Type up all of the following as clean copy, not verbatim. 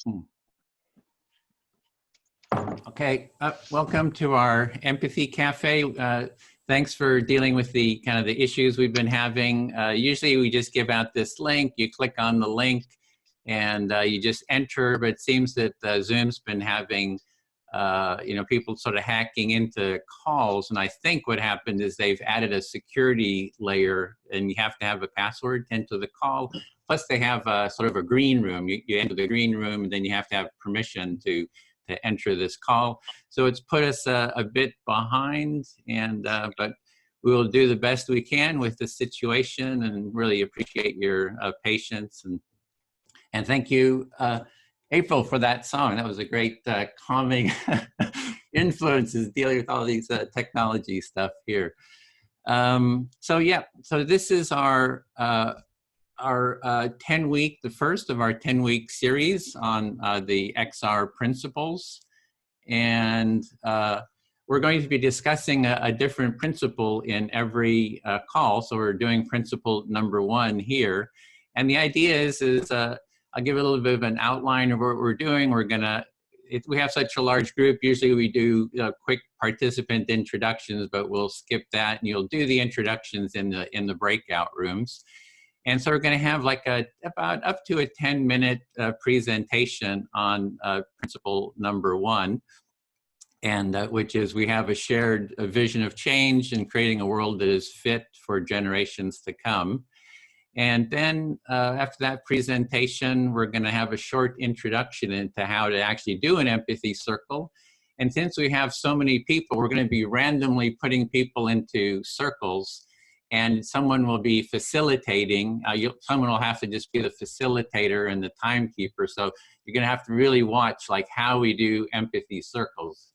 Hmm. Okay, welcome to our Empathy Cafe. Thanks for dealing with the kind of the issues we've been having. Usually we just give out this link, you click on the link and you just enter, but it seems that Zoom's been having people sort of hacking into calls, and I think what happened is they've added a security layer and you have to have a password to enter the call. Plus they have sort of a green room. You enter the green room and then you have to have permission to enter this call. So it's put us a bit behind, and but we will do the best we can with the situation and really appreciate your patience. And thank you, April, for that song. That was a great calming influences dealing with all these technology stuff here. So this is our 10-week, the first of our 10-week series on the XR principles. And we're going to be discussing a different principle in every call. So we're doing principle number 1 here. And the idea is I'll give a little bit of an outline of what we're doing. We're gonna, we have such a large group, usually we do quick participant introductions, but we'll skip that and you'll do the introductions in the breakout rooms. And so we're going to have like about up to a 10-minute presentation on principle number 1, and which is we have a shared vision of change and creating a world that is fit for generations to come. And then after that presentation, we're going to have a short introduction into how to actually do an empathy circle. And since we have so many people, we're going to be randomly putting people into circles. And someone will be facilitating. Someone will have to just be the facilitator and the timekeeper. So you're going to have to really watch like how we do empathy circles.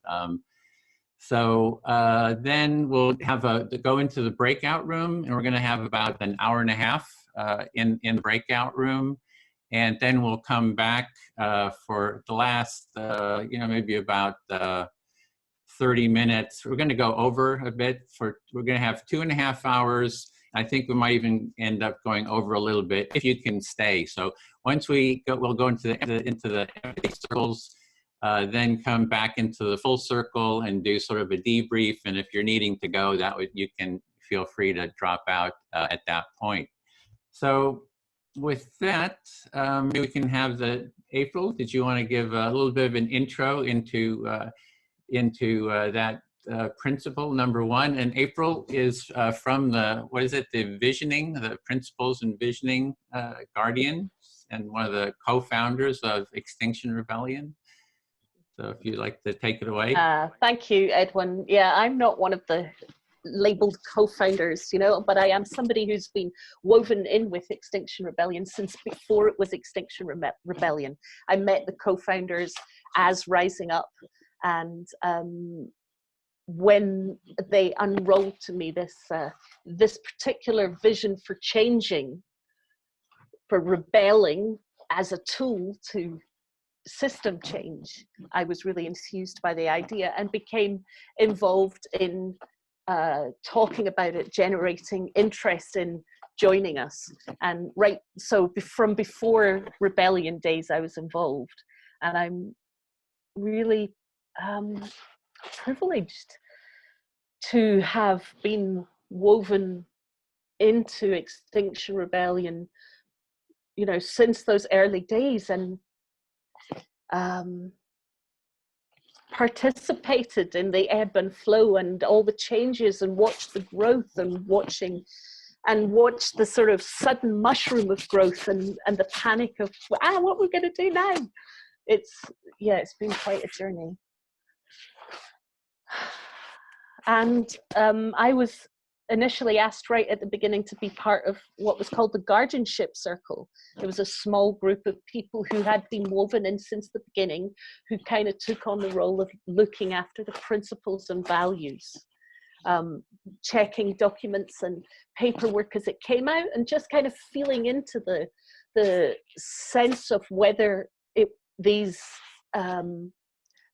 Then we'll have go into the breakout room, and we're going to have about an hour and a half in the breakout room. And then we'll come back for the last, maybe about 30 minutes. We're going to go over a bit. We're going to have 2.5 hours. I think we might even end up going over a little bit if you can stay. So once we go, we'll go into the empathy circles, then come back into the full circle and do sort of a debrief. And if you're needing to go, you can feel free to drop out at that point. So with that, maybe we can have April, did you want to give a little bit of an intro into that principle number 1? And April is from the Visioning, the Principles and Visioning Guardian, and one of the co-founders of Extinction Rebellion. So if you'd like to take it away. Thank you, Edwin. Yeah, I'm not one of the labeled co-founders, but I am somebody who's been woven in with Extinction Rebellion since before it was Extinction Rebellion. I met the co-founders as Rising Up. And when they unrolled to me this particular vision for changing, for rebelling as a tool to system change, I was really enthused by the idea and became involved in talking about it, generating interest in joining us. And so from before Rebellion days, I was involved, and I'm really privileged to have been woven into Extinction Rebellion, since those early days, and participated in the ebb and flow and all the changes, and watched the growth, and watched the sort of sudden mushroom of growth, and the panic of what we're going to do now. It's been quite a journey. And I was initially asked right at the beginning to be part of what was called the Guardianship Circle. It was a small group of people who had been woven in since the beginning, who kind of took on the role of looking after the principles and values, checking documents and paperwork as it came out, and just kind of feeling into the sense of whether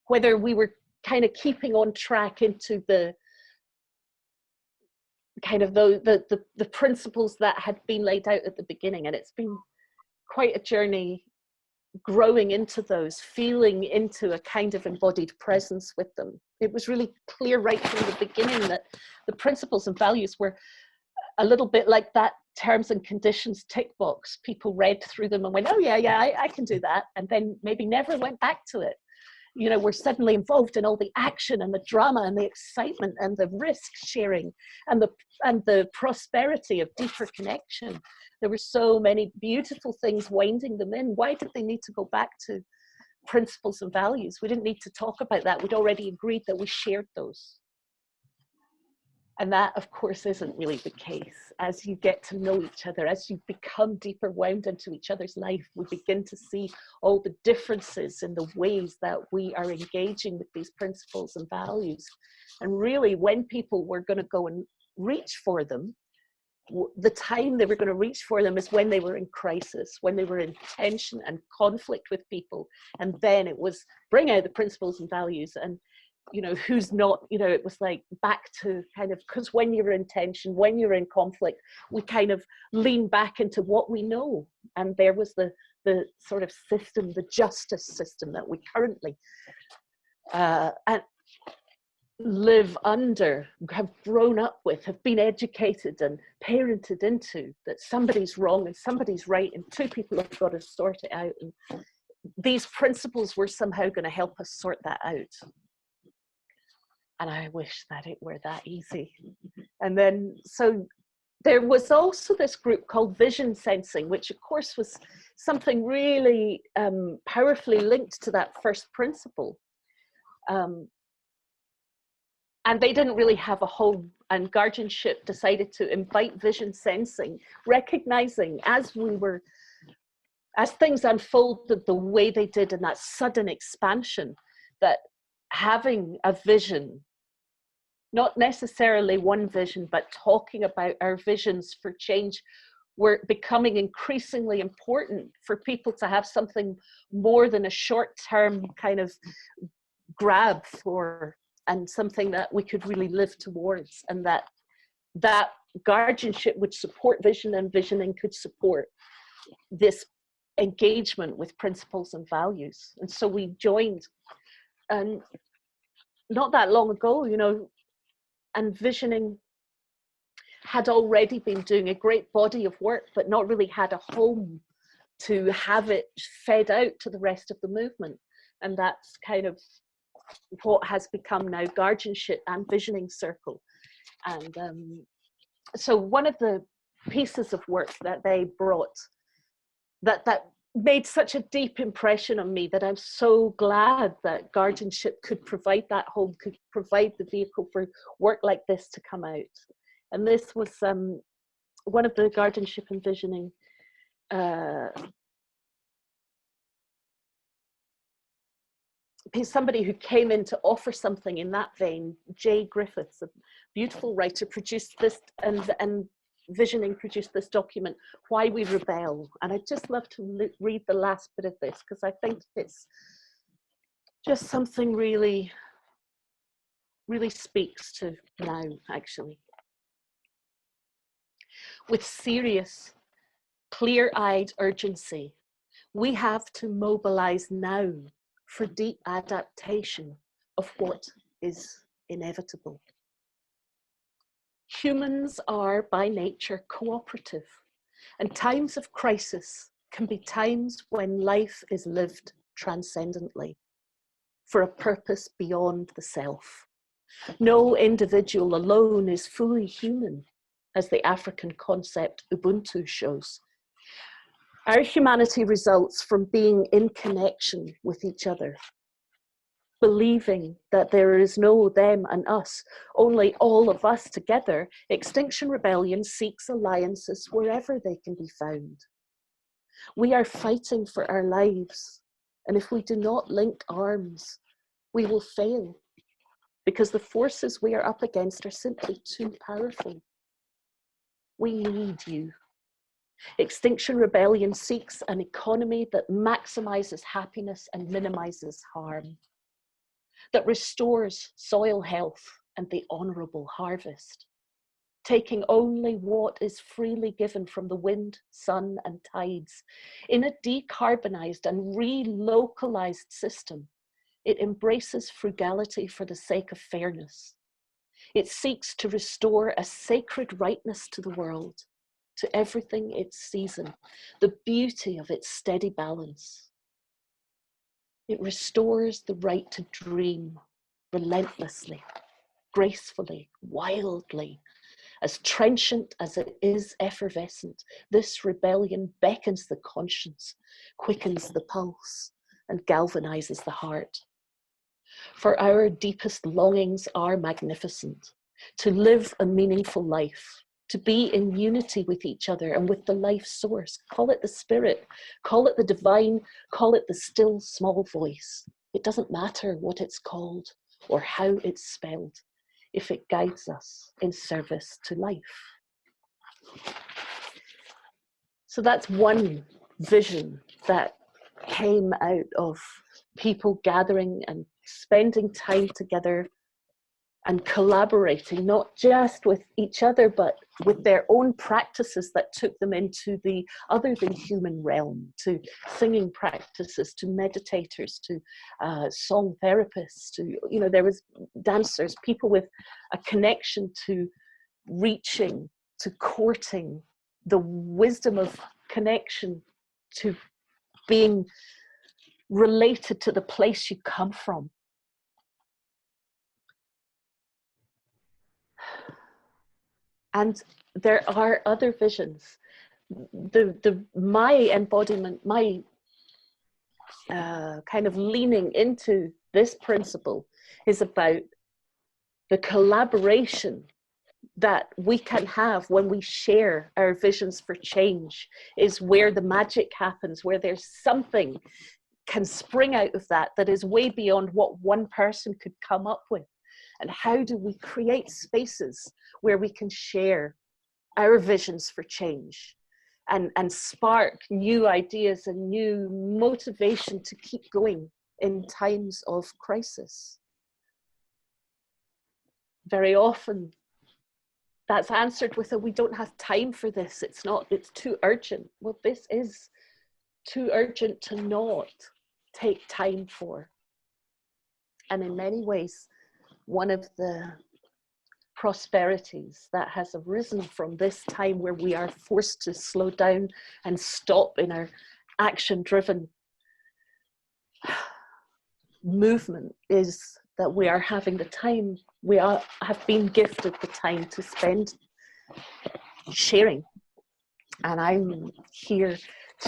whether we were kind of keeping on track into the kind of the principles that had been laid out at the beginning. And it's been quite a journey growing into those, feeling into a kind of embodied presence with them. It was really clear right from the beginning that the principles and values were a little bit like that terms and conditions tick box. People read through them and went, oh yeah, I can do that. And then maybe never went back to it. You know, we're suddenly involved in all the action and the drama and the excitement and the risk sharing and the prosperity of deeper connection. There were so many beautiful things winding them in. Why did they need to go back to principles and values? We didn't need to talk about that. We'd already agreed that we shared those. And that, of course, isn't really the case. As you get to know each other, as you become deeper wound into each other's life, we begin to see all the differences in the ways that we are engaging with these principles and values. And really, when people were going to go and reach for them, the time they were going to reach for them is when they were in crisis, when they were in tension and conflict with people. And then it was bring out the principles and values, and you know, who's not, you know, it was like back to kind of, because when you're in tension, when you're in conflict, we kind of lean back into what we know. And there was the sort of system, the justice system that we currently live under, have grown up with, have been educated and parented into, that somebody's wrong and somebody's right and two people have got to sort it out. And these principles were somehow going to help us sort that out. And I wish that it were that easy. And then, so there was also this group called vision sensing, which of course was something really powerfully linked to that first principle. And they didn't really have a home, and guardianship decided to invite vision sensing, recognizing as things unfolded the way they did in that sudden expansion, that having a vision, not necessarily one vision, but talking about our visions for change, were becoming increasingly important for people to have something more than a short-term kind of grab for, and something that we could really live towards, and that guardianship would support vision, and visioning could support this engagement with principles and values. And so we joined, and not that long ago, you know, and visioning had already been doing a great body of work, but not really had a home to have it fed out to the rest of the movement. And that's kind of what has become now Guardianship and Visioning Circle. And so one of the pieces of work that they brought that made such a deep impression on me, that I'm so glad that guardianship could provide that home, could provide the vehicle for work like this to come out. And this was one of the guardianship and visioning somebody who came in to offer something in that vein, Jay Griffiths, a beautiful writer, produced this, and Visioning produced this document, Why We Rebel. And I'd just love to read the last bit of this, because I think it's just something really, really speaks to now, actually. With serious, clear-eyed urgency, we have to mobilize now for deep adaptation of what is inevitable. Humans are by nature cooperative, and times of crisis can be times when life is lived transcendently for a purpose beyond the self. No individual alone is fully human, as the African concept Ubuntu shows. Our humanity results from being in connection with each other, believing that there is no them and us, only all of us together. Extinction Rebellion seeks alliances wherever they can be found. We are fighting for our lives, and if we do not link arms, we will fail, because the forces we are up against are simply too powerful. We need you. Extinction Rebellion seeks an economy that maximizes happiness and minimizes harm, that restores soil health and the honorable harvest, taking only what is freely given from the wind, sun, and tides. In a decarbonized and relocalized system, it embraces frugality for the sake of fairness. It seeks to restore a sacred rightness to the world, to everything its season, the beauty of its steady balance. It restores the right to dream relentlessly, gracefully, wildly. As trenchant as it is effervescent, this rebellion beckons the conscience, quickens the pulse, and galvanizes the heart. For our deepest longings are magnificent: to live a meaningful life, to be in unity with each other and with the life source. Call it the spirit, call it the divine, call it the still small voice. It doesn't matter what it's called or how it's spelled, if it guides us in service to life. So that's one vision that came out of people gathering and spending time together and collaborating, not just with each other, but with their own practices that took them into the other than human realm, to singing practices, to meditators, to song therapists, to, you know, there was dancers, people with a connection to reaching, to courting, the wisdom of connection, to being related to the place you come from. And there are other visions. My embodiment, my kind of leaning into this principle is about the collaboration that we can have when we share our visions for change, is where the magic happens, where there's something can spring out of that that is way beyond what one person could come up with. And how do we create spaces where we can share our visions for change and spark new ideas and new motivation to keep going in times of crisis? Very often that's answered with a, we don't have time for this, it's too urgent. Well, this is too urgent to not take time for. And in many ways, one of the prosperities that has arisen from this time where we are forced to slow down and stop in our action-driven movement is that we are having the time, have been gifted the time to spend sharing. And I'm here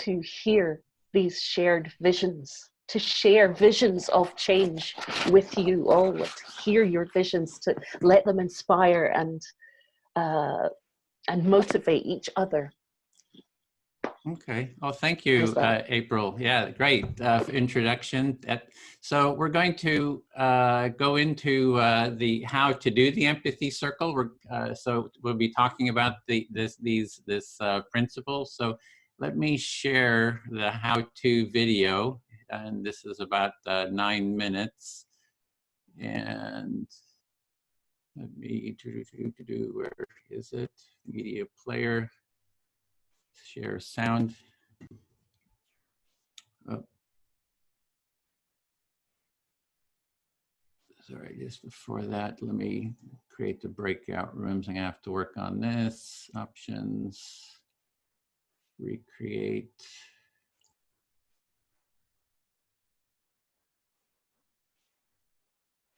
to hear these shared visions, to share visions of change with you all, to hear your visions, to let them inspire and motivate each other. Okay. Well, thank you, April. Yeah, great introduction. So we're going to go into the how to do the empathy circle. So we'll be talking about these principles. So let me share the how-to video, and this is about 9 minutes. And let me do where is it? Media player. Share sound. Oh. Sorry, just before that, let me create the breakout rooms. I'm gonna have to work on this. Options, recreate.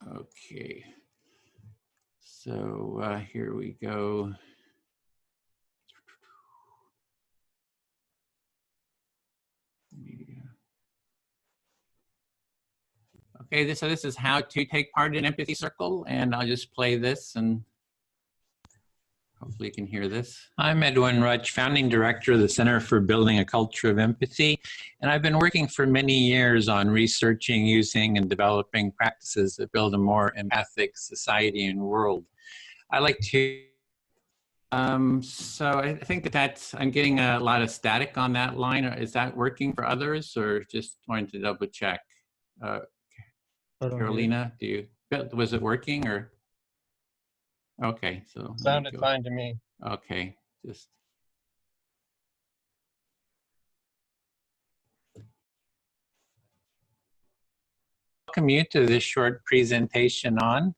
Okay, so here we go. Media. Okay, so this is how to take part in Empathy Circle, and I'll just play this and hopefully you can hear this. I'm Edwin Rutch, founding director of the Center for Building a Culture of Empathy, and I've been working for many years on researching, using, and developing practices that build a more empathic society and world. I like to, so I think that's, I'm getting a lot of static on that line. Is that working for others, or just wanting to double check? Carolina, was it working or? Okay, so let me Sounded go. fine to me. Okay, just. Welcome you to this short presentation on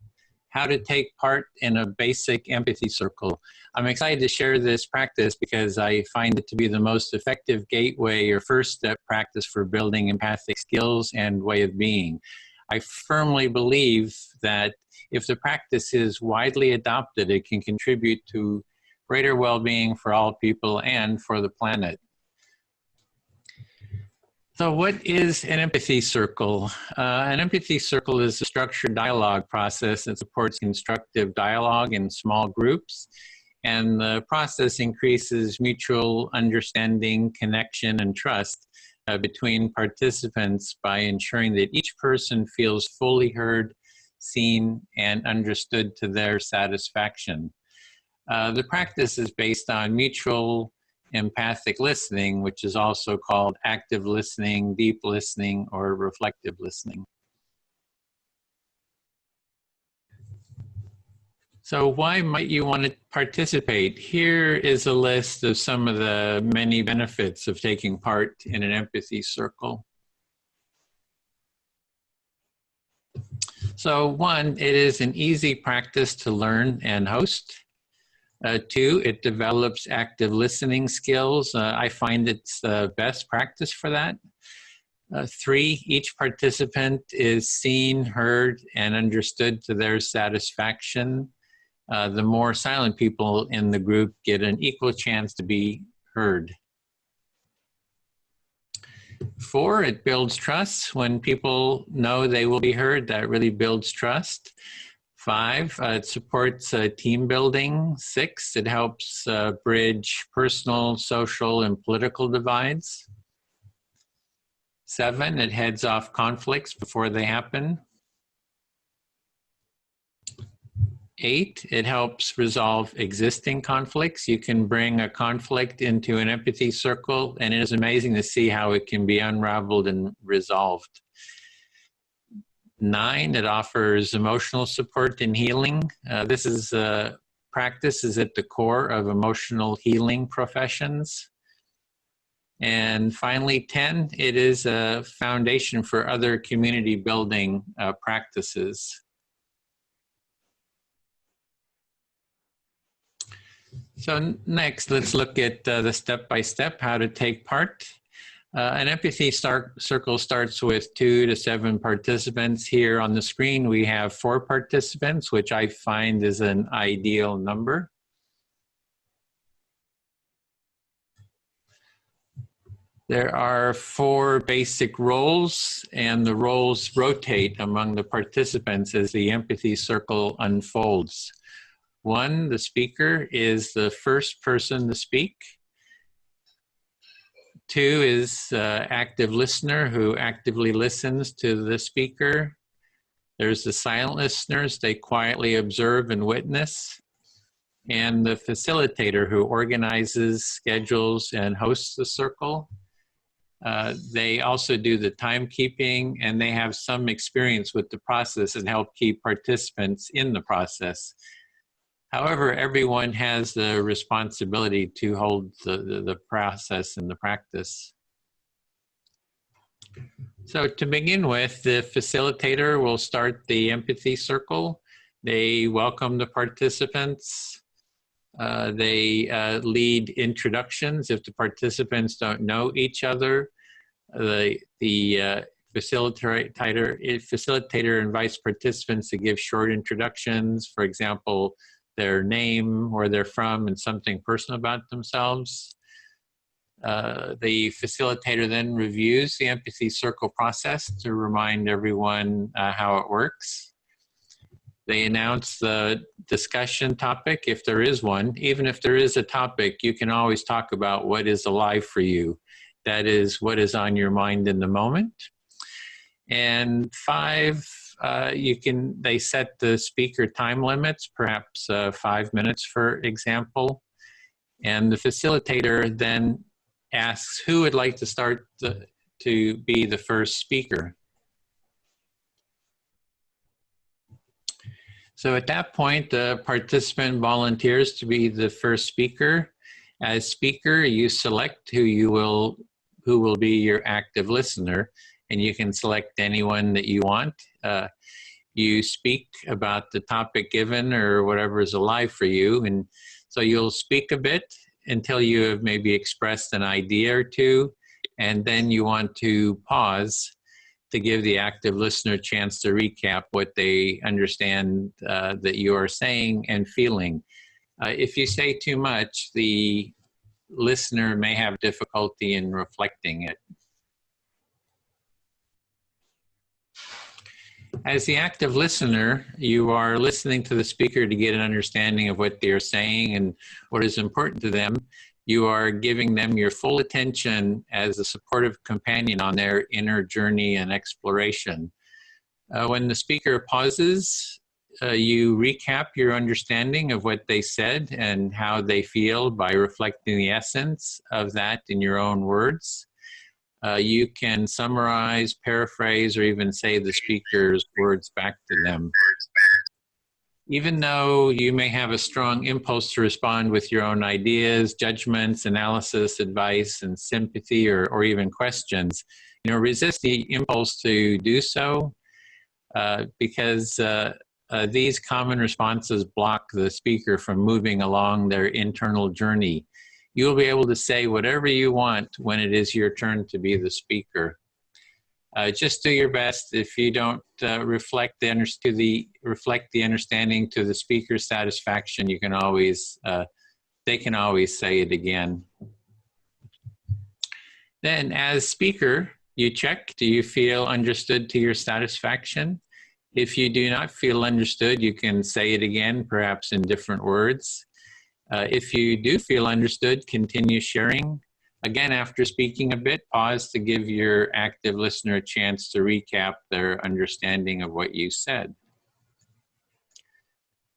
how to take part in a basic empathy circle. I'm excited to share this practice because I find it to be the most effective gateway or first step practice for building empathic skills and way of being. I firmly believe that if the practice is widely adopted, it can contribute to greater well-being for all people and for the planet. So what is an empathy circle? An empathy circle is a structured dialogue process that supports constructive dialogue in small groups. And the process increases mutual understanding, connection, and trust between participants by ensuring that each person feels fully heard, seen, and understood to their satisfaction. The practice is based on mutual empathic listening, which is also called active listening, deep listening, or reflective listening. So why might you want to participate? Here is a list of some of the many benefits of taking part in an empathy circle. So one, it is an easy practice to learn and host. Two, it develops active listening skills. I find it's the best practice for that. Three, each participant is seen, heard, and understood to their satisfaction. The more silent people in the group get an equal chance to be heard. Four, it builds trust. When people know they will be heard, that really builds trust. Five, it supports team building. Six, it helps bridge personal, social, and political divides. Seven, it heads off conflicts before they happen. Eight, it helps resolve existing conflicts. You can bring a conflict into an empathy circle, and it is amazing to see how it can be unraveled and resolved. 9, it offers emotional support and healing. This is practice is at the core of emotional healing professions. And finally, 10, it is a foundation for other community building practices. So next, let's look at the step-by-step how to take part. An empathy circle starts with 2 to 7 participants. Here on the screen, we have 4 participants, which I find is an ideal number. There are 4 basic roles, and the roles rotate among the participants as the empathy circle unfolds. 1, the speaker, is the first person to speak. 2 is active listener who actively listens to the speaker. There's the silent listeners, they quietly observe and witness. And the facilitator who organizes, schedules, and hosts the circle. They also do the timekeeping, and they have some experience with the process and help keep participants in the process. However, everyone has the responsibility to hold the process and the practice. So to begin with, the facilitator will start the empathy circle. They welcome the participants. They lead introductions if the participants don't know each other. The facilitator invites participants to give short introductions, for example, their name, where they're from, and something personal about themselves. The facilitator then reviews the empathy circle process to remind everyone how it works. They announce the discussion topic, if there is one. Even if there is a topic, you can always talk about what is alive for you. That is what is on your mind in the moment. And 5, they set the speaker time limits, perhaps 5 minutes, for example. And the facilitator then asks who would like to start to be the first speaker. So at that point, the participant volunteers to be the first speaker. As speaker, you select who will be your active listener, and you can select anyone that you want. You speak about the topic given or whatever is alive for you, and so you'll speak a bit until you have maybe expressed an idea or two, and then you want to pause to give the active listener a chance to recap what they understand that you are saying and feeling. If you say too much, the listener may have difficulty in reflecting it. As the active listener, you are listening to the speaker to get an understanding of what they're saying and what is important to them. You are giving them your full attention as a supportive companion on their inner journey and exploration. When the speaker pauses, you recap your understanding of what they said and how they feel by reflecting the essence of that in your own words. You can summarize, paraphrase, or even say the speaker's words back to them. Even though you may have a strong impulse to respond with your own ideas, judgments, analysis, advice, and sympathy, or even questions, resist the impulse to do so because these common responses block the speaker from moving along their internal journey. You'll be able to say whatever you want when it is your turn to be the speaker. Just do your best. If you don't reflect the understanding to the speaker's satisfaction, you can always they can always say it again. Then, as speaker, you check: do you feel understood to your satisfaction? If you do not feel understood, you can say it again, perhaps in different words. If you do feel understood, continue sharing. Again, after speaking a bit, pause to give your active listener a chance to recap their understanding of what you said.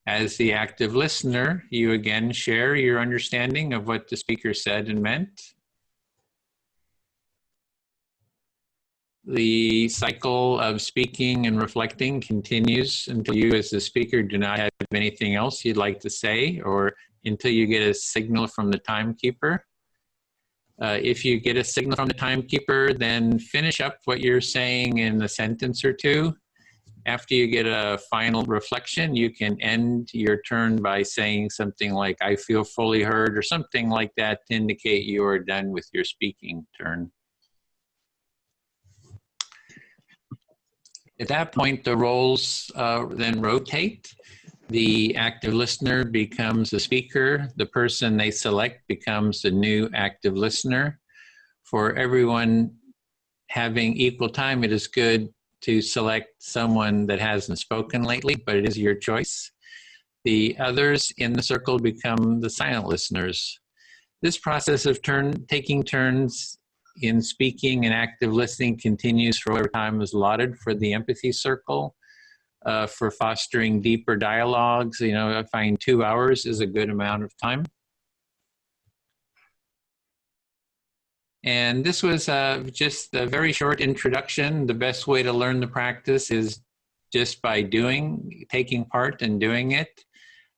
As the active listener, you again share your understanding of what the speaker said and meant. The cycle of speaking and reflecting continues until you, as the speaker, do not have anything else you'd like to say, or until you get a signal from the timekeeper. If you get a signal from the timekeeper, then finish up what you're saying in a sentence or two. After you get a final reflection, you can end your turn by saying something like, "I feel fully heard," or something like that to indicate you are done with your speaking turn. At that point, the roles then rotate. The active listener becomes the speaker. The person they select becomes the new active listener. For everyone having equal time, it is good to select someone that hasn't spoken lately, but it is your choice. The others in the circle become the silent listeners. This process of taking turns in speaking and active listening continues for whatever time is allotted for the empathy circle. For fostering deeper dialogues, I find 2 hours is a good amount of time. And this was just a very short introduction. The best way to learn the practice is just by taking part and doing it.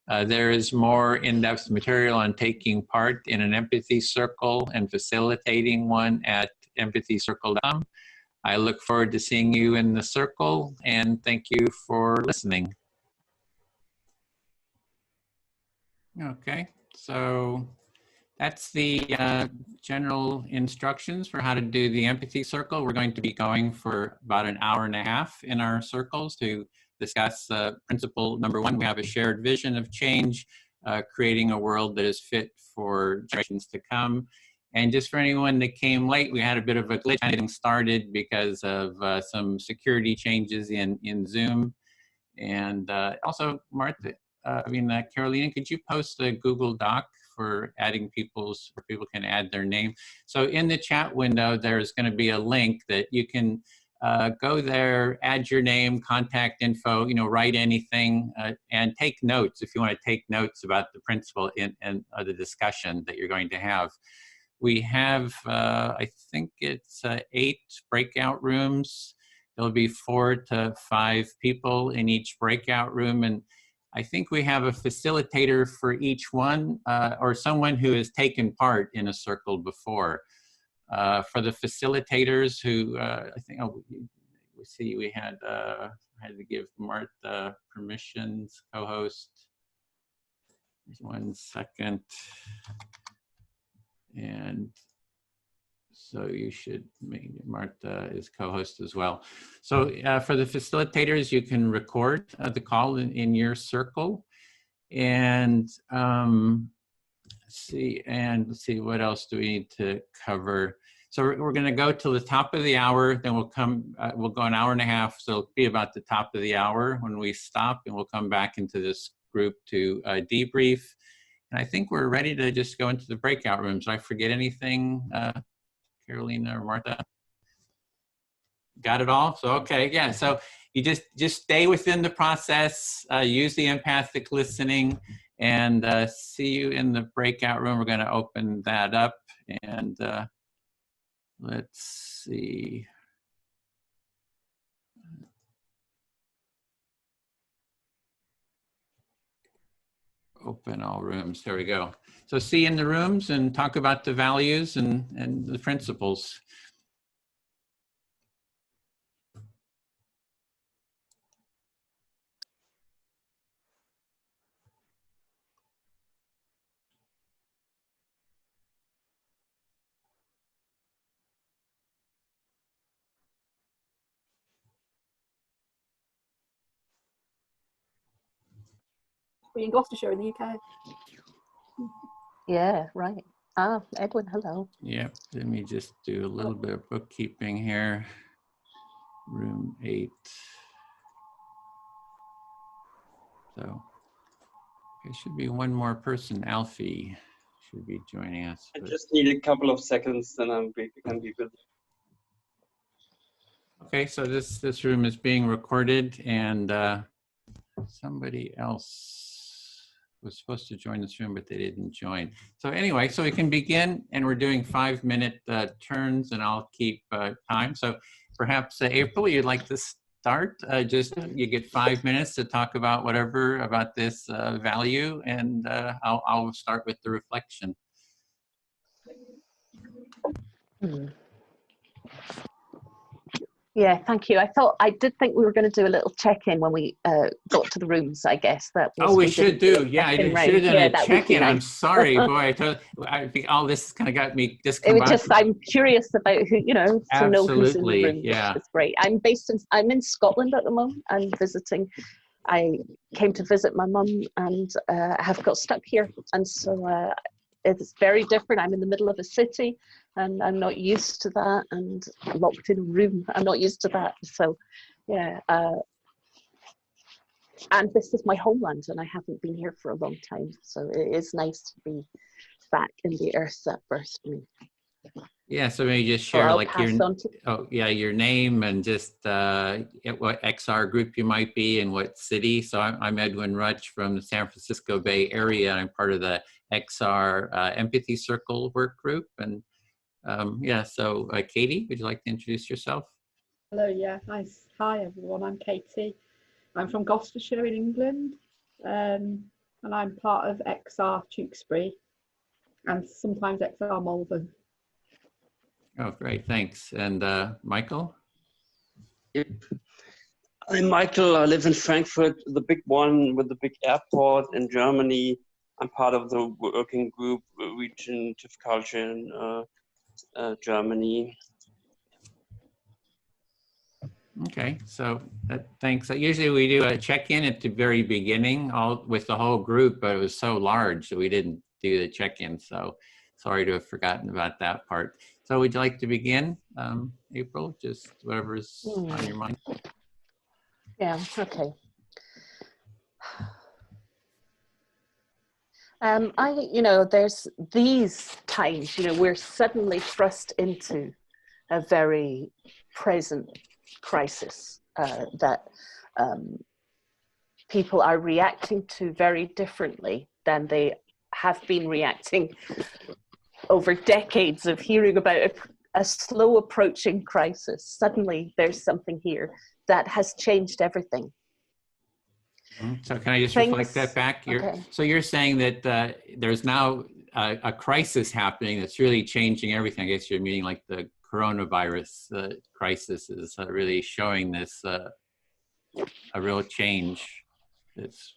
There is more in-depth material on taking part in an empathy circle and facilitating one at empathycircle.com. I look forward to seeing you in the circle, and thank you for listening. Okay, so that's the general instructions for how to do the empathy circle. We're going to be going for about an hour and a half in our circles to discuss principle number 1. We have a shared vision of change, creating a world that is fit for generations to come. And just for anyone that came late, we had a bit of a glitch getting started because of some security changes in Zoom. And also, Martha, Carolina, could you post a Google Doc for adding where people can add their name? So in the chat window, there's going to be a link that you can go there, add your name, contact info, write anything, and take notes if you want to take notes about the principle and the discussion that you're going to have. We have, I think it's 8 breakout rooms. There'll be 4 to 5 people in each breakout room, and I think we have a facilitator for each one, or someone who has taken part in a circle before. For the facilitators who, I think, oh, we see we had to give Martha permissions, co-host. Just 1 second. And so you should make Martha is co-host as well. So for the facilitators, you can record the call in your circle. And let's see what else do we need to cover. So we're going to go till the top of the hour, then we'll go an hour and a half. So it'll be about the top of the hour when we stop, and we'll come back into this group to debrief. And I think we're ready to just go into the breakout rooms. Did I forget anything, Carolina or Martha? Got it all? So, okay, yeah. So you just stay within the process, use the empathic listening, and see you in the breakout room. We're going to open that up, and let's see. Open all rooms. There we go. So see you in the rooms and talk about the values and the principles. We're in Gloucestershire in the UK. Yeah, right. Ah, Edwin, hello. Yep, let me just do a little bit of bookkeeping here. Room 8. So there should be one more person. Alfie should be joining us. I just need a couple of seconds, then I can be busy. Okay, so this room is being recorded, and somebody else was supposed to join this room, but they didn't join. So anyway, so we can begin, and we're doing 5-minute turns, and I'll keep time. So perhaps April, you'd like to start? You get 5 minutes to talk about whatever about this value, and I'll start with the reflection. Yeah, thank you. I did think we were going to do a little check-in when we got to the rooms, I guess. We should do. Yeah, I should have done a check-in. Nice. I'm sorry, boy. I think all this kind of got me discombobulated. I'm curious about who, to know who's in the room. Yeah. It's great. I'm in Scotland at the moment. I'm visiting. I came to visit my mum and have got stuck here. And so it's very different. I'm in the middle of a city and I'm not used to that, and locked in a room. I'm not used to that. So yeah. And this is my homeland, and I haven't been here for a long time. So it is nice to be back in the earth that birthed me. Yeah, so maybe just share your name and just what XR group you might be and what city. So I'm Edwin Rutch from the San Francisco Bay Area. I'm part of the XR Empathy Circle work group. And so Katie, would you like to introduce yourself? Hello, yeah, nice. Hi everyone, I'm Katie. I'm from Gloucestershire in England, and I'm part of XR Tewkesbury and sometimes XR Malvern. Oh, great, thanks. And Michael? Yep. I'm Michael. I live in Frankfurt, the big one with the big airport in Germany. I'm part of the working group Regenerative Culture in Germany. Okay, so thanks. Usually we do a check-in at the very beginning, all with the whole group, but it was so large that we didn't do the check-in. So sorry to have forgotten about that part. So would you like to begin, April? Just whatever's on your mind. Yeah, okay. There's these times, we're suddenly thrust into a very present crisis that people are reacting to very differently than they have been reacting over decades of hearing about a slow approaching crisis. Suddenly there's something here that has changed everything. So can I just Things, reflect that back? okay. So you're saying that there's now a crisis happening that's really changing everything. I guess you're meaning like the coronavirus crisis is really showing this a real change. It's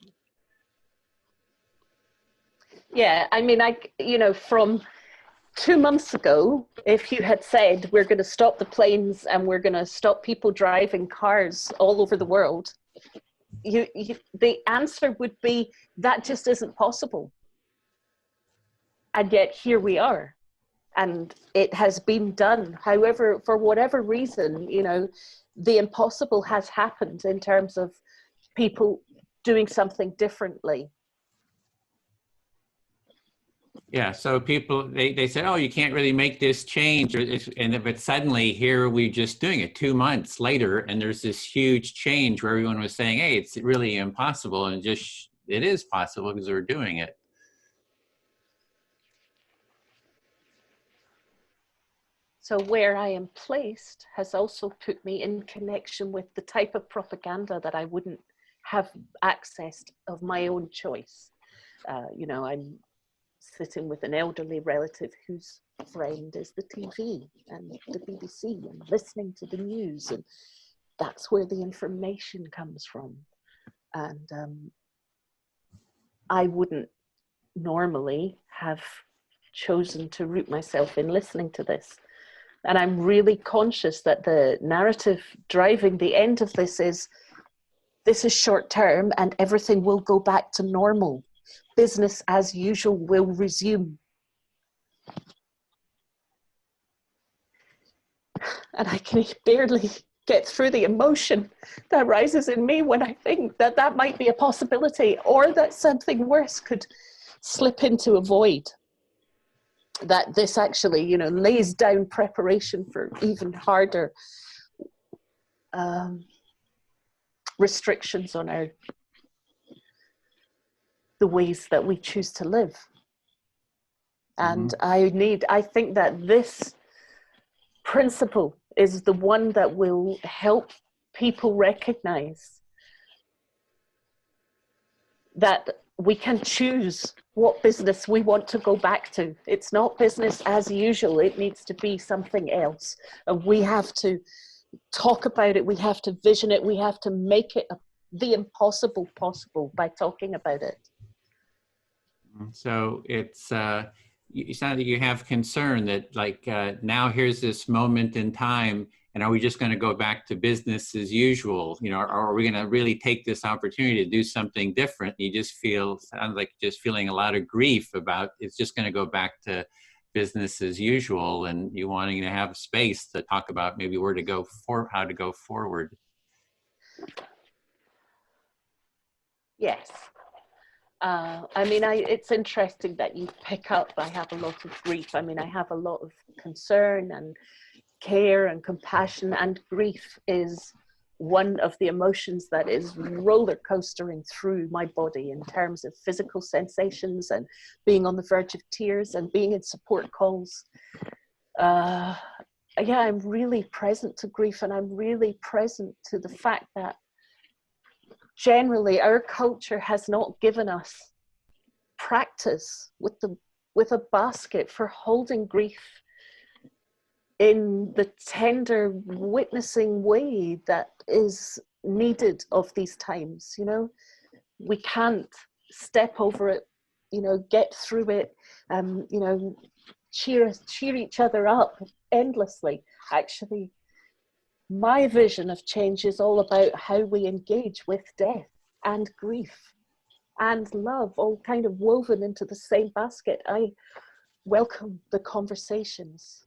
Yeah, I mean, from 2 months ago, if you had said we're going to stop the planes and we're going to stop people driving cars all over the world, the answer would be that just isn't possible. And yet here we are, and it has been done. However, for whatever reason, the impossible has happened in terms of people doing something differently. Yeah, so people, they said, oh, you can't really make this change. But suddenly here we're just doing it 2 months later, and there's this huge change where everyone was saying, hey, it's really impossible. And it is possible because we're doing it. So where I am placed has also put me in connection with the type of propaganda that I wouldn't have accessed of my own choice. I'm sitting with an elderly relative whose friend is the TV and the BBC and listening to the news, and that's where the information comes from. And I wouldn't normally have chosen to root myself in listening to this. And I'm really conscious that the narrative driving the end of this is short term and everything will go back to normal. Business as usual will resume. And I can barely get through the emotion that rises in me when I think that that might be a possibility, or that something worse could slip into a void. That this actually, lays down preparation for even harder restrictions on the ways that we choose to live. And I think that this principle is the one that will help people recognize that we can choose what business we want to go back to. It's not business as usual. It needs to be something else. And we have to talk about it. We have to vision it. We have to make it the impossible possible by talking about it. So it's, you sound like you have concern that now here's this moment in time, and are we just going to go back to business as usual? Or are we going to really take this opportunity to do something different? You just sounds like just feeling a lot of grief about it's just going to go back to business as usual, and you wanting to have space to talk about maybe how to go forward. Yes. It's interesting that you pick up, I have a lot of grief. I have a lot of concern and care and compassion, and grief is one of the emotions that is roller coastering through my body in terms of physical sensations and being on the verge of tears and being in support calls. I'm really present to grief, and I'm really present to the fact that generally our culture has not given us practice with a basket for holding grief in the tender witnessing way that is needed of these times. We can't step over it, get through it, cheer each other up endlessly. Actually, my vision of change is all about how we engage with death and grief and love, all kind of woven into the same basket. I welcome the conversations.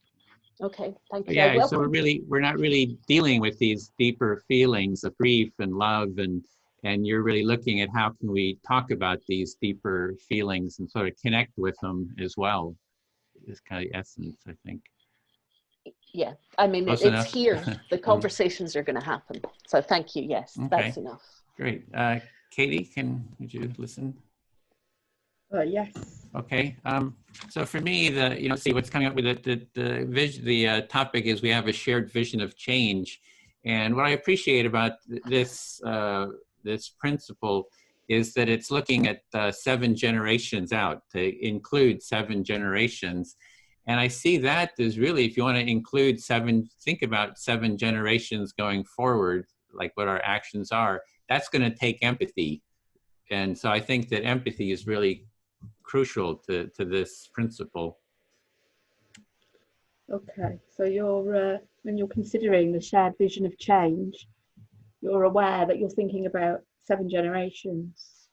Okay, thank you. Yeah, so we're not really dealing with these deeper feelings of grief and love, and you're really looking at how can we talk about these deeper feelings and sort of connect with them as well. Is kind of the essence, I think. Yeah, it's here. The conversations are going to happen. So thank you. Yes, okay. That's enough. Great. Katie, would you listen? Yes. Okay. So for me, what's coming up with the topic is we have a shared vision of change, and what I appreciate about this this principle is that it's looking at 7 generations out to include 7 generations. And I see that as really, if you want to include 7, think about 7 generations going forward, like what our actions are, that's going to take empathy. And so I think that empathy is really crucial to this principle. Okay, so you're when you're considering the shared vision of change, you're aware that you're thinking about 7 generations.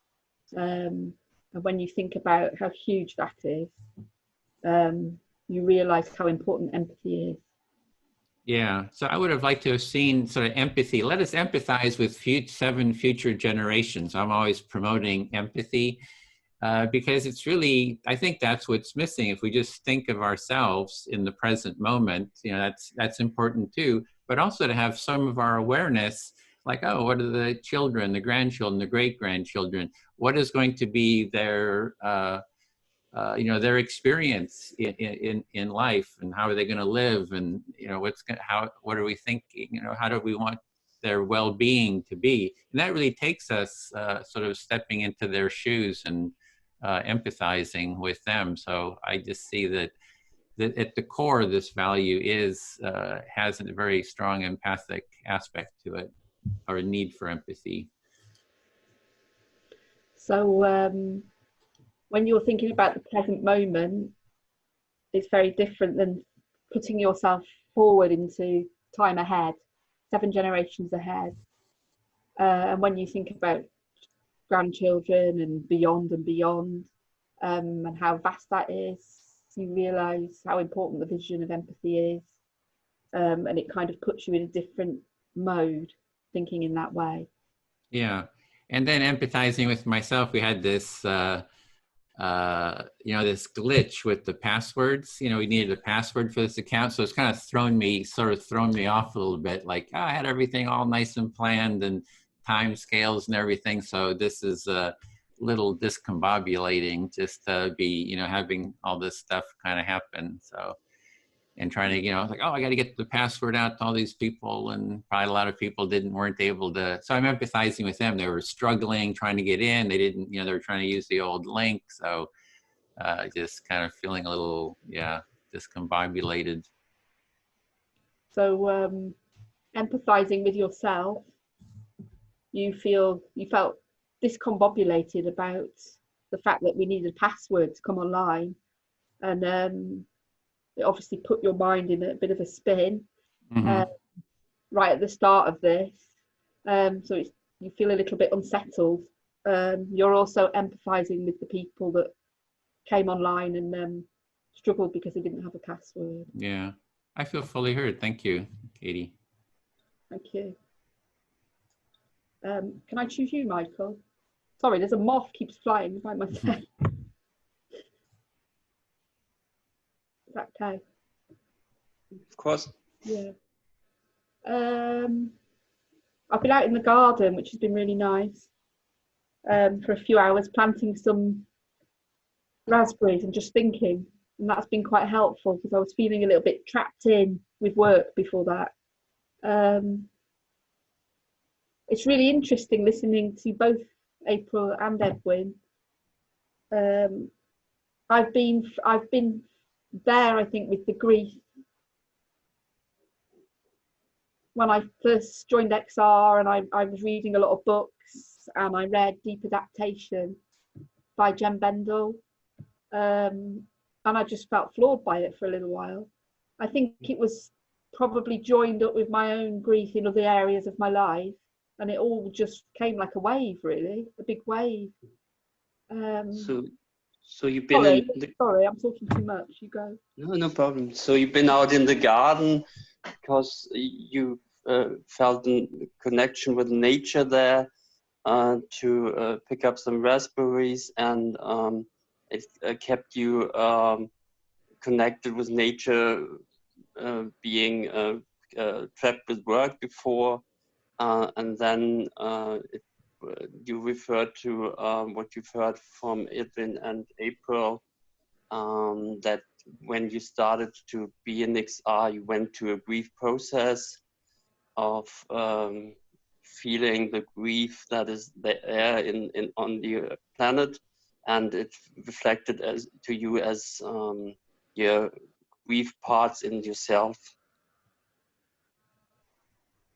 And when you think about how huge that is, you realize how important empathy is. Yeah, so I would have liked to have seen sort of empathy. Let us empathize with 7 future generations. I'm always promoting empathy because it's really, I think that's what's missing. If we just think of ourselves in the present moment, you know, that's important too. But also to have some of our awareness, like, oh, what are the children, the grandchildren, the great-grandchildren? What is going to be their you know, their experience in life, and how are they going to live, and you know, what are we thinking, you know, how do we want their well-being to be? And that really takes us sort of stepping into their shoes and empathizing with them. So I just see that at the core of this value has a very strong empathic aspect to it, or a need for empathy. So when you're thinking about the present moment, it's very different than putting yourself forward into time ahead, 7 generations ahead. And when you think about grandchildren and beyond, and how vast that is, you realise how important the vision of empathy is. And it kind of puts you in a different mode, thinking in that way. Yeah. And then empathizing with myself, we had this you know, this glitch with the passwords. You know, we needed a password for this account, so it's kind of thrown me off a little bit. Like, oh, I had everything all nice and planned and time scales and everything. So this is a little discombobulating just to be, you know, having all this stuff kind of happen. So, and trying to, you know, like, oh, I got to get the password out to all these people, and probably a lot of people weren't able to. So I'm empathizing with them. They were struggling, trying to get in. They didn't, you know, they were trying to use the old link. So just kind of feeling a little, yeah, discombobulated. So empathizing with yourself, you felt discombobulated about the fact that we needed a password to come online, and it obviously put your mind in a bit of a spin. Mm-hmm. Right at the start of this, so you feel a little bit unsettled. You're also empathizing with the people that came online and struggled because they didn't have a password. Yeah, I feel fully heard. Thank you, Katie. Thank you. Can I choose you, Michael? Sorry, there's a moth keeps flying by my head. Is that okay? Of course. Yeah. I've been out in the garden, which has been really nice, for a few hours, planting some raspberries and just thinking, and that's been quite helpful because I was feeling a little bit trapped in with work before that. It's really interesting listening to both April and Edwin. I've been there, I think, with the grief. When I first joined XR, and I was reading a lot of books, and I read Deep Adaptation by Jen Bendel, and I just felt floored by it for a little while. I think it was probably joined up with my own grief in other areas of my life, and it all just came like a wave, really, a big wave. So you've been sorry, I'm talking too much. You go. No problem. So you've been out in the garden because you felt a connection with nature there to pick up some raspberries, and it kept you connected with nature, being trapped with work before, and then you referred to what you've heard from Edwin and April, that when you started to be in XR, you went to a brief process of feeling the grief that is there on the planet, and it reflected as to you as your grief parts in yourself.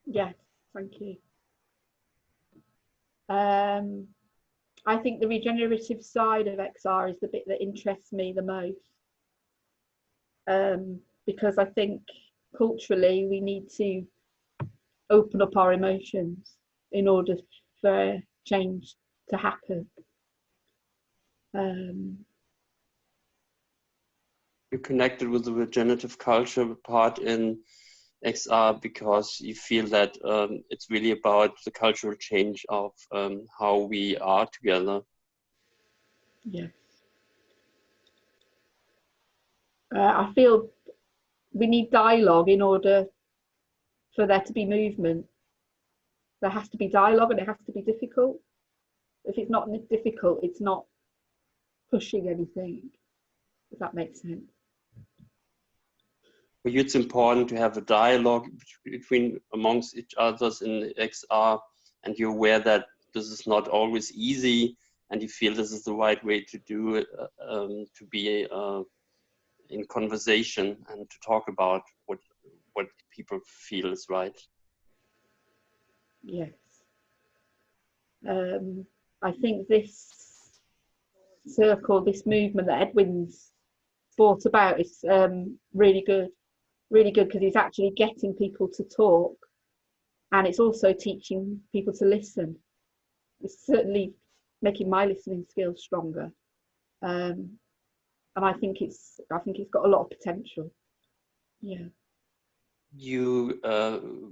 Yes, thank you. I think the regenerative side of XR is the bit that interests me the most, because I think culturally we need to open up our emotions in order for change to happen. You connected with the regenerative culture part in XR because you feel that it's really about the cultural change of how we are together. Yes. I feel we need dialogue in order for there to be movement. There has to be dialogue, and it has to be difficult. If it's not difficult, it's not pushing anything, if that makes sense. For you, it's important to have a dialogue between amongst each others in XR, and you're aware that this is not always easy, and you feel this is the right way to do it, to be in conversation and to talk about what people feel is right. Yes. I think this circle, this movement that Edwin's brought about is really good because it's actually getting people to talk, and it's also teaching people to listen. It's certainly making my listening skills stronger, and I think it's got a lot of potential. Yeah. You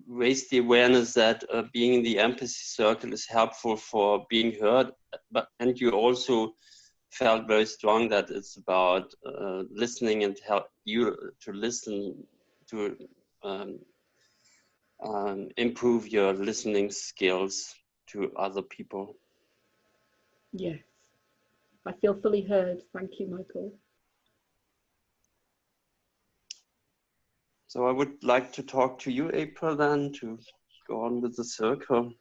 raised the awareness that being in the empathy circle is helpful for being heard, and you also felt very strong that it's about listening and help you to listen to improve your listening skills to other people. Yes. I feel fully heard. Thank you, Michael. So I would like to talk to you, April, then, to go on with the circle.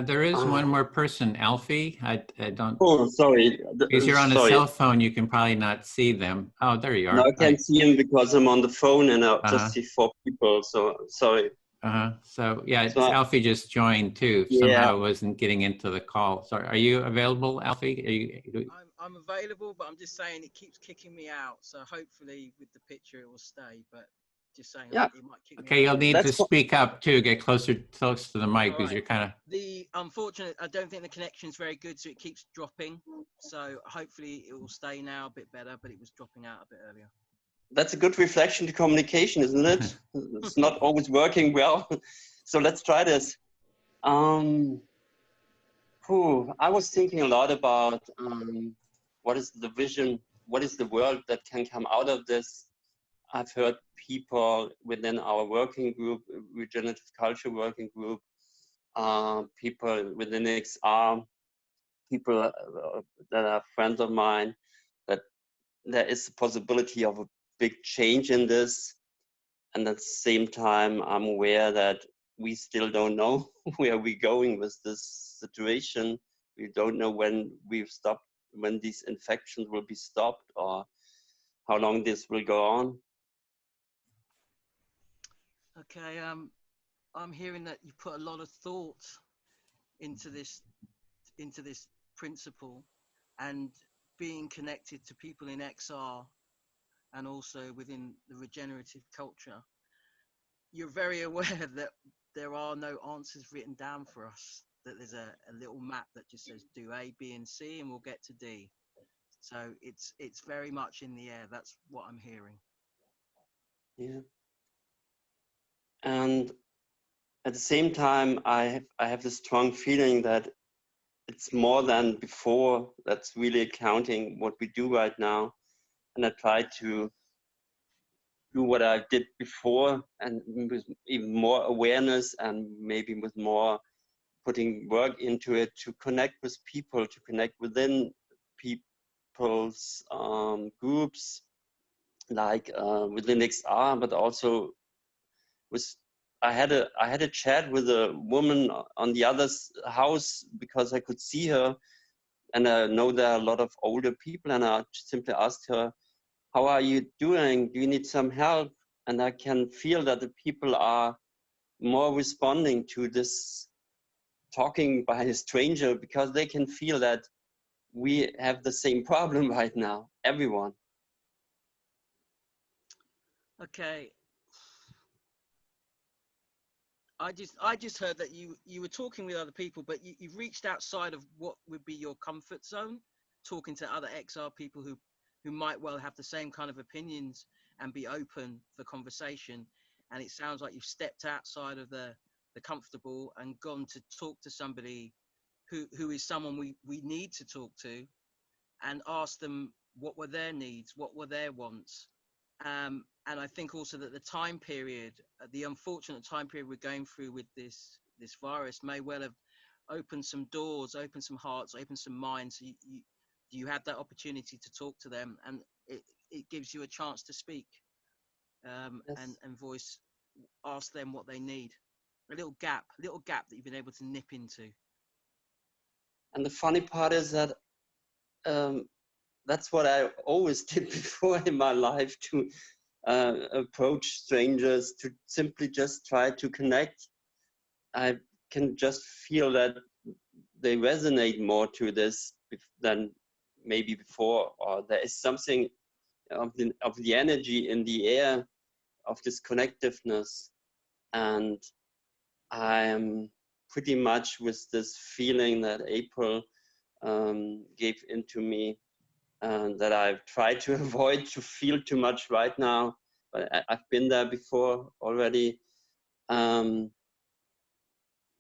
There is one more person, Alfie. I don't. Oh, sorry. Because you're on a cell phone, you can probably not see them. Oh, there you are. No, I can't see him because I'm on the phone and I just see 4 people. So sorry. So yeah, Alfie just joined too. Somehow wasn't getting into the call. So are you available, Alfie? I'm available, but I'm just saying it keeps kicking me out. So hopefully with the picture it will stay. But just saying, yeah. it might kick me out. Okay, you'll need to speak up too. Get close to the mic because you're kind of. The unfortunate, I don't think the connection is very good, so it keeps dropping. So hopefully it will stay now a bit better, but it was dropping out a bit earlier. That's a good reflection to communication, isn't it? It's not always working well. So let's try this. I was thinking a lot about what is the vision, what is the world that can come out of this. I've heard people within our working group, regenerative culture working group, people within XR, people that are friends of mine, that there is a possibility of a big change in this. And at the same time, I'm aware that we still don't know where we're going with this situation. We don't know when these infections will be stopped or how long this will go on. Okay, I'm hearing that you put a lot of thought into this principle, and being connected to people in XR and also within the regenerative culture. You're very aware that there are no answers written down for us, that there's a little map that just says do A, B, and C, and we'll get to D. So it's very much in the air. That's what I'm hearing. Yeah. And at the same time, I have this strong feeling that it's more than before that's really accounting what we do right now. And I try to do what I did before, and with even more awareness and maybe with more putting work into it, to connect with people, to connect within people's groups, like within XR, but also with I had a chat with a woman on the other house because I could see her, and I know there are a lot of older people, and I simply asked her, "How are you doing? Do you need some help?" And I can feel that the people are more responding to this talking by a stranger, because they can feel that we have the same problem right now, everyone. Okay. I just heard that you were talking with other people, but you've reached outside of what would be your comfort zone, talking to other XR people who might well have the same kind of opinions and be open for conversation. And it sounds like you've stepped outside of the comfortable and gone to talk to somebody who is someone we need to talk to, and ask them what were their needs, what were their wants. And I think also that the time period, the unfortunate time period we're going through with this virus, may well have opened some doors, opened some hearts, opened some minds. So you had that opportunity to talk to them, and it gives you a chance to speak, Yes. and voice, ask them what they need. A little gap that you've been able to nip into. And the funny part is that that's what I always did before in my life, to approach strangers, to simply just try to connect. I can just feel that they resonate more to this than maybe before, or there is something of the energy in the air of this connectiveness. And I'm pretty much with this feeling that April gave into me, that I've tried to avoid to feel too much right now, but I've been there before already.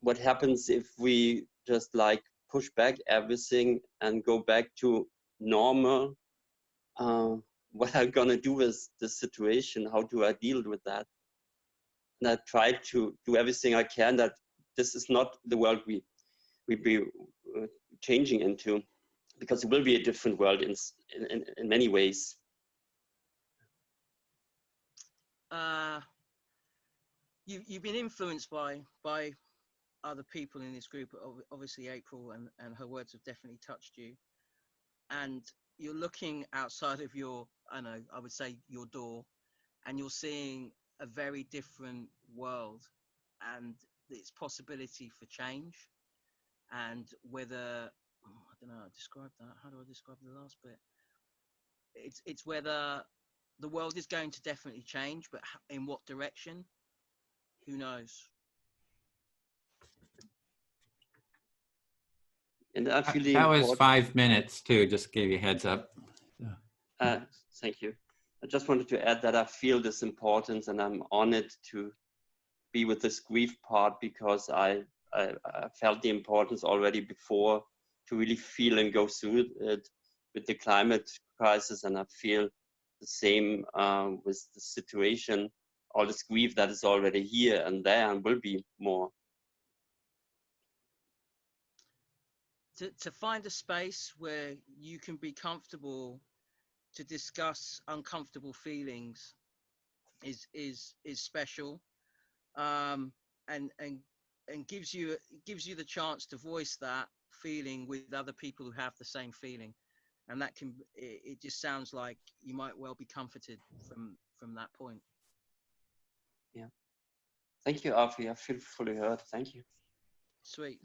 What happens if we just like push back everything and go back to normal? What am I gonna do with this situation? How do I deal with that? And I try to do everything I can that this is not the world we be changing into, because it will be a different world in many ways. You've been influenced by other people in this group. Obviously April, and her words have definitely touched you, and you're looking outside of your, I would say your door, and you're seeing a very different world and its possibility for change. And whether, I don't know how to describe that. How do I describe the last bit? It's whether the world is going to definitely change, but in what direction, who knows? And I feel the That was important. 5 minutes too, just gave you a heads up. Thank you. I just wanted to add that I feel this importance, and I'm honored to be with this grief part, because I felt the importance already before, to really feel and go through it with the climate crisis. And I feel the same with the situation, all this grief that is already here and there and will be more. To find a space where you can be comfortable to discuss uncomfortable feelings is special, and gives you the chance to voice that feeling with other people who have the same feeling, and that can, it just sounds like you might well be comforted from that point. Yeah. Thank you, Afi. I feel fully heard. Thank you. Sweet.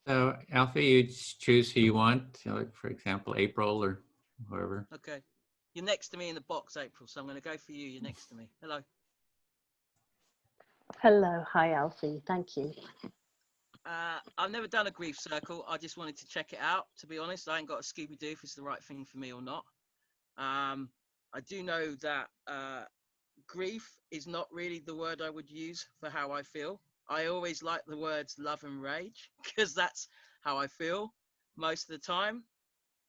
So Alfie, you choose who you want, like for example, April or whoever. Okay, you're next to me in the box, April, so I'm going to go for you. You're next to me. Hello. Hello, hi Alfie, thank you. I've never done a grief circle. I just wanted to check it out. To be honest, I ain't got a Scooby-Doo if it's the right thing for me or not. I do know that grief is not really the word I would use for how I feel. I always like the words love and rage, because that's how I feel most of the time.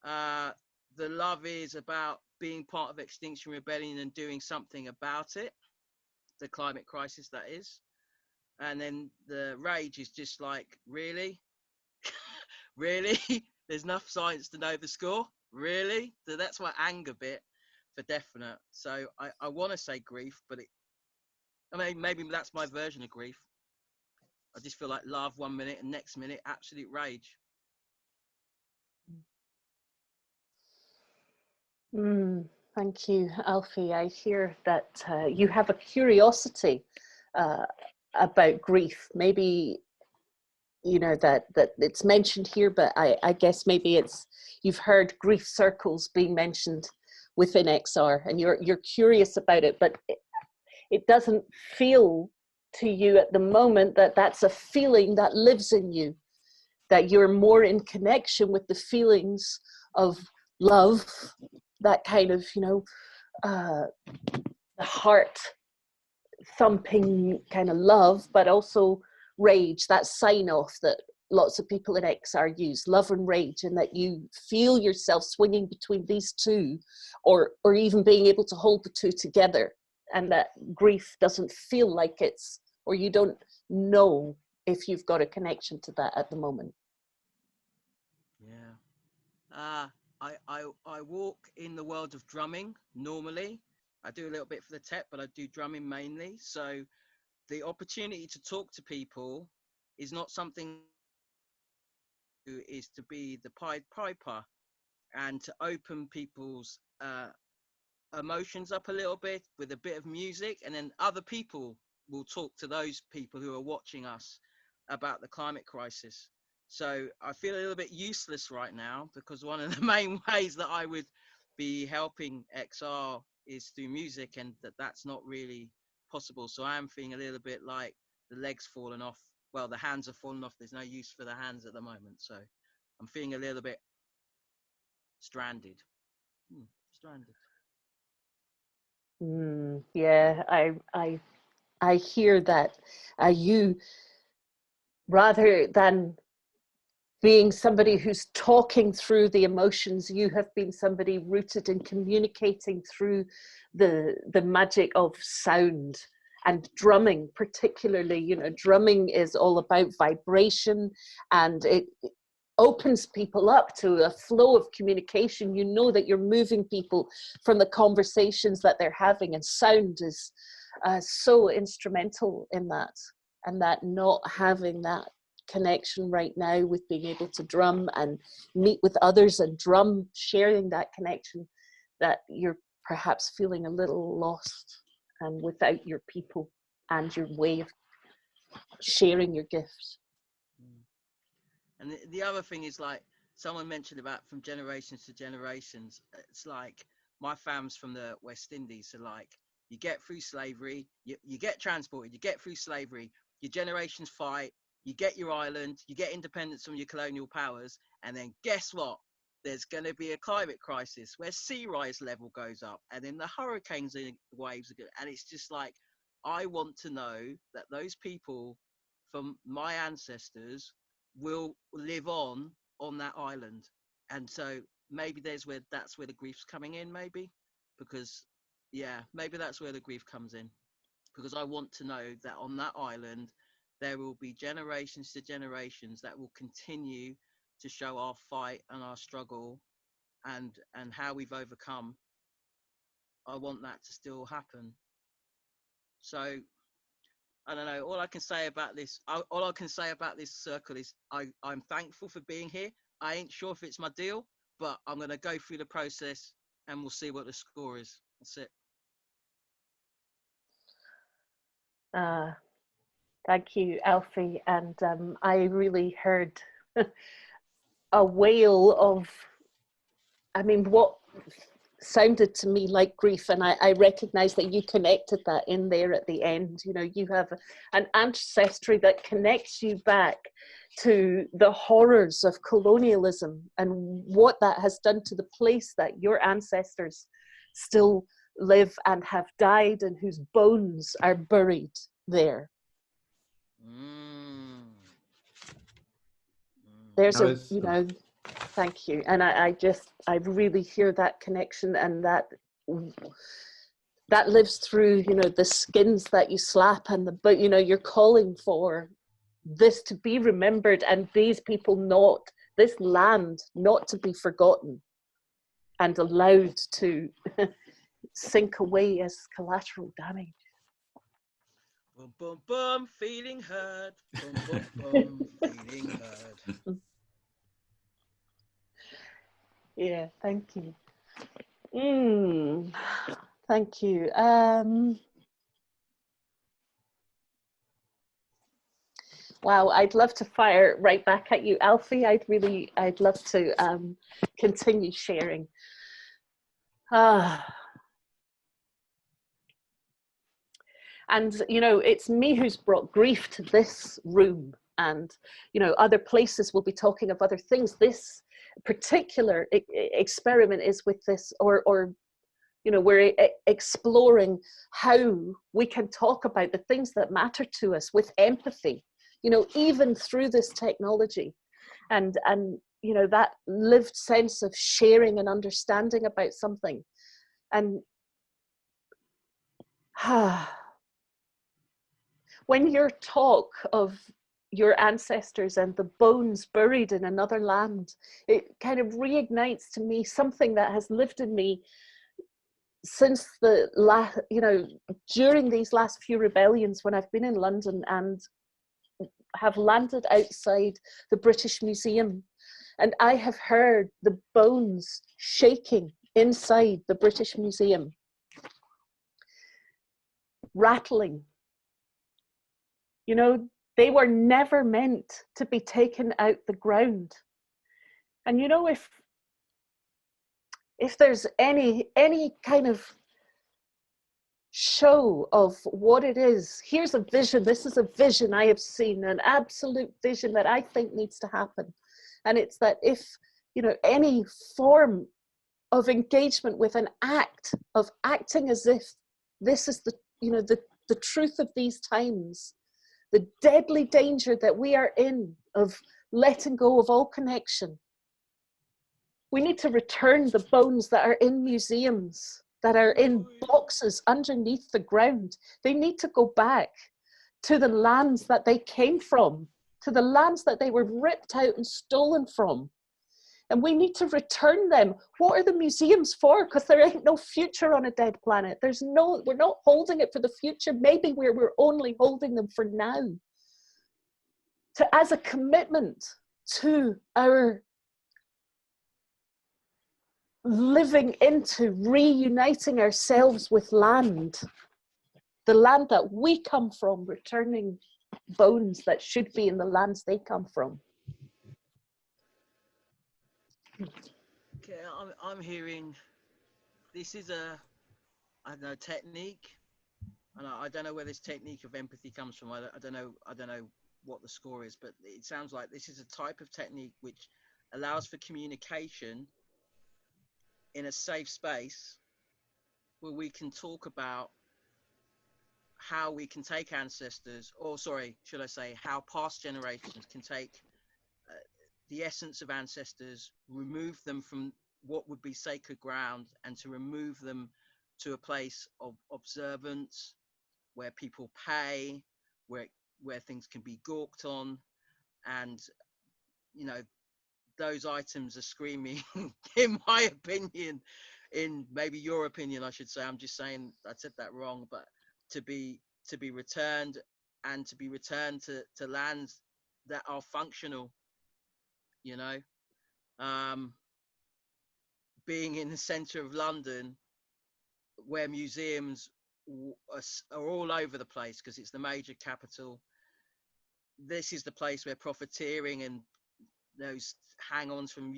The love is about being part of Extinction Rebellion and doing something about it, the climate crisis that is. And then the rage is just like, really? Really? There's enough science to know the score? Really? So that's my anger bit. for definite. So I want to say grief, but I mean, maybe that's my version of grief. I just feel like love 1 minute and next minute absolute rage. Thank you, Alfie. I hear that you have a curiosity about grief. Maybe, you know, that it's mentioned here, but I guess maybe you've heard grief circles being mentioned within XR, and you're curious about it, but it doesn't feel to you at the moment that that's a feeling that lives in you, that you're more in connection with the feelings of love, that kind of, you know, the heart thumping kind of love, but also rage, that sign off that lots of people in XR use, love and rage, and that you feel yourself swinging between these two, or even being able to hold the two together, and that grief doesn't feel like it's, or you don't know if you've got a connection to that at the moment. Yeah. I walk in the world of drumming normally. I do a little bit for the tech, but I do drumming mainly. So the opportunity to talk to people is not something, is to be the Pied Piper and to open people's emotions up a little bit with a bit of music, and then other people will talk to those people who are watching us about the climate crisis. So I feel a little bit useless right now, because one of the main ways that I would be helping XR is through music, and that's not really possible. So I am feeling a little bit like the legs falling off. Well, the hands are falling off. There's no use for the hands at the moment. So I'm feeling a little bit stranded. Stranded. Yeah, I hear that. You, rather than being somebody who's talking through the emotions, you have been somebody rooted in communicating through the magic of sound. And drumming particularly, you know, drumming is all about vibration, and it opens people up to a flow of communication. You know that you're moving people from the conversations that they're having, and sound is so instrumental in that. And that not having that connection right now with being able to drum and meet with others and drum, sharing that connection, that you're perhaps feeling a little lost and without your people and your way of sharing your gifts. And the other thing is, like someone mentioned about from generations to generations, it's like my fam's from the West Indies. So like you get through slavery, you get transported, you get through slavery, your generations fight, you get your island, you get independence from your colonial powers, and then guess what? There's going to be a climate crisis where sea rise level goes up, and then the hurricanes and waves are good. And it's just like, I want to know that those people from my ancestors will live on that island. And so maybe that's where the grief's coming in, maybe, because maybe that's where the grief comes in, because I want to know that on that island there will be generations to generations that will continue to show our fight and our struggle and how we've overcome. I want that to still happen. So I don't know. All I can say about this circle is I'm thankful for being here. I ain't sure if it's my deal, but I'm going to go through the process and we'll see what the score is. That's it. Thank you, Alfie. And I really heard a wail of, I mean, what sounded to me like grief, and I recognize that you connected that in there at the end. You know, you have an ancestry that connects you back to the horrors of colonialism and what that has done to the place that your ancestors still live and have died, and whose bones are buried there. There's you know, thank you. And I really hear that connection, and that lives through, you know, the skins that you slap, and but you know, you're calling for this to be remembered, and these people not, this land not to be forgotten and allowed to sink away as collateral damage. Boom, boom, boom, feeling heard. Boom, boom, boom, feeling heard. Yeah, thank you. Thank you. Wow, I'd love to fire right back at you, Alfie. I'd love to continue sharing. And, you know, it's me who's brought grief to this room, and, you know, other places will be talking of other things. This particular experiment is with this, or you know, we're exploring how we can talk about the things that matter to us with empathy, you know, even through this technology, and you know, that lived sense of sharing and understanding about something. And when your talk of your ancestors and the bones buried in another land, it kind of reignites to me something that has lived in me since the last, you know, during these last few rebellions, when I've been in London and have landed outside the British Museum, and I have heard the bones shaking inside the British Museum, rattling. You know, they were never meant to be taken out the ground. And you know, if there's any kind of show of what it is, here's a vision, this is a vision I have seen, an absolute vision that I think needs to happen. And it's that if, you know, any form of engagement with an act of acting as if this is the, you know, the truth of these times, the deadly danger that we are in of letting go of all connection. We need to return the bones that are in museums, that are in boxes underneath the ground. They need to go back to the lands that they came from, to the lands that they were ripped out and stolen from. And we need to return them. What are the museums for? Because there ain't no future on a dead planet. There's no, we're not holding it for the future. Maybe we're only holding them for now. As a commitment to our living into reuniting ourselves with land, the land that we come from, returning bones that should be in the lands they come from. Okay, I'm hearing this is a, I don't know, technique, and I don't know where this technique of empathy comes from. I don't know what the score is, but it sounds like this is a type of technique which allows for communication in a safe space where we can talk about how we can take ancestors, or sorry, should I say, how past generations can take the essence of ancestors, remove them from what would be sacred ground, and to remove them to a place of observance where people pay, where things can be gawked on, and you know, those items are screaming, in my opinion, in maybe your opinion, I should say. I'm just saying I said that wrong, but to be returned, and to be returned to lands that are functional. You know, being in the centre of London, where museums are all over the place because it's the major capital. This is the place where profiteering and those hang-ons from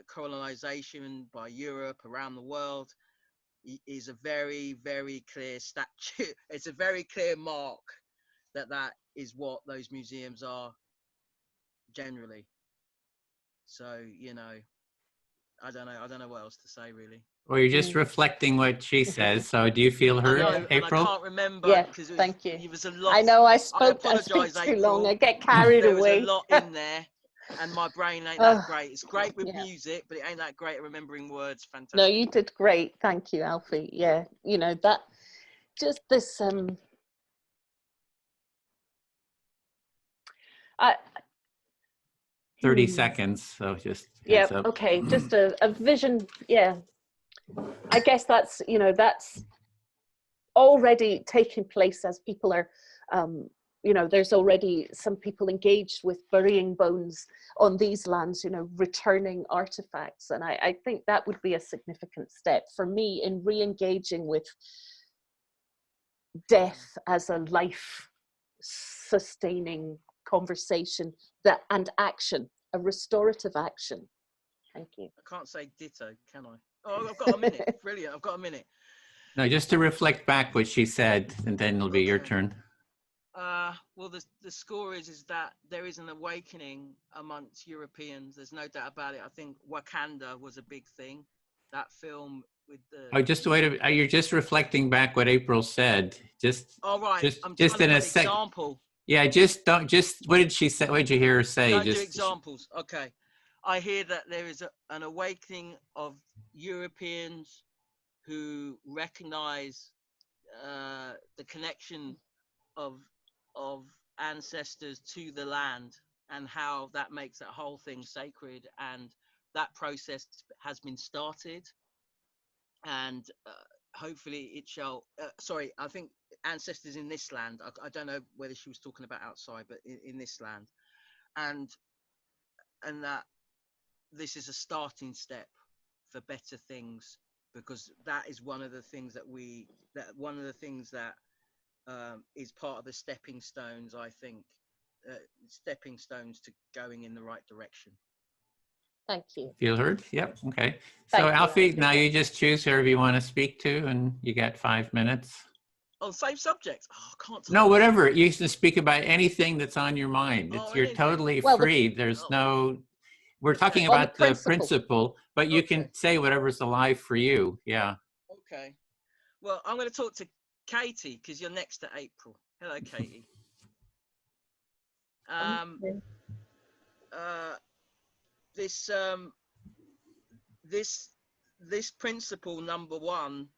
colonization by Europe around the world is a very, very clear statue. It's a very clear mark that is what those museums are generally. So, you know, I don't know what else to say, really. Well, you're just reflecting what she says. So do you feel heard, I know, April? And I can't remember. Yeah, because thank you. It was a lot. I know I speak too April. long. I get carried there away. There was a lot in there, and my brain ain't that great. It's great with music, but it ain't that great at remembering words. Fantastic. No, you did great. Thank you, Alfie. Yeah, you know, that, just this, 30 seconds, so just yeah, heads up. okay, just a vision, yeah. I guess that's, you know, that's already taking place as people are, you know, there's already some people engaged with burying bones on these lands, you know, returning artifacts. And I think that would be a significant step for me in re-engaging with death as a life sustaining conversation and action, a restorative action. Thank you. I can't say ditto, can I? Oh, I've got a minute. Brilliant. I've got a minute. No, just to reflect back what she said, and then it'll be your Okay. turn. Well, the score is that there is an awakening amongst Europeans. There's no doubt about it. I think Wakanda was a big thing. That film with the. Oh, just wait a, you're just reflecting back what April said. Just, All right. just, I'm just trying in to a put an sec. example. Yeah, just don't. Just what did she say? What did you hear her say? Don't do Just examples. Okay. I hear that there is an awakening of Europeans who recognize the connection of ancestors to the land and how that makes that whole thing sacred, and that process has been started, and hopefully it shall sorry, I think ancestors in this land, I don't know whether she was talking about outside, but in this land, and that this is a starting step for better things, because that is one of the things that is part of the stepping stones, I think, stepping stones to going in the right direction. Thank you. feel heard? Yep. Okay. So Thank you, Alfie, Alfie. now you just choose whoever you want to speak to, and you get 5 minutes. Oh, same subject. Oh, I can't. No, whatever. You can speak about anything that's on your mind. Oh, You're anything. totally Well, free. There's no. We're talking Okay. On the about the principle. principle, but you Okay. can say whatever's alive for you. Yeah. Okay. Well, I'm going to talk to Katie because you're next to April. Hello, Katie. Okay. This principle number one,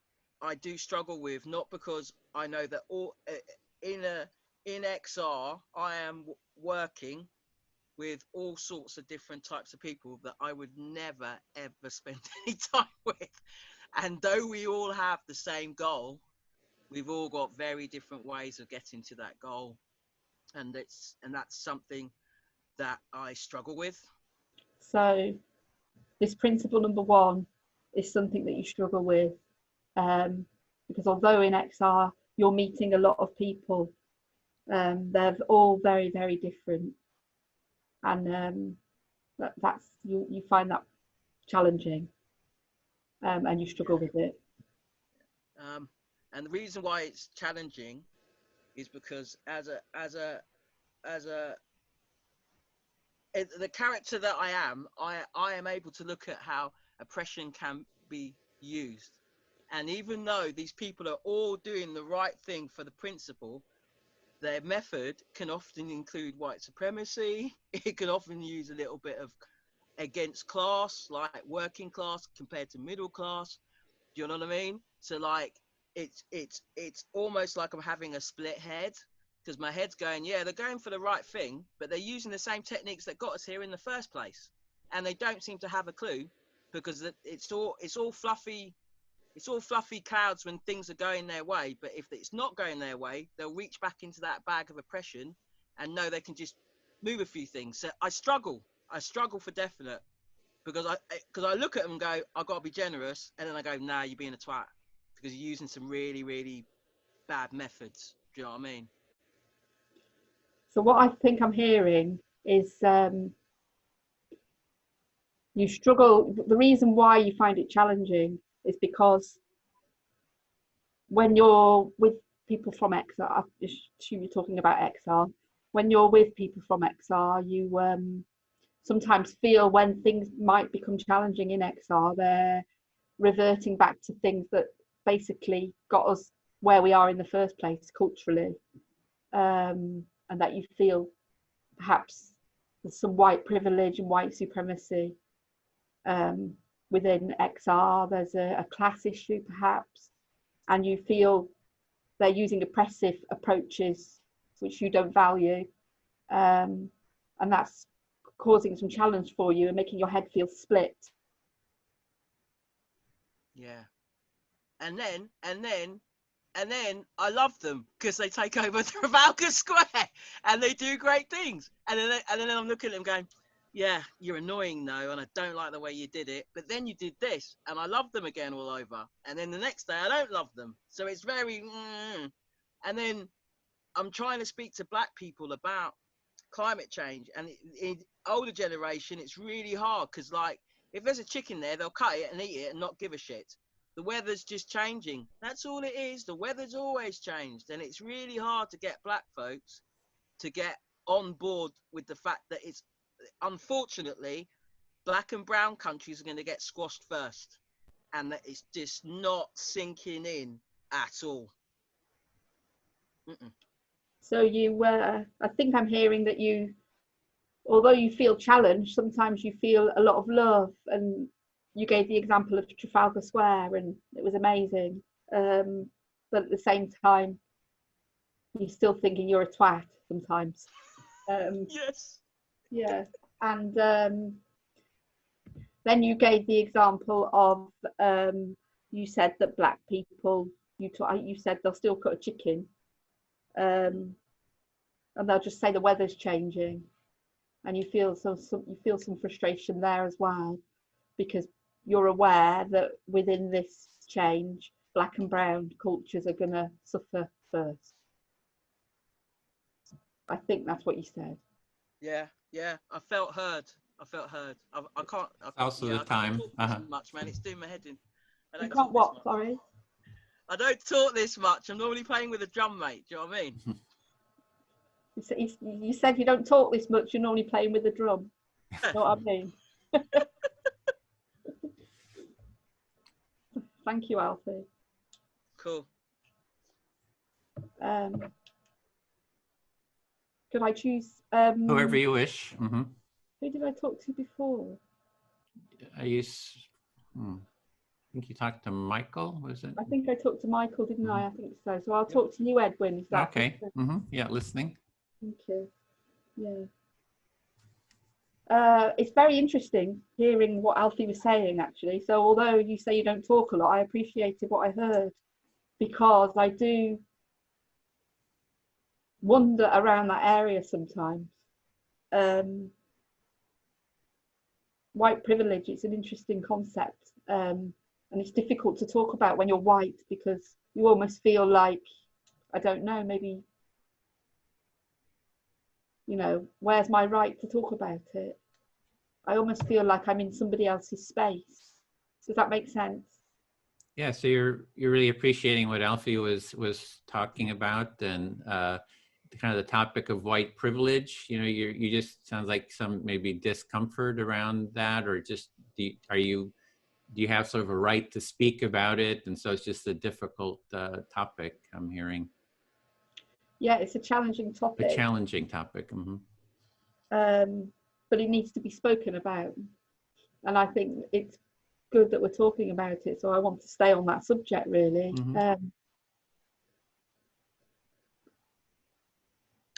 I do struggle with, not because I know that all in XR I am working with all sorts of different types of people that I would never ever spend any time with, and though we all have the same goal, we've all got very different ways of getting to that goal, and that's something that I struggle with. So this principle number one is something that you struggle with, because although in XR you're meeting a lot of people, they're all very, very different, and that's you find that challenging, and you struggle with it. And the reason why it's challenging is because the character that I am able to look at how oppression can be used. And even though these people are all doing the right thing for the principle, their method can often include white supremacy. It can often use a little bit of against class, like working class compared to middle class. Do you know what I mean? So like, it's almost like I'm having a split head, because my head's going, yeah, they're going for the right thing, but they're using the same techniques that got us here in the first place, and they don't seem to have a clue, because it's all fluffy clouds when things are going their way. But if it's not going their way, they'll reach back into that bag of oppression and know they can just move a few things. So I struggle for definite, because I look at them and go, I've got to be generous, and then I go, nah, you're being a twat, because you're using some really, really bad methods. Do you know what I mean? So what I think I'm hearing is you struggle. The reason why you find it challenging is because when you're with people from XR, assume you're talking about XR, when you're with people from XR, you sometimes feel when things might become challenging in XR, they're reverting back to things that basically got us where we are in the first place culturally, and that you feel perhaps there's some white privilege and white supremacy within XR. There's a class issue perhaps, and you feel they're using oppressive approaches which you don't value, and that's causing some challenge for you and making your head feel split. Yeah. And then I love them because they take over Trafalgar Square and they do great things. And then I'm looking at them going, yeah, you're annoying though, and I don't like the way you did it. But then you did this, and I love them again all over. And then the next day I don't love them. So it's very. And then I'm trying to speak to black people about climate change, and in older generation, it's really hard because, like, if there's a chicken there, they'll cut it and eat it and not give a shit. The weather's just changing. That's all it is. The weather's always changed, and it's really hard to get black folks to get on board with the fact that it's, unfortunately, black and brown countries are going to get squashed first, and that it's just not sinking in at all. So you, I think I'm hearing that you, although you feel challenged, sometimes you feel a lot of love. And you gave the example of Trafalgar Square, and it was amazing. But at the same time, you're still thinking you're a twat sometimes. Yes. Yeah. And then you gave the example of, you said that black people, you said they'll still cut a chicken. And they'll just say the weather's changing, and you feel some frustration there as well, because you're aware that within this change, black and brown cultures are going to suffer first. I think that's what you said. Yeah, I felt heard. I can't. Also the time. Talk this much, man. It's doing my head in. You can't what? Sorry. I don't talk this much. I'm normally playing with a drum, mate. Do you know what I mean? You said you don't talk this much. You're normally playing with the drum. You know what I mean? Thank you, Alfie. Cool. Could I choose? Whoever you wish. Who did I talk to before? I think you talked to Michael, was it? I think I talked to Michael, didn't I? I think so. So I'll talk to you, Edwin. Is that okay? Yeah, listening. Thank you. Yeah. It's very interesting hearing what Alfie was saying, actually. So although you say you don't talk a lot, I appreciated what I heard, because I do wander around that area sometimes. White privilege, it's an interesting concept, and it's difficult to talk about when you're white, because you almost feel like, I don't know, maybe, you know, where's my right to talk about it? I almost feel like I'm in somebody else's space. Does that make sense? Yeah, so you're really appreciating what Alfie was talking about, and kind of the topic of white privilege. You know, you just sounds like some maybe discomfort around that, or just do you have sort of a right to speak about it, and so it's just a difficult topic I'm hearing. Yeah, it's a challenging topic. A challenging topic. But it needs to be spoken about, and I think it's good that we're talking about it. So I want to stay on that subject, really.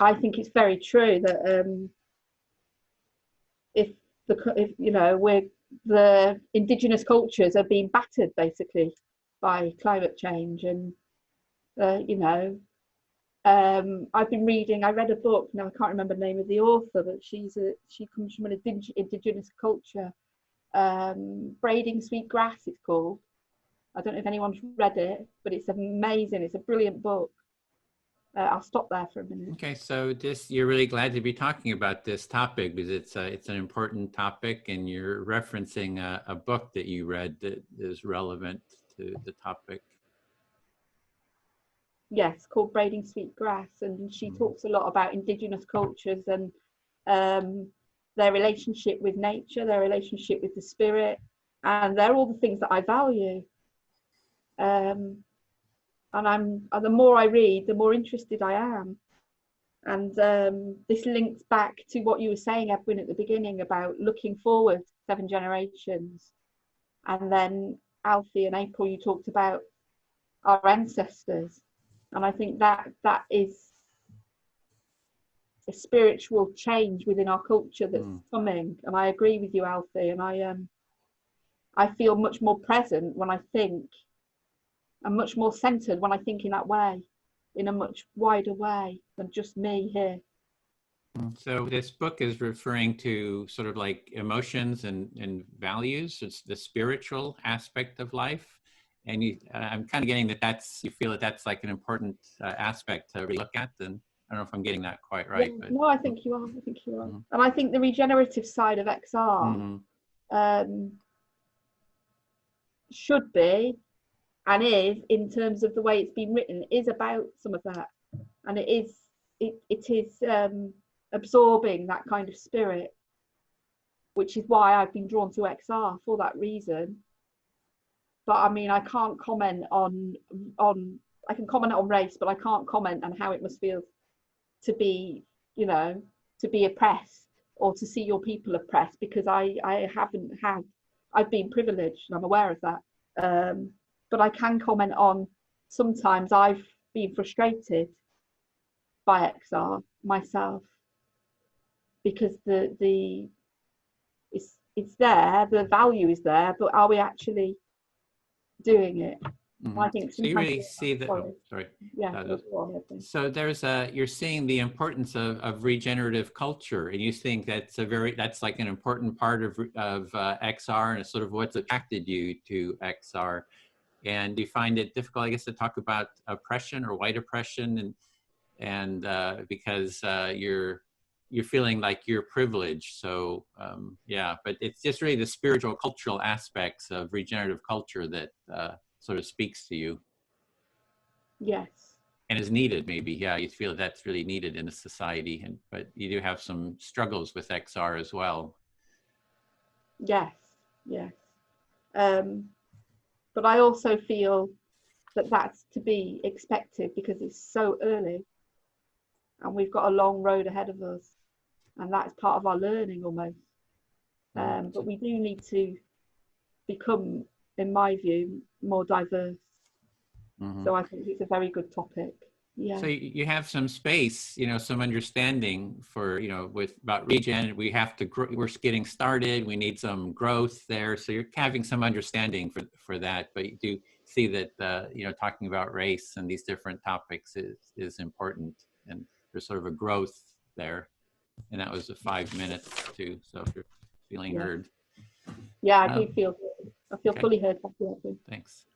I think it's very true that if you know, the indigenous cultures are being battered basically by climate change, and you know, I've been reading. I read a book. Now I can't remember the name of the author, but she comes from an indigenous culture. Braiding Sweet Grass, it's called. I don't know if anyone's read it, but it's amazing. It's a brilliant book. I'll stop there for a minute. Okay, so you're really glad to be talking about this topic, because it's an important topic, and you're referencing a book that you read that is relevant to the topic. Yes, called Braiding Sweet Grass, and she talks a lot about indigenous cultures and their relationship with nature, their relationship with the spirit, and they're all the things that I value. And the more I read, the more interested I am. And this links back to what you were saying, Edwin, at the beginning about looking forward 7 generations. And then Alfie and April, you talked about our ancestors. And I think that is a spiritual change within our culture that's coming. And I agree with you, Alfie. And I I feel much more present when I think, and much more centered when I think in that way, in a much wider way than just me here. So this book is referring to sort of like emotions and values. It's the spiritual aspect of life. And I'm kind of getting that you feel that that's like an important aspect to look at. And I don't know if I'm getting that quite right. Yeah, but no, I think you are. I think you are. Mm-hmm. And I think the regenerative side of XR should be, and is, in terms of the way it's been written, is about some of that. And it is absorbing that kind of spirit, which is why I've been drawn to XR for that reason. But I mean, I can't comment on I can comment on race, but I can't comment on how it must feel to be, you know, to be oppressed or to see your people oppressed, because I've been privileged and I'm aware of that. But I can comment on, sometimes I've been frustrated by XR myself, because it's there, the value is there, but are we actually doing it? Mm-hmm. I think so you really see that. Oh, sorry. Yeah. So there's you're seeing the importance of regenerative culture, and you think that's like an important part of XR, and it's sort of what's attracted you to XR. And do you find it difficult, I guess, to talk about oppression or white oppression, and because you're feeling like you're privileged? So yeah, but it's just really the spiritual, cultural aspects of regenerative culture that sort of speaks to you. Yes. And is needed, maybe. Yeah, you feel that's really needed in a society, but you do have some struggles with XR as well. Yes. But I also feel that that's to be expected, because it's so early and we've got a long road ahead of us, and that's part of our learning almost. But we do need to become, in my view, more diverse. Mm-hmm. So I think it's a very good topic. Yeah. So you have some space, some understanding for, about regen. We have to grow, we're getting started. We need some growth there. So you're having some understanding for that, but you do see that, talking about race and these different topics is important, and there's sort of a growth there. And that was the 5 minutes too. So if you're feeling heard. Yeah, I do feel good. I feel fully heard. Thanks.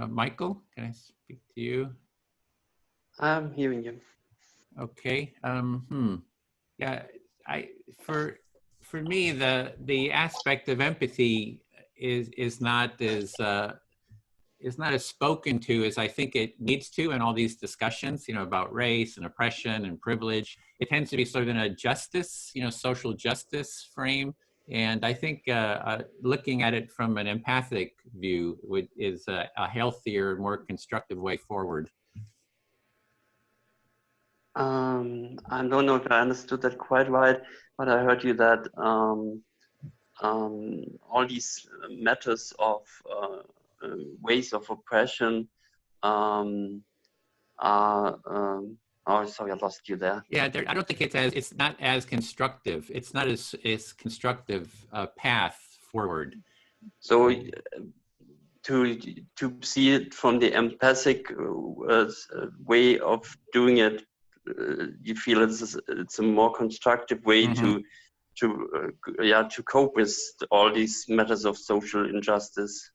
Michael, can I speak to you? I'm hearing you. Okay. Yeah. For me, the aspect of empathy is not as spoken to as I think it needs to in all these discussions, about race and oppression and privilege. It tends to be sort of in a justice, social justice frame. And I think looking at it from an empathic view is a healthier, more constructive way forward. I don't know if I understood that quite right, but I heard you that all these matters of ways of oppression are. Oh, sorry, I lost you there. Yeah, I don't think it's not as constructive. It's not as constructive path forward. So to see it from the empathic way of doing it, you feel it's a more constructive way to cope with all these matters of social injustice.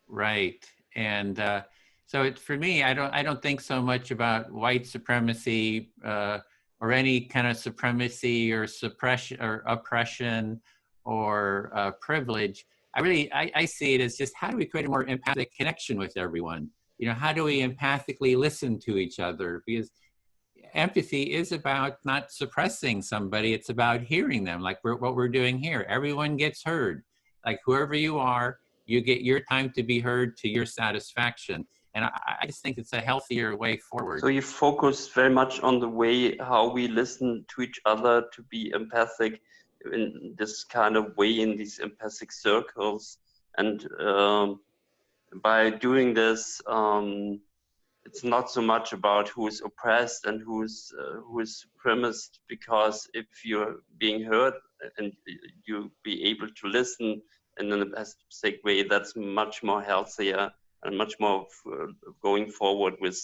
Right, and so for me, I don't think so much about white supremacy or any kind of supremacy or suppression or oppression or privilege. I see it as just, how do we create a more empathic connection with everyone? How do we empathically listen to each other? Because empathy is about not suppressing somebody. It's about hearing them, like what we're doing here. Everyone gets heard. Like whoever you are, you get your time to be heard to your satisfaction. And I just think it's a healthier way forward. So you focus very much on the way how we listen to each other, to be empathic in this kind of way, in these empathic circles. And by doing this, it's not so much about who is oppressed and who is supremacist, because if you're being heard and you be able to listen in an empathic way, that's much more healthier and much more going forward with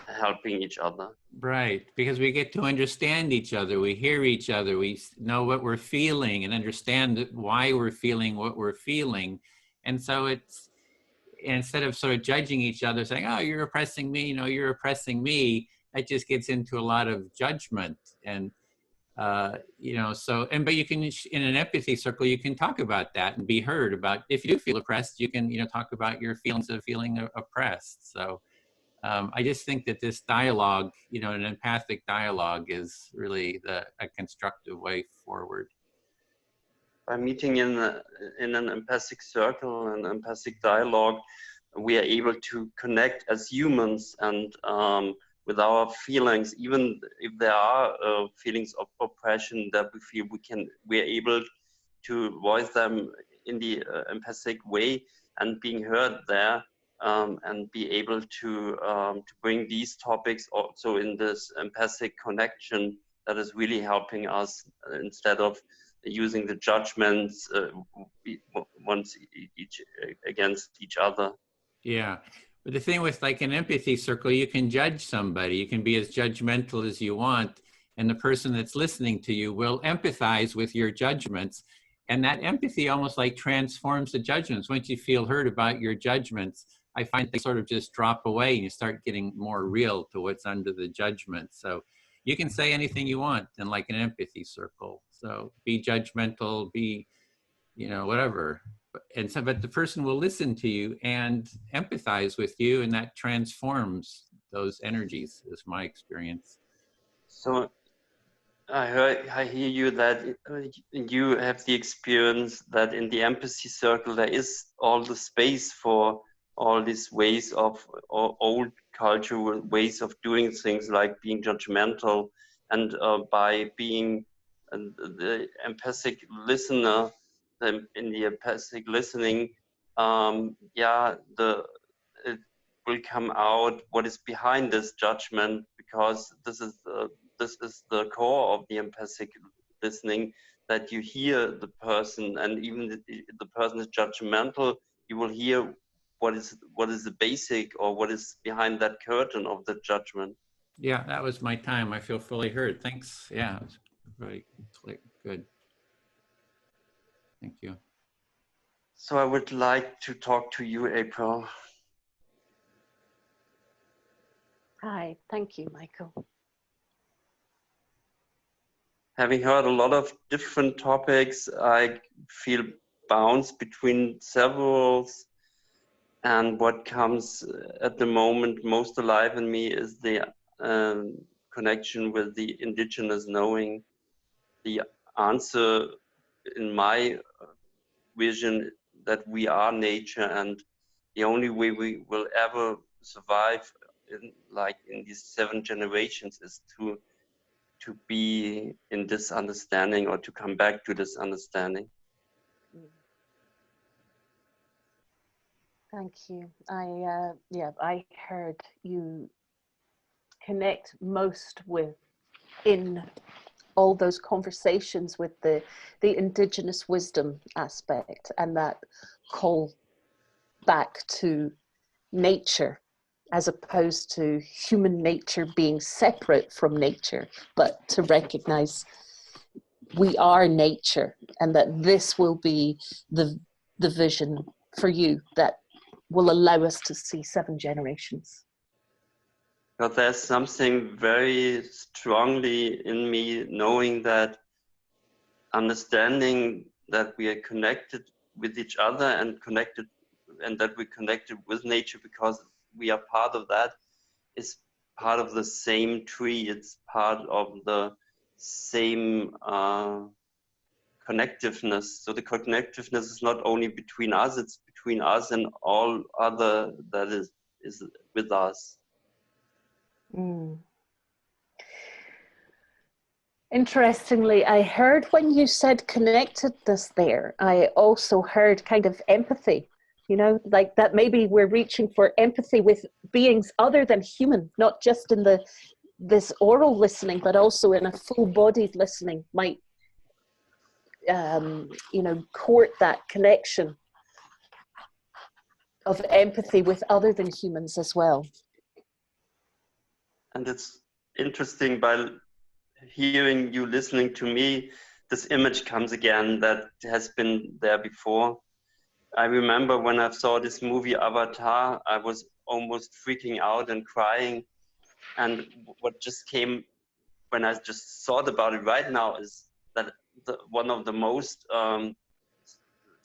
helping each other. Right, because we get to understand each other, we hear each other, we know what we're feeling and understand why we're feeling what we're feeling. And so it's, instead of sort of judging each other, saying, oh, you're oppressing me, you know, you're oppressing me, that just gets into a lot of judgment. And, you know, so, and, but you can, in an empathy circle, you can talk about that and be heard about, if you do feel oppressed, you can, you know, talk about your feelings of feeling oppressed. So I just think that this dialogue, you know, an empathic dialogue is really a constructive way forward. By meeting in an empathic circle and empathic dialogue, we are able to connect as humans and with our feelings, even if there are feelings of oppression that we feel, we're able to voice them in the empathic way and being heard there, and be able to bring these topics also in this empathic connection that is really helping us, instead of using the judgments against each other. Yeah. But the thing with like an empathy circle, you can judge somebody, you can be as judgmental as you want, and the person that's listening to you will empathize with your judgments. And that empathy almost like transforms the judgments. Once you feel heard about your judgments, I find they sort of just drop away and you start getting more real to what's under the judgment. So you can say anything you want in like an empathy circle. So be judgmental, be, you know, whatever. And so, but the person will listen to you and empathize with you, and that transforms those energies, is my experience. So I hear you that you have the experience that in the empathy circle there is all the space for all these ways of old cultural ways of doing things, like being judgmental, and by being the empathic listener, in the empathic listening, it will come out what is behind this judgment, because this is the core of the empathic listening, that you hear the person, and even the person is judgmental, you will hear what is the basic, or what is behind that curtain of the judgment. Yeah, that was my time. I feel fully heard. Thanks. Yeah, it was very good. Thank you. So I would like to talk to you, April. Hi, thank you, Michael. Having heard a lot of different topics, I feel bounced between several, and what comes at the moment most alive in me is the connection with the indigenous knowing. The answer, in my vision, that we are nature, and the only way we will ever survive in these 7 generations is to be in this understanding, or to come back to this understanding. Thank you. I heard you connect most with, in all those conversations, with the indigenous wisdom aspect, and that call back to nature, as opposed to human nature being separate from nature, but to recognize we are nature, and that this will be the vision for you that will allow us to see 7 generations. But there's something very strongly in me, knowing that, understanding that we are connected with each other, and that we're connected with nature because we are part of that, is part of the same tree. It's part of the same connectiveness. So the connectiveness is not only between us, it's between us and all other that is with us. Interestingly, I heard when you said connectedness there, I also heard kind of empathy, you know, like that maybe we're reaching for empathy with beings other than human, not just in this oral listening, but also in a full-bodied listening might you know, court that connection of empathy with other than humans as well. And it's interesting, by hearing you listening to me, this image comes again that has been there before. I remember when I saw this movie Avatar, I was almost freaking out and crying. And what just came when I just thought about it right now is that one of the most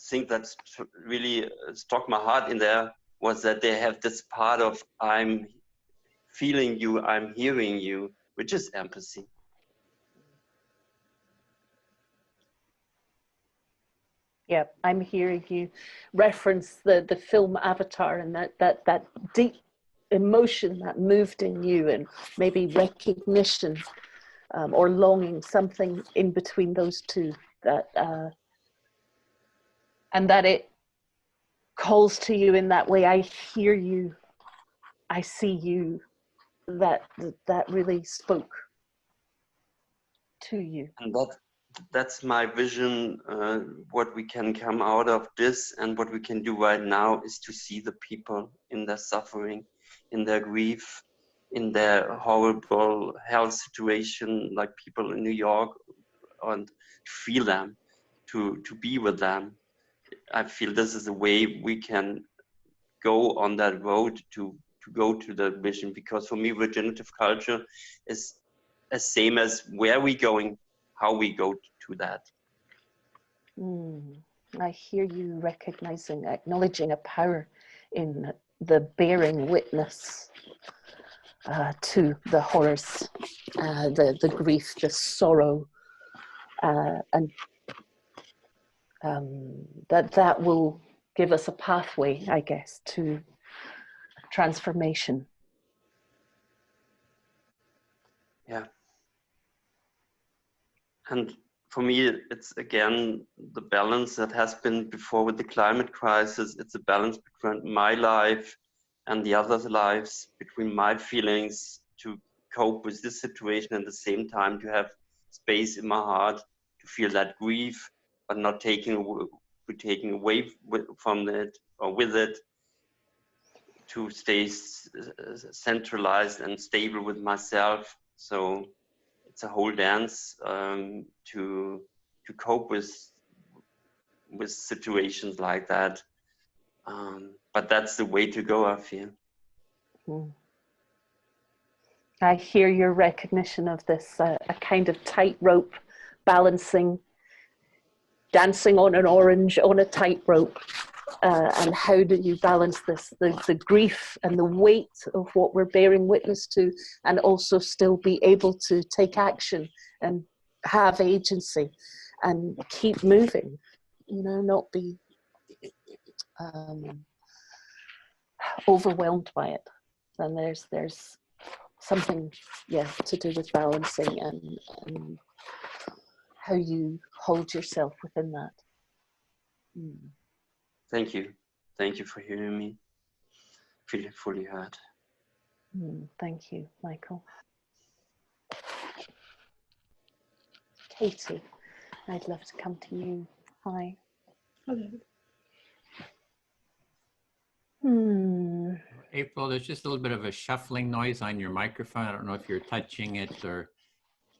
things that really struck my heart in there was that they have this part of I'm feeling you, I'm hearing you, which is empathy. Yeah, I'm hearing you reference the film Avatar, and that deep emotion that moved in you, and maybe recognition or longing, something in between those two, that and that it calls to you in that way. I hear you, I see you. That really spoke to you. And that's my vision. What we can come out of this and what we can do right now is to see the people in their suffering, in their grief, in their horrible health situation, like people in New York, and to feel them, to be with them. I feel this is a way we can go on that road to go to the vision, because for me, regenerative culture is the same as where we going, how we go to that. I hear you recognizing, acknowledging a power in the bearing witness to the horrors, the grief, the sorrow, and that will give us a pathway, I guess, to transformation. Yeah. And for me, it's again the balance that has been before with the climate crisis. It's a balance between my life and the others' lives, between my feelings to cope with this situation, and at the same time to have space in my heart to feel that grief, but not taking away from it or with it, to stay centralized and stable with myself. So it's a whole dance to cope with situations like that. But that's the way to go, I feel. I hear your recognition of this, a kind of tightrope balancing, dancing on an orange on a tightrope. And how do you balance this, the grief and the weight of what we're bearing witness to, and also still be able to take action and have agency and keep moving, you know, not be overwhelmed by it. And there's something, yeah, to do with balancing and how you hold yourself within that. Thank you. Thank you for hearing me. Feel fully heard. Thank you, Michael. Katie, I'd love to come to you. Hi. Hello. April, there's just a little bit of a shuffling noise on your microphone. I don't know if you're touching it or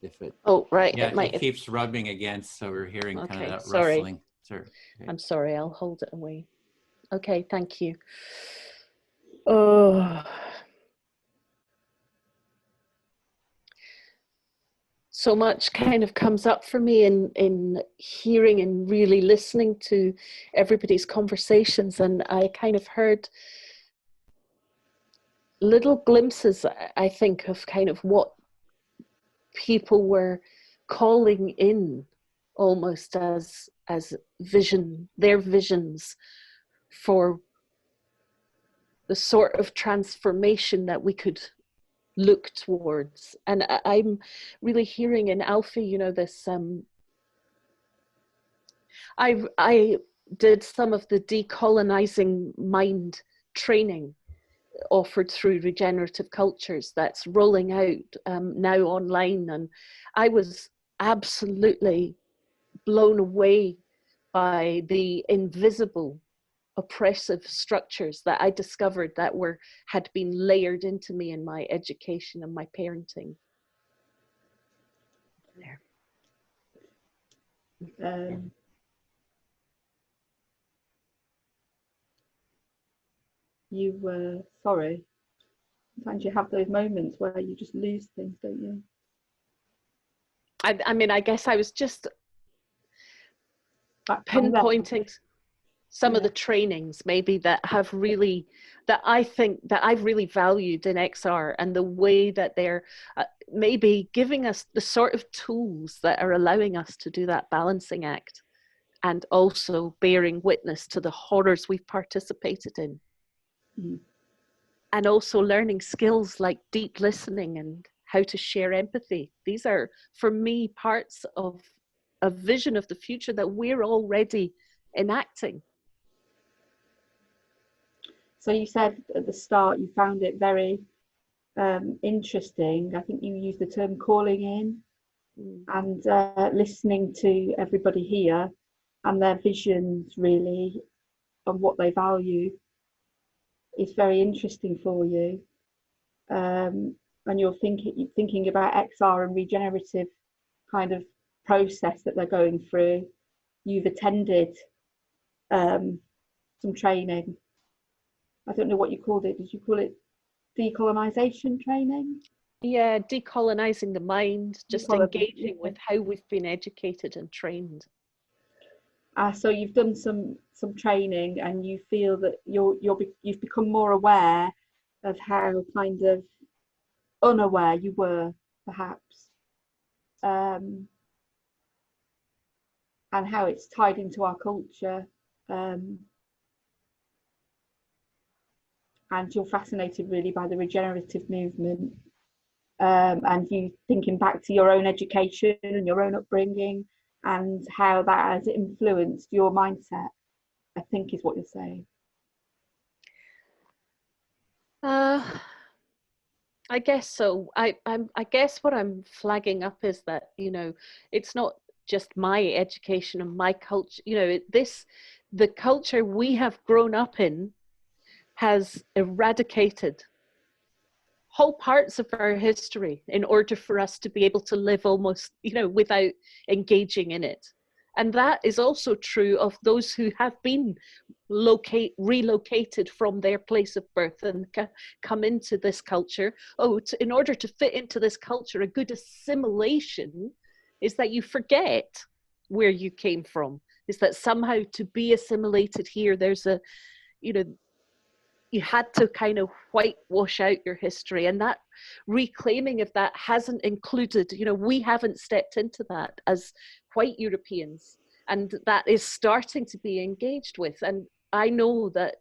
if it. Oh, right. Yeah, it keeps rubbing against, so we're hearing kind of that rustling. Sorry. Okay. I'm sorry, I'll hold it away. Okay, thank you. Oh. So much kind of comes up for me in hearing and really listening to everybody's conversations, and I kind of heard little glimpses, I think, of kind of what people were calling in almost as vision, their visions for the sort of transformation that we could look towards. And I'm really hearing in Alfie, you know, this I did some of the decolonizing mind training offered through Regenerative Cultures that's rolling out now online, and I was absolutely blown away by the invisible oppressive structures that I discovered that had been layered into me in my education and my parenting. There. You were sorry. Sometimes you have those moments where you just lose things, don't you? I mean, I guess I was just pinpointing some of the trainings maybe that have really, that I think that I've really valued in XR, and the way that they're maybe giving us the sort of tools that are allowing us to do that balancing act, and also bearing witness to the horrors we've participated in. Mm. And also learning skills like deep listening and how to share empathy. These are, for me, parts of a vision of the future that we're already enacting. So you said at the start you found it very interesting. I think you used the term calling in, and listening to everybody here and their visions really and what they value is very interesting for you. And you're thinking about XR and regenerative kind of process that they're going through. You've attended some training. I don't know what you called it. Did you call it decolonization training? Yeah, decolonizing the mind, just engaging with how we've been educated and trained. So you've done some training, and you feel that you've become more aware of how kind of unaware you were, perhaps, and how it's tied into our culture. And you're fascinated really by the regenerative movement, and you thinking back to your own education and your own upbringing and how that has influenced your mindset, I think is what you're saying. I guess so. I guess what I'm flagging up is that, you know, it's not just my education and my culture. You know, the culture we have grown up in has eradicated whole parts of our history in order for us to be able to live almost, you know, without engaging in it. And that is also true of those who have been relocated from their place of birth and come into this culture. In order to fit into this culture, a good assimilation is that you forget where you came from. Is that somehow to be assimilated here, there's a, you know, you had to kind of whitewash out your history, and that reclaiming of that hasn't included, you know, we haven't stepped into that as white Europeans, and that is starting to be engaged with. And I know that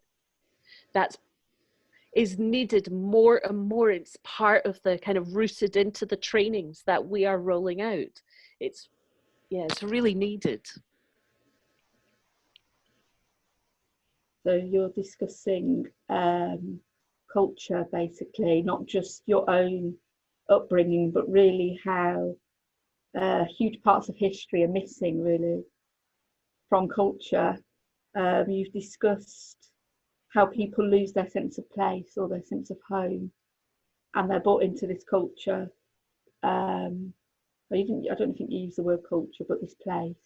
is needed more and more. It's part of the kind of rooted into the trainings that we are rolling out. It's really needed. So you're discussing culture, basically, not just your own upbringing, but really how huge parts of history are missing, really, from culture. You've discussed how people lose their sense of place or their sense of home, and they're brought into this culture. I don't think you used the word culture, but this place.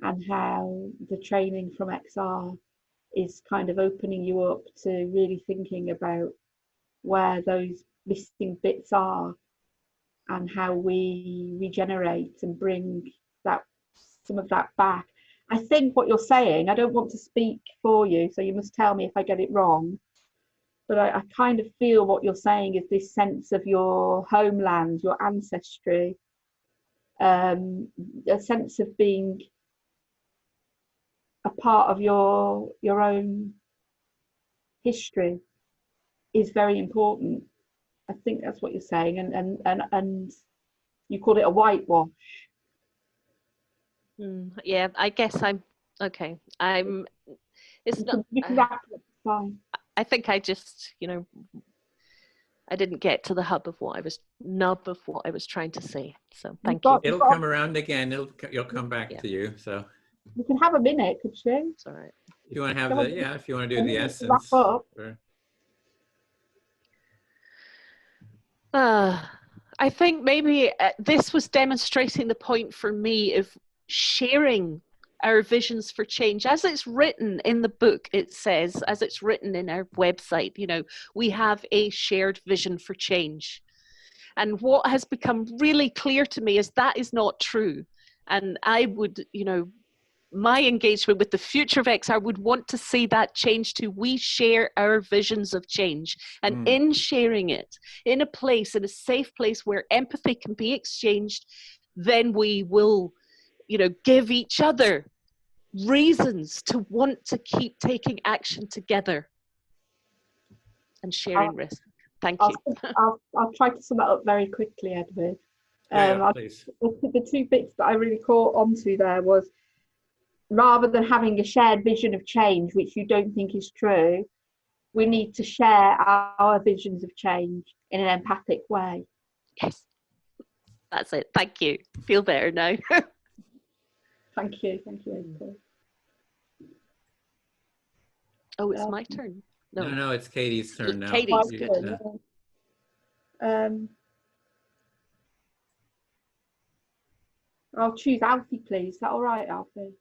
And how the training from XR is kind of opening you up to really thinking about where those missing bits are and how we regenerate and bring some of that back. I think what you're saying, I don't want to speak for you, so you must tell me if I get it wrong, but I kind of feel what you're saying is this sense of your homeland, your ancestry, a sense of being a part of your own history is very important. I think that's what you're saying, and you call it a whitewash. Yeah, I guess I'm okay. It's not. You can wrap it, fine. I think I just, you know, I didn't get to the nub of what I was trying to say. So thank got- you. It'll come around again. You'll come back Yeah. to you. So You can have a minute, could you? It's all right. if you want to have Go on. if you want to do the Wrap essence. up. or- I think maybe this was demonstrating the point for me of sharing our visions for change. As it's written in the book, it says, as it's written in our website, you know, we have a shared vision for change. And what has become really clear to me is that is not true. And I would, you know, my engagement with the future of XR would want to see that change to we share our visions of change. And in sharing it, in a safe place where empathy can be exchanged, then we will, you know, give each other reasons to want to keep taking action together and sharing risk. Thank you. I'll try to sum that up very quickly, Edward. Please. The two bits that I really caught onto there was, rather than having a shared vision of change, which you don't think is true, we need to share our visions of change in an empathic way. Yes, that's it. Thank you. Feel better now. Thank you, April. Oh, it's my turn. No, it's Katie's turn now. Katie's You- good. I'll choose Alfie, please. Is that all right, Alfie?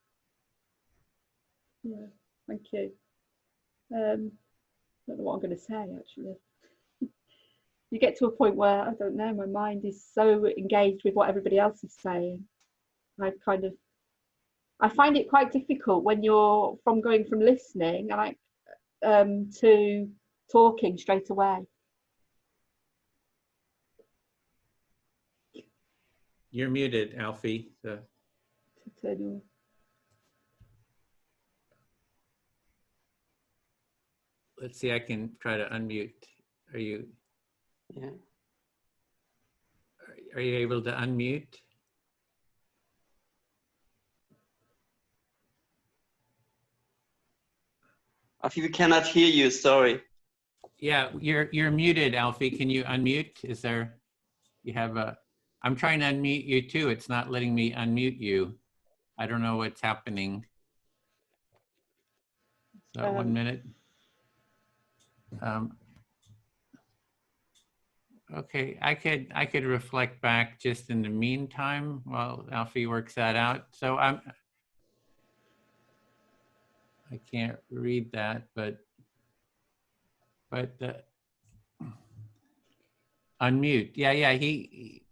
Yeah, thank you. Don't know what I'm going to say, actually. You get to a point where, I don't know, my mind is so engaged with what everybody else is saying. I find it quite difficult when you're going from listening to talking straight away. You're muted, Alfie. So. Let's see, I can try to unmute. Are you? Yeah. Are you able to unmute? Alfie, we cannot hear you, sorry. Yeah, you're muted, Alfie. Can you unmute? Is there, you have a, I'm trying to unmute you too. It's not letting me unmute you. I don't know what's happening. So 1 minute. Okay, I could reflect back just in the meantime while Alfie works that out. So I can't read that, but unmute. Yeah, he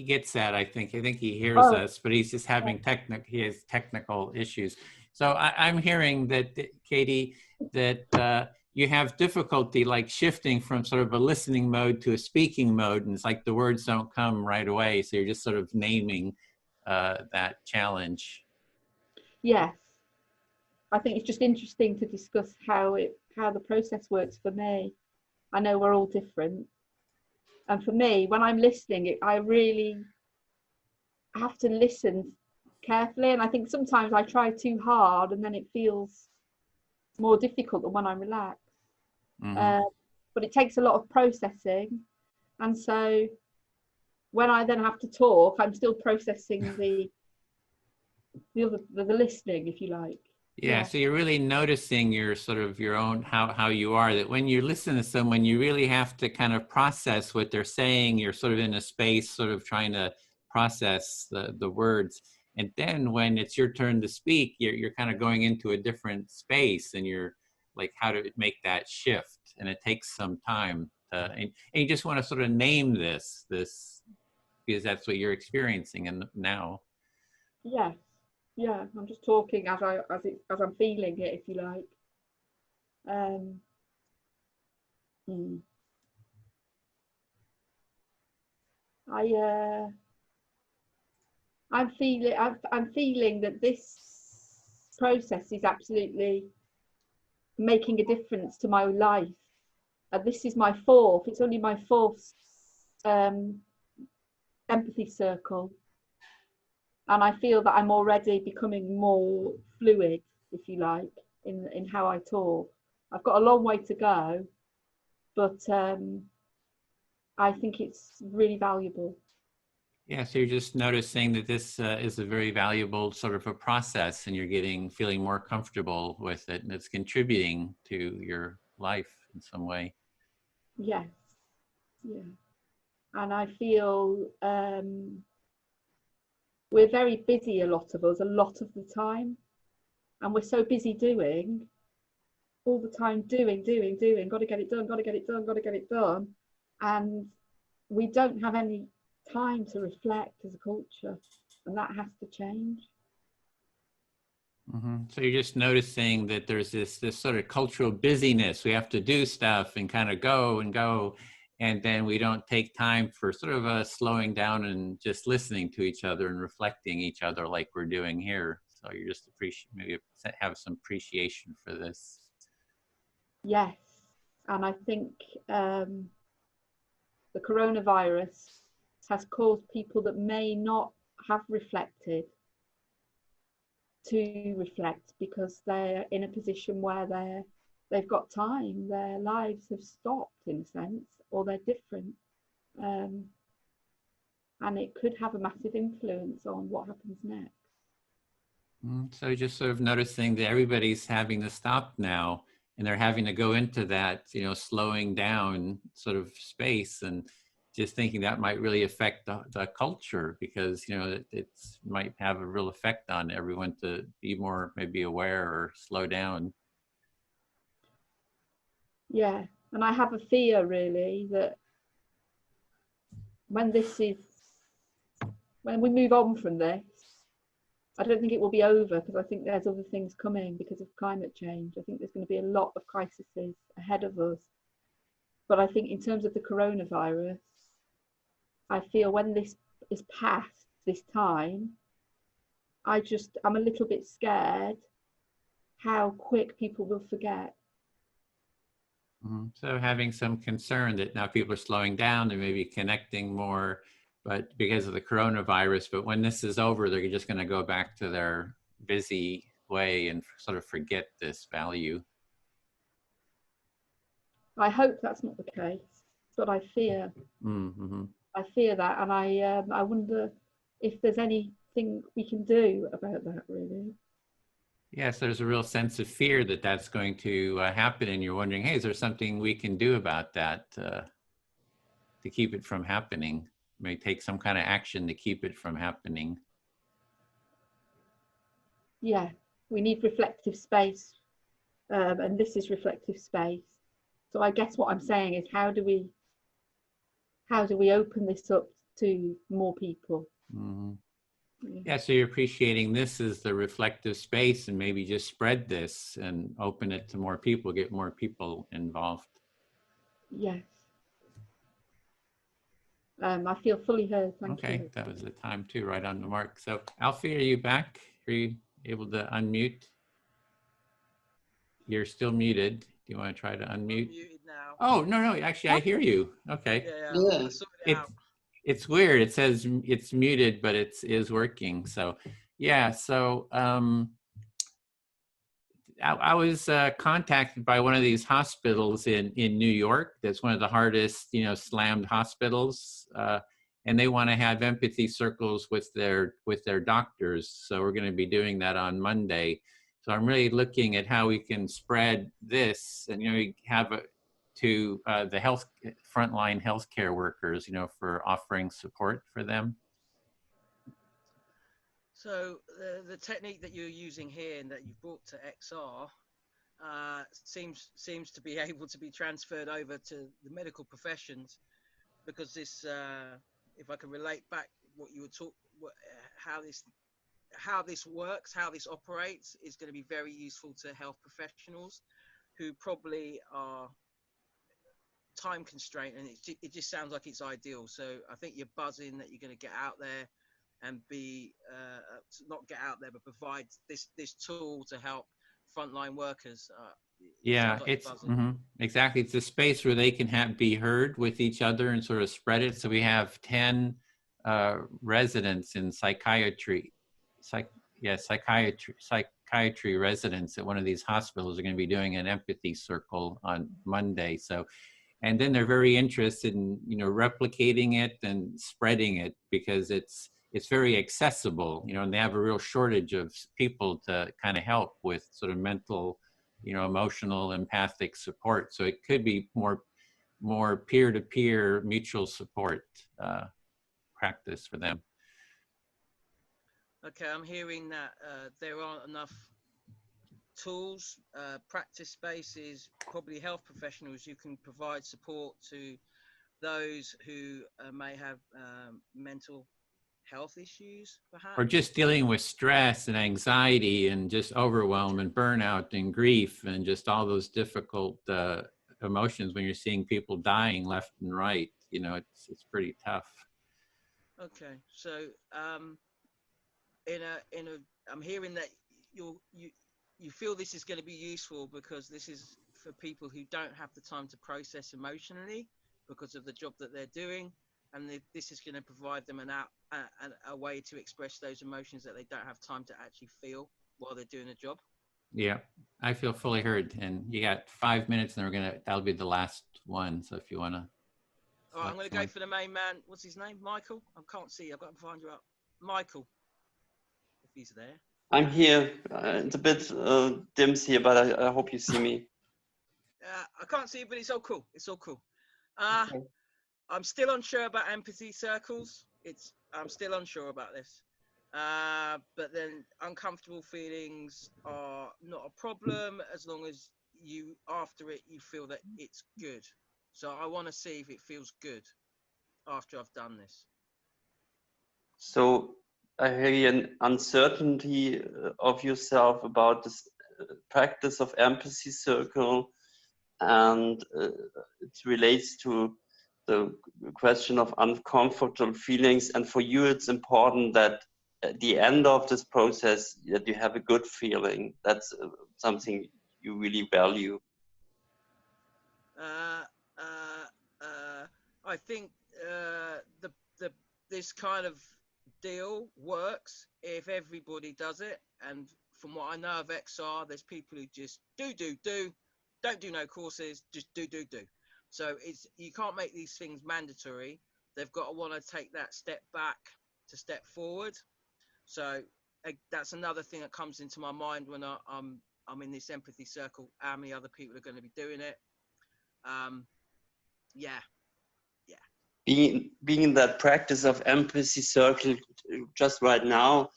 gets that. I think he hears us, but he's just having technical issues. So I'm hearing that, Katie, that you have difficulty like shifting from sort of a listening mode to a speaking mode, and it's like the words don't come right away. So you're just sort of naming that challenge. Yes, I think it's just interesting to discuss how the process works for me. I know we're all different, and for me, when I'm listening, I really have to listen carefully, and I think sometimes I try too hard, and then it feels more difficult than when I'm relaxed. But it takes a lot of processing, and so when I then have to talk, I'm still processing the listening, if you like. Yeah, so you're really noticing your sort of your own how you are, that when you listen to someone, you really have to kind of process what they're saying. You're sort of in a space sort of trying to process the words. And then when it's your turn to speak, you're kind of going into a different space, and you're like, how to make that shift. And it takes some time. And you just want to sort of name this because that's what you're experiencing now. Yeah. Yeah, I'm just talking as I'm feeling it, if you like. I'm feeling that this process is absolutely making a difference to my life. This is my fourth. It's only my fourth empathy circle. And I feel that I'm already becoming more fluid, if you like, in how I talk. I've got a long way to go, but I think it's really valuable. Yeah, so you're just noticing that this is a very valuable sort of a process, and you're feeling more comfortable with it, and it's contributing to your life in some way. Yes, yeah. And I feel we're very busy, a lot of us, a lot of the time. And we're so busy doing, all the time doing, got to get it done, got to get it done, got to get it done. And we don't have any time to reflect as a culture, and that has to change. So you're just noticing that there's this sort of cultural busyness. We have to do stuff and kind of go and go, and then we don't take time for sort of a slowing down and just listening to each other and reflecting each other like we're doing here. So you're just maybe have some appreciation for this. Yes, and I think the coronavirus has caused people that may not have reflected to reflect, because they're in a position where they've got time, their lives have stopped in a sense, or they're different, and it could have a massive influence on what happens next. So just sort of noticing that everybody's having to stop now, and they're having to go into that, slowing down sort of space, and just thinking that might really affect the culture, because, it might have a real effect on everyone to be more maybe aware or slow down. Yeah, and I have a fear really that when we move on from this, I don't think it will be over, because I think there's other things coming because of climate change. I think there's going to be a lot of crises ahead of us. But I think in terms of the coronavirus, I feel when this is past this time, I'm a little bit scared how quick people will forget. So having some concern that now people are slowing down, they may be connecting more, but because of the coronavirus, but when this is over, they're just going to go back to their busy way and sort of forget this value. I hope that's not the case, but I fear. I fear that, and I wonder if there's anything we can do about that, really. Yes, there's a real sense of fear that that's going to happen, and you're wondering, hey, is there something we can do about that to keep it from happening? May take some kind of action to keep it from happening. Yeah, we need reflective space, and this is reflective space. So I guess what I'm saying is, how do we open this up to more people? Yeah, so you're appreciating this as the reflective space, and maybe just spread this and open it to more people, get more people involved. Yes. I feel fully heard. Thank you. Okay, that was the time too, right on the mark. So Alfie, are you back? Are you able to unmute? You're still muted. Do you want to try to unmute? I'm muted now. Oh, no, actually, I hear you. Okay. Yeah. I sorted it out. It's weird. It says it's muted, but it is working. So, yeah. So I was contacted by one of these hospitals in New York. That's one of the hardest, slammed hospitals. And they want to have empathy circles with their doctors. So we're going to be doing that on Monday. So I'm really looking at how we can spread this, and we have to the frontline healthcare workers, for offering support for them. So the technique that you're using here and that you brought to XR seems to be able to be transferred over to the medical professions, because this, if I can relate back what you were talking, how this works, how this operates, is going to be very useful to health professionals who probably are time constrained, and it just sounds like it's ideal. So I think you're buzzing that you're going to get out there and be not get out there, but provide this tool to help frontline workers. Yeah, it's exactly. It's a space where they can be heard with each other and sort of spread it. So we have 10 residents in psychiatry residents at one of these hospitals are going to be doing an empathy circle on Monday. So And then they're very interested in, you know, replicating it and spreading it because it's very accessible, you know, and they have a real shortage of people to kind of help with sort of mental, you know, emotional, empathic support. So it could be more peer-to-peer mutual support practice for them. Okay, I'm hearing that there aren't enough tools, practice spaces, probably health professionals who can provide support to those who may have mental health issues, perhaps? Or just dealing with stress and anxiety and just overwhelm and burnout and grief and just all those difficult emotions when you're seeing people dying left and right. You know, it's pretty tough. Okay, so I'm hearing that you feel this is going to be useful because this is for people who don't have the time to process emotionally because of the job that they're doing, and this is going to provide them a way to express those emotions that they don't have time to actually feel while they're doing a job. Yeah, I feel fully heard. And you got 5 minutes, and that'll be the last one. So if you want to. All right, I'm going to go for the main man. What's his name? Michael? I can't see. I've got to find you up. Michael, if he's there. I'm here. It's a bit dim here, but I hope you see me. I can't see, but it's all cool. It's all cool. Okay. I'm still unsure about empathy circles. I'm still unsure about this. But then uncomfortable feelings are not a problem as long as after it, you feel that it's good. So I want to see if it feels good after I've done this. So I hear an uncertainty of yourself about this practice of empathy circle, and it relates to the question of uncomfortable feelings. And for you, it's important that at the end of this process, that you have a good feeling. That's something you really value. I think this kind of deal works if everybody does it. And from what I know of XR, there's people who just don't do no courses, just do. So you can't make these things mandatory. They've got to want to take that step back to step forward. So that's another thing that comes into my mind when I'm in this empathy circle. How many other people are going to be doing it? Yeah. Being in that practice of empathy circle just right now,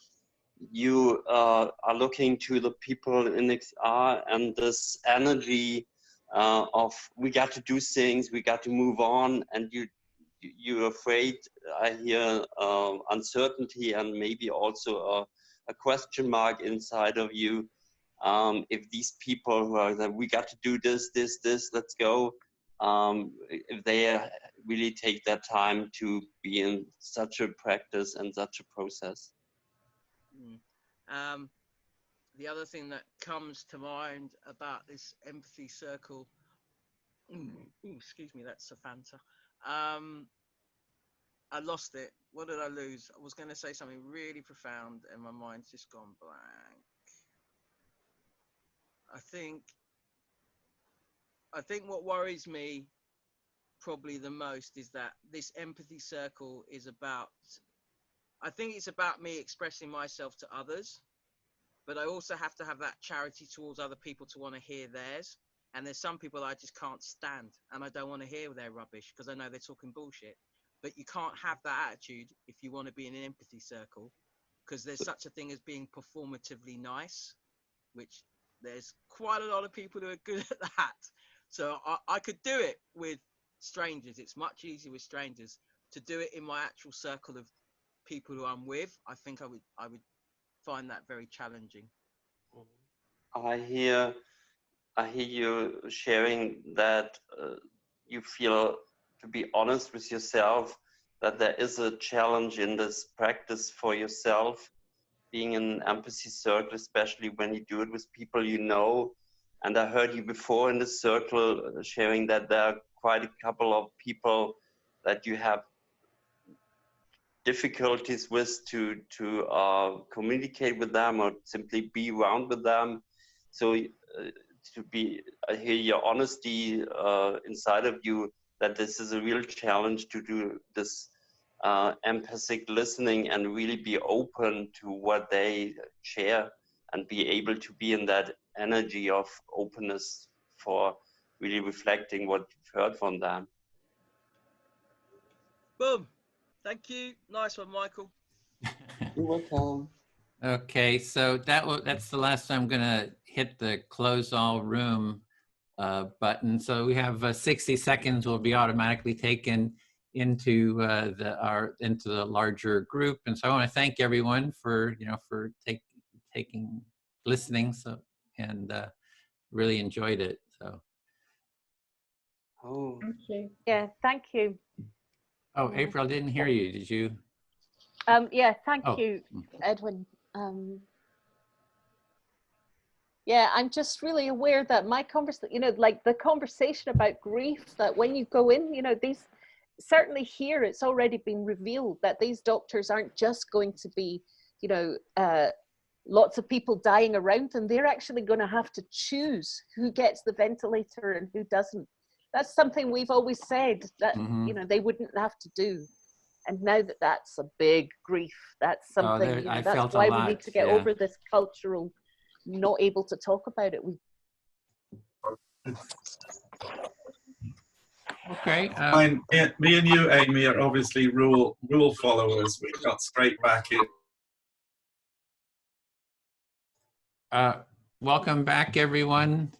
you are looking to the people in XR and this energy of we got to do things, we got to move on, and you're afraid. I hear uncertainty and maybe also a question mark inside of you. If these people who are that we got to do this, let's go. If they really take that time to be in such a practice and such a process. The other thing that comes to mind about this empathy circle, excuse me, that's a Fanta. I lost it. What did I lose? I was going to say something really profound and my mind's just gone blank. I think what worries me probably the most is that this empathy circle is about, I think it's about me expressing myself to others, but I also have to have that charity towards other people to want to hear theirs. And there's some people I just can't stand and I don't want to hear their rubbish because I know they're talking bullshit. But you can't have that attitude if you want to be in an empathy circle, because there's such a thing as being performatively nice, which there's quite a lot of people who are good at that. So I could do it with strangers. It's much easier with strangers. To do it in my actual circle of people who I'm with, I think I would find that very challenging. I hear you sharing that you feel, to be honest with yourself, that there is a challenge in this practice for yourself, being in an empathy circle, especially when you do it with people you know. And I heard you before in the circle sharing that there are quite a couple of people that you have difficulties with to communicate with them or simply be around with them. So I hear your honesty inside of you, that this is a real challenge to do this empathic listening and really be open to what they share and be able to be in that energy of openness for really reflecting what you've heard from them. Boom. Thank you. Nice one, Michael. You're welcome. Okay, so that's the last time I'm gonna hit the close all room button. So we have 60 seconds will be automatically taken into the larger group. And so I want to thank everyone for listening. So and really enjoyed it. So. Oh. Thank you. Yeah, thank you. Oh, April, I didn't hear you. Did you? Yeah, thank Oh. you, Edwin. Yeah, I'm just really aware that my conversation, like the conversation about grief, that when you go in, these, certainly here, it's already been revealed that these doctors aren't just going to be, lots of people dying around them. They're actually going to have to choose who gets the ventilator and who doesn't. That's something we've always said that, they wouldn't have to do. And now that's a big grief. That's something, that's why we need to get over this cultural not able to talk about it. Okay. Me and you, Amy, are obviously rule followers. We've got straight back in. Welcome back, everyone.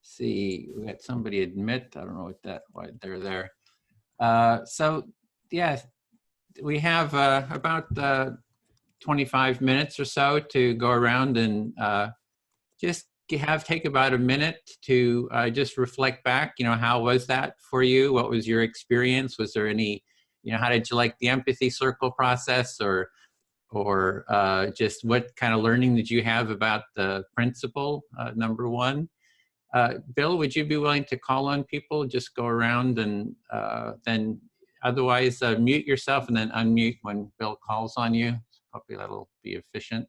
See, we got somebody admit. I don't know why they're there. So, yeah, we have about 25 minutes or so to go around and just take about a minute to just reflect back. How was that for you? What was your experience? Was there any, how did you like the empathy circle process, or just what kind of learning did you have about the principle, number one? Bill, would you be willing to call on people? Just go around and then otherwise mute yourself and then unmute when Bill calls on you. Hopefully that'll be efficient.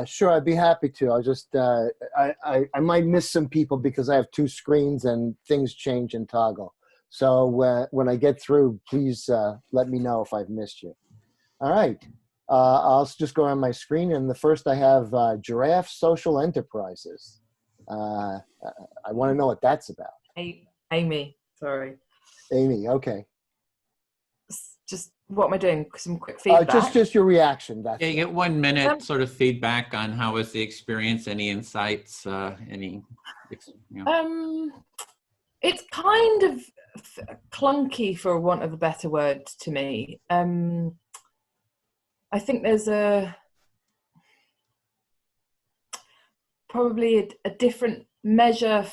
Sure, I'd be happy to. I'll just, I might miss some people because I have two screens and things change and toggle. So when I get through, please let me know if I've missed you. All right, I'll just go on my screen, and the first I have Giraffe Social Enterprises. I want to know what that's about. Amy, sorry. Amy, okay. Just what am I doing? Some quick feedback. Just your reaction. That's you get 1 minute sort of feedback on how was the experience, any insights, It's kind of clunky, for want of a better word, to me. I think there's probably a different measure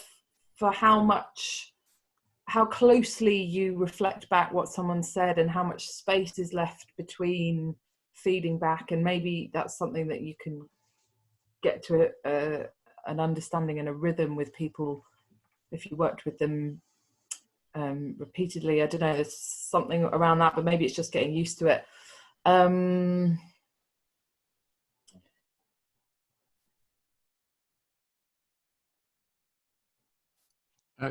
for how closely you reflect back what someone said and how much space is left between feeding back, and maybe that's something that you can get to an understanding and a rhythm with people if you worked with them repeatedly. I don't know, there's something around that, but maybe it's just getting used to it.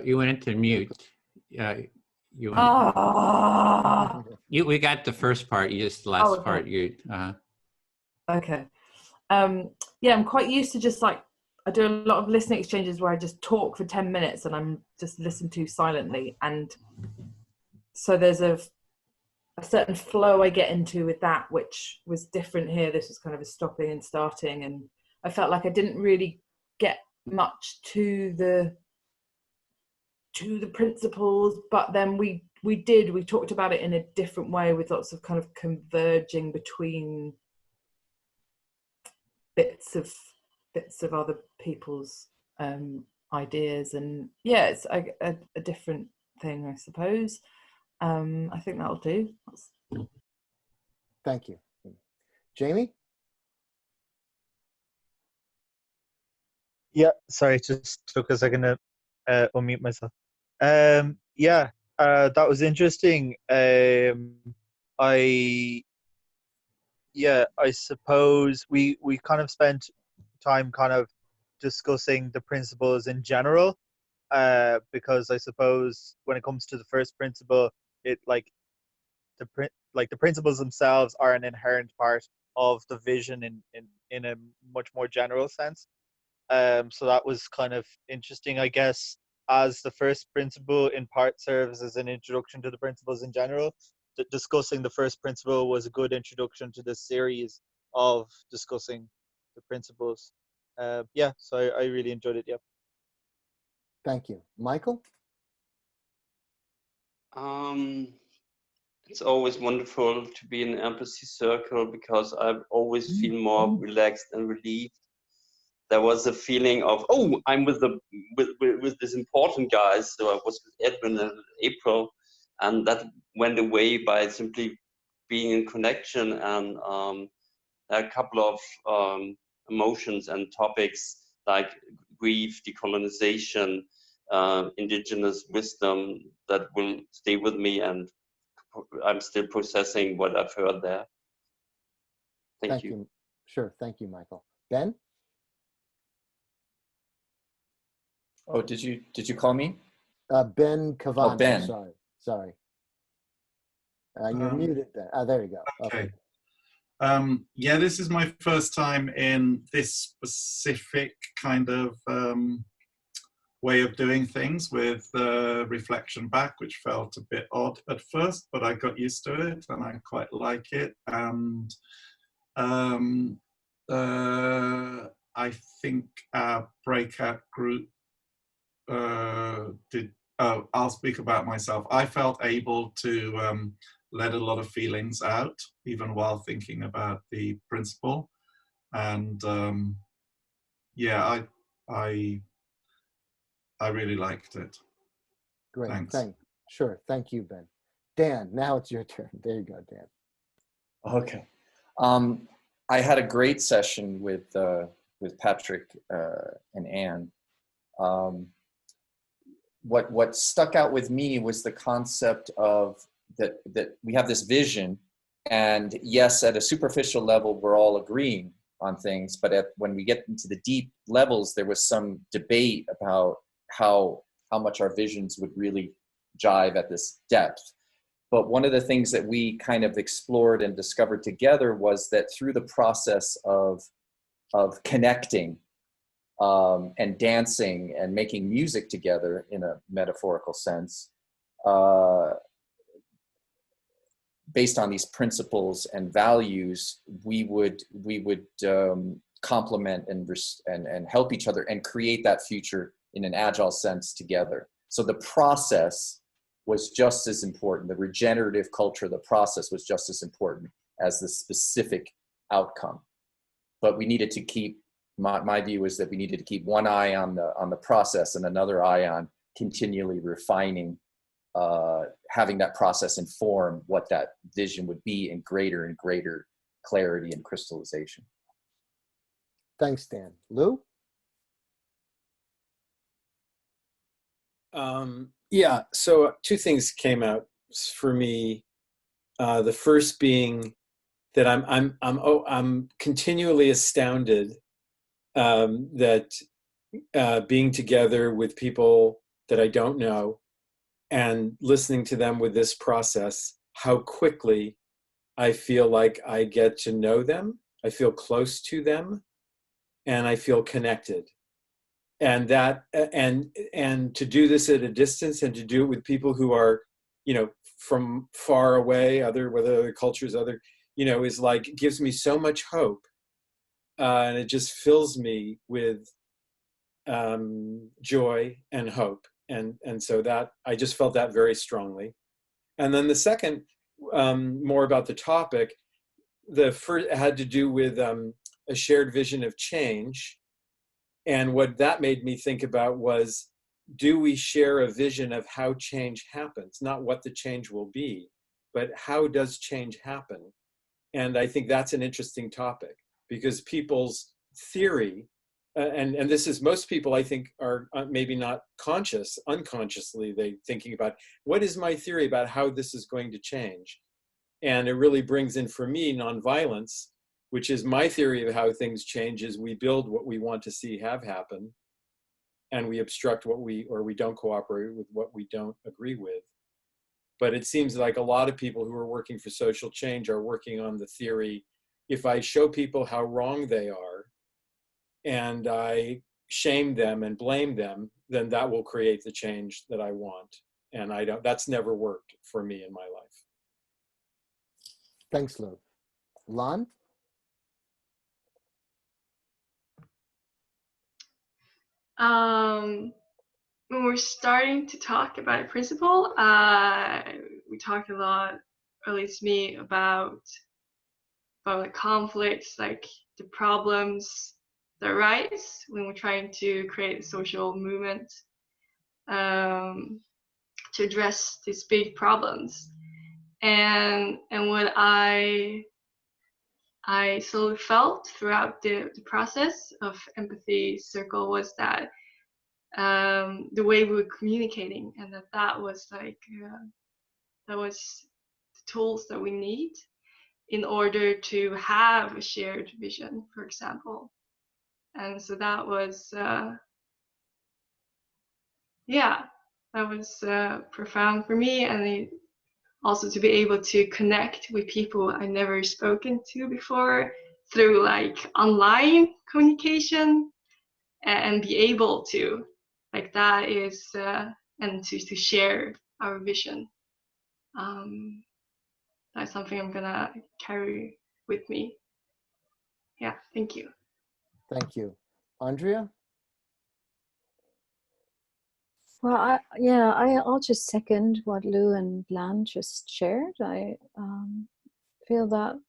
You went into mute. We got the first part. You just the last okay. part. Okay. Yeah, I'm quite used to just I do a lot of listening exchanges where I just talk for 10 minutes and I'm just listened to silently, and so there's a certain flow I get into with that, which was different here. This was kind of a stopping and starting, and I felt like I didn't really get much to the principles, but then we talked about it in a different way, with lots of kind of converging between bits of other people's ideas, and yeah, it's a different thing, I suppose. I think that'll do. Thank you. Jamie? Yeah, sorry, it just took a second to unmute myself. That was interesting. I suppose we kind of spent time kind of discussing the principles in general, because I suppose when it comes to the first principle, it the principles themselves are an inherent part of the vision in a much more general sense. So that was kind of interesting, I guess, as the first principle in part serves as an introduction to the principles in general. Discussing the first principle was a good introduction to this series of discussing the principles. Yeah, so I really enjoyed it. Yeah. Thank you. Michael? It's always wonderful to be in an empathy circle because I always feel more relaxed and relieved. There was a feeling of, oh, I'm with this important guys. So I was with Edwin and April, and that went away by simply being in connection. And a couple of emotions and topics like grief, decolonization, indigenous wisdom that will stay with me, and I'm still processing what I've heard there. Thank you. Sure. Thank you, Michael. Ben? Oh, did you call me? Ben Cavano. Oh, Ben. Sorry. You're muted, Ben. There you go. Okay. Yeah, this is my first time in this specific kind of way of doing things with reflection back, which felt a bit odd at first, but I got used to it and I quite like it. And I think our breakout group I'll speak about myself. I felt able to let a lot of feelings out, even while thinking about the principle. And yeah, I really liked it. Great. Thanks. Sure. Thank you, Ben. Dan, now it's your turn. There you go, Dan. Okay. I had a great session with Patrick and Anne. What stuck out with me was the concept of that we have this vision, and yes, at a superficial level, we're all agreeing on things, but when we get into the deep levels, there was some debate about how much our visions would really jive at this depth. But one of the things that we kind of explored and discovered together was that through the process of connecting and dancing and making music together in a metaphorical sense, based on these principles and values, we would complement and help each other and create that future in an agile sense together. So the process was just as important. The regenerative culture, the process was just as important as the specific outcome. But we needed to keep, my view is that we needed to keep one eye on the process and another eye on continually refining, having that process inform what that vision would be in greater and greater clarity and crystallization. Thanks, Dan. Lou? Yeah, so two things came out for me. The first being that I'm continually astounded that being together with people that I don't know and listening to them with this process, how quickly I feel like I get to know them, I feel close to them, and I feel connected. And that, and to do this at a distance and to do it with people who are, from far away, whether other cultures, is like, it gives me so much hope. And it just fills me with joy and hope. And so that, I just felt that very strongly. And then the second, more about the topic, the first had to do with a shared vision of change. And what that made me think about was, do we share a vision of how change happens? Not what the change will be, but how does change happen? And I think that's an interesting topic, because people's theory, and this is, most people I think are maybe not unconsciously they thinking about, what is my theory about how this is going to change? And it really brings in, for me, nonviolence which is my theory of how things change, is we build what we want to see have happen, and we obstruct what we don't cooperate with what we don't agree with. But it seems like a lot of people who are working for social change are working on the theory, if I show people how wrong they are and I shame them and blame them, then that will create the change that I want. And that's never worked for me in my life. Thanks, Lou. Lon? When we're starting to talk about a principle, we talk a lot, or at least me, about the conflicts, like the problems that arise when we're trying to create a social movement to address these big problems. And what I slowly felt throughout the process of Empathy Circle was that the way we were communicating, and that was like that was the tools that we need in order to have a shared vision, for example. And so that was yeah, that was profound for me, and also to be able to connect with people I never spoken to before through like online communication, and be able to, like, that is and to share our vision. That's something I'm gonna carry with me. Yeah, thank you. Thank you. Andrea? Well, I'll just second what Lou and Lan just shared. I feel that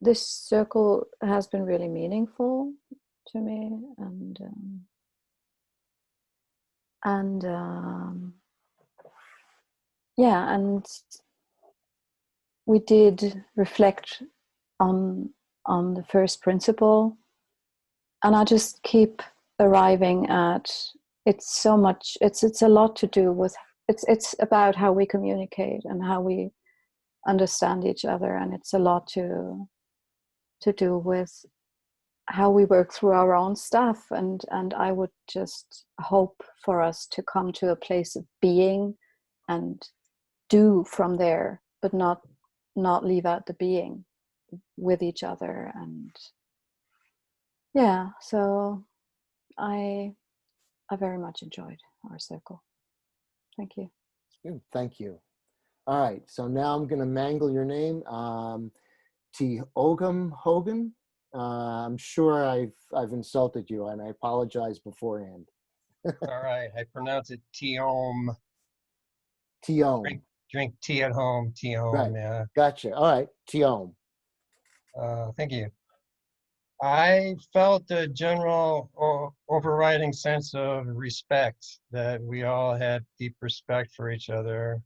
this circle has been really meaningful to me, and yeah, and we did reflect on the first principle, and I just keep arriving at, it's so much, it's a lot to do with, it's about how we communicate and how we understand each other, and it's a lot to do with how we work through our own stuff, and I would just hope for us to come to a place of being and do from there, but not leave out the being with each other. And yeah, so I very much enjoyed our circle. Thank you. Thank you. All right, so now I'm going to mangle your name. T. Ogum Hogan. I'm sure I've insulted you, and I apologize beforehand. All right, I pronounce it Tiom. Tiom. Drink tea at home, Tiom. Right. Yeah. Gotcha. All right, Tiom. Thank you. I felt a general overriding sense of respect, that we all had deep respect for each other,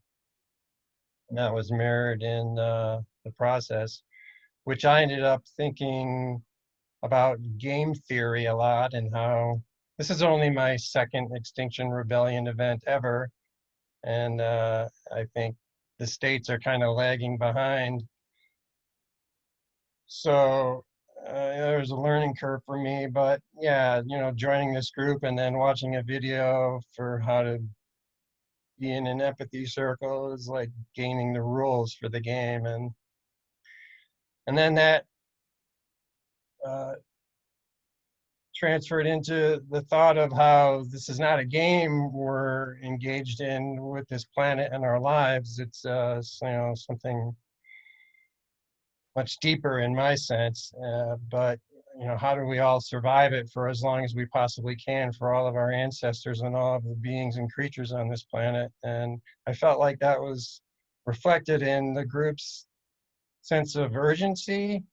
and that was mirrored in the process, which I ended up thinking about game theory a lot, and how this is only my second Extinction Rebellion event ever, and I think the states are kind of lagging behind. So there was a learning curve for me, but yeah, joining this group and then watching a video for how to be in an empathy circle is like gaining the rules for the game, and then that transferred into the thought of how this is not a game we're engaged in with this planet and our lives. It's something much deeper in my sense, but how do we all survive it for as long as we possibly can, for all of our ancestors and all of the beings and creatures on this planet? And I felt like that was reflected in the group's sense of urgency,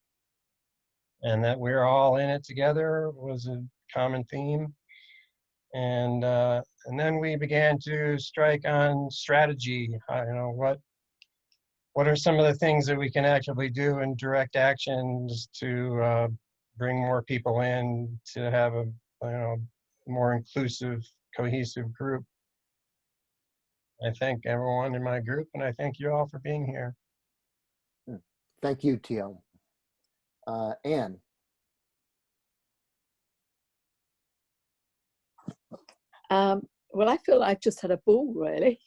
and that we're all in it together was a common theme. And then we began to strike on strategy. What are some of the things that we can actively do in direct actions to bring more people in, to have a more inclusive, cohesive group? I thank everyone in my group, and I thank you all for being here. Thank you, Tiom. Anne. Well, I feel like I've just had a ball, really.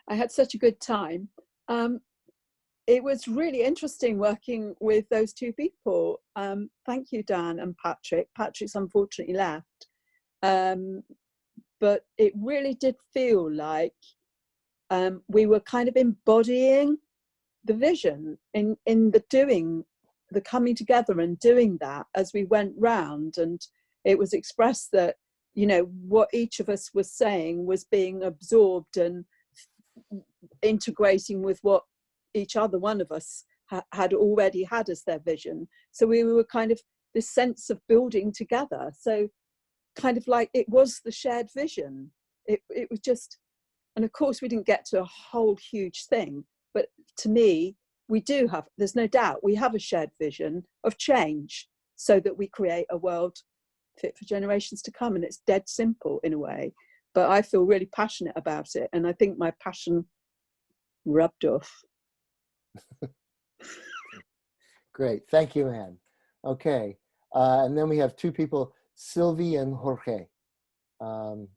I had such a good time. It was really interesting working with those two people. Thank you, Dan and Patrick. Patrick's unfortunately left. But it really did feel like we were kind of embodying the vision in the doing, the coming together and doing that as we went round. And it was expressed that, you know, what each of us was saying was being absorbed and integrating with what each other one of us had already had as their vision. So we were kind of this sense of building together. So kind of like it was the shared vision. It was just, and of course we didn't get to a whole huge thing, but to me, we do have, there's no doubt, we have a shared vision of change so that we create a world fit for generations to come. And it's dead simple in a way, but I feel really passionate about it. And I think my passion rubbed off. Great, thank you, Anne. Okay, and then we have two people, Sylvie and Jorge.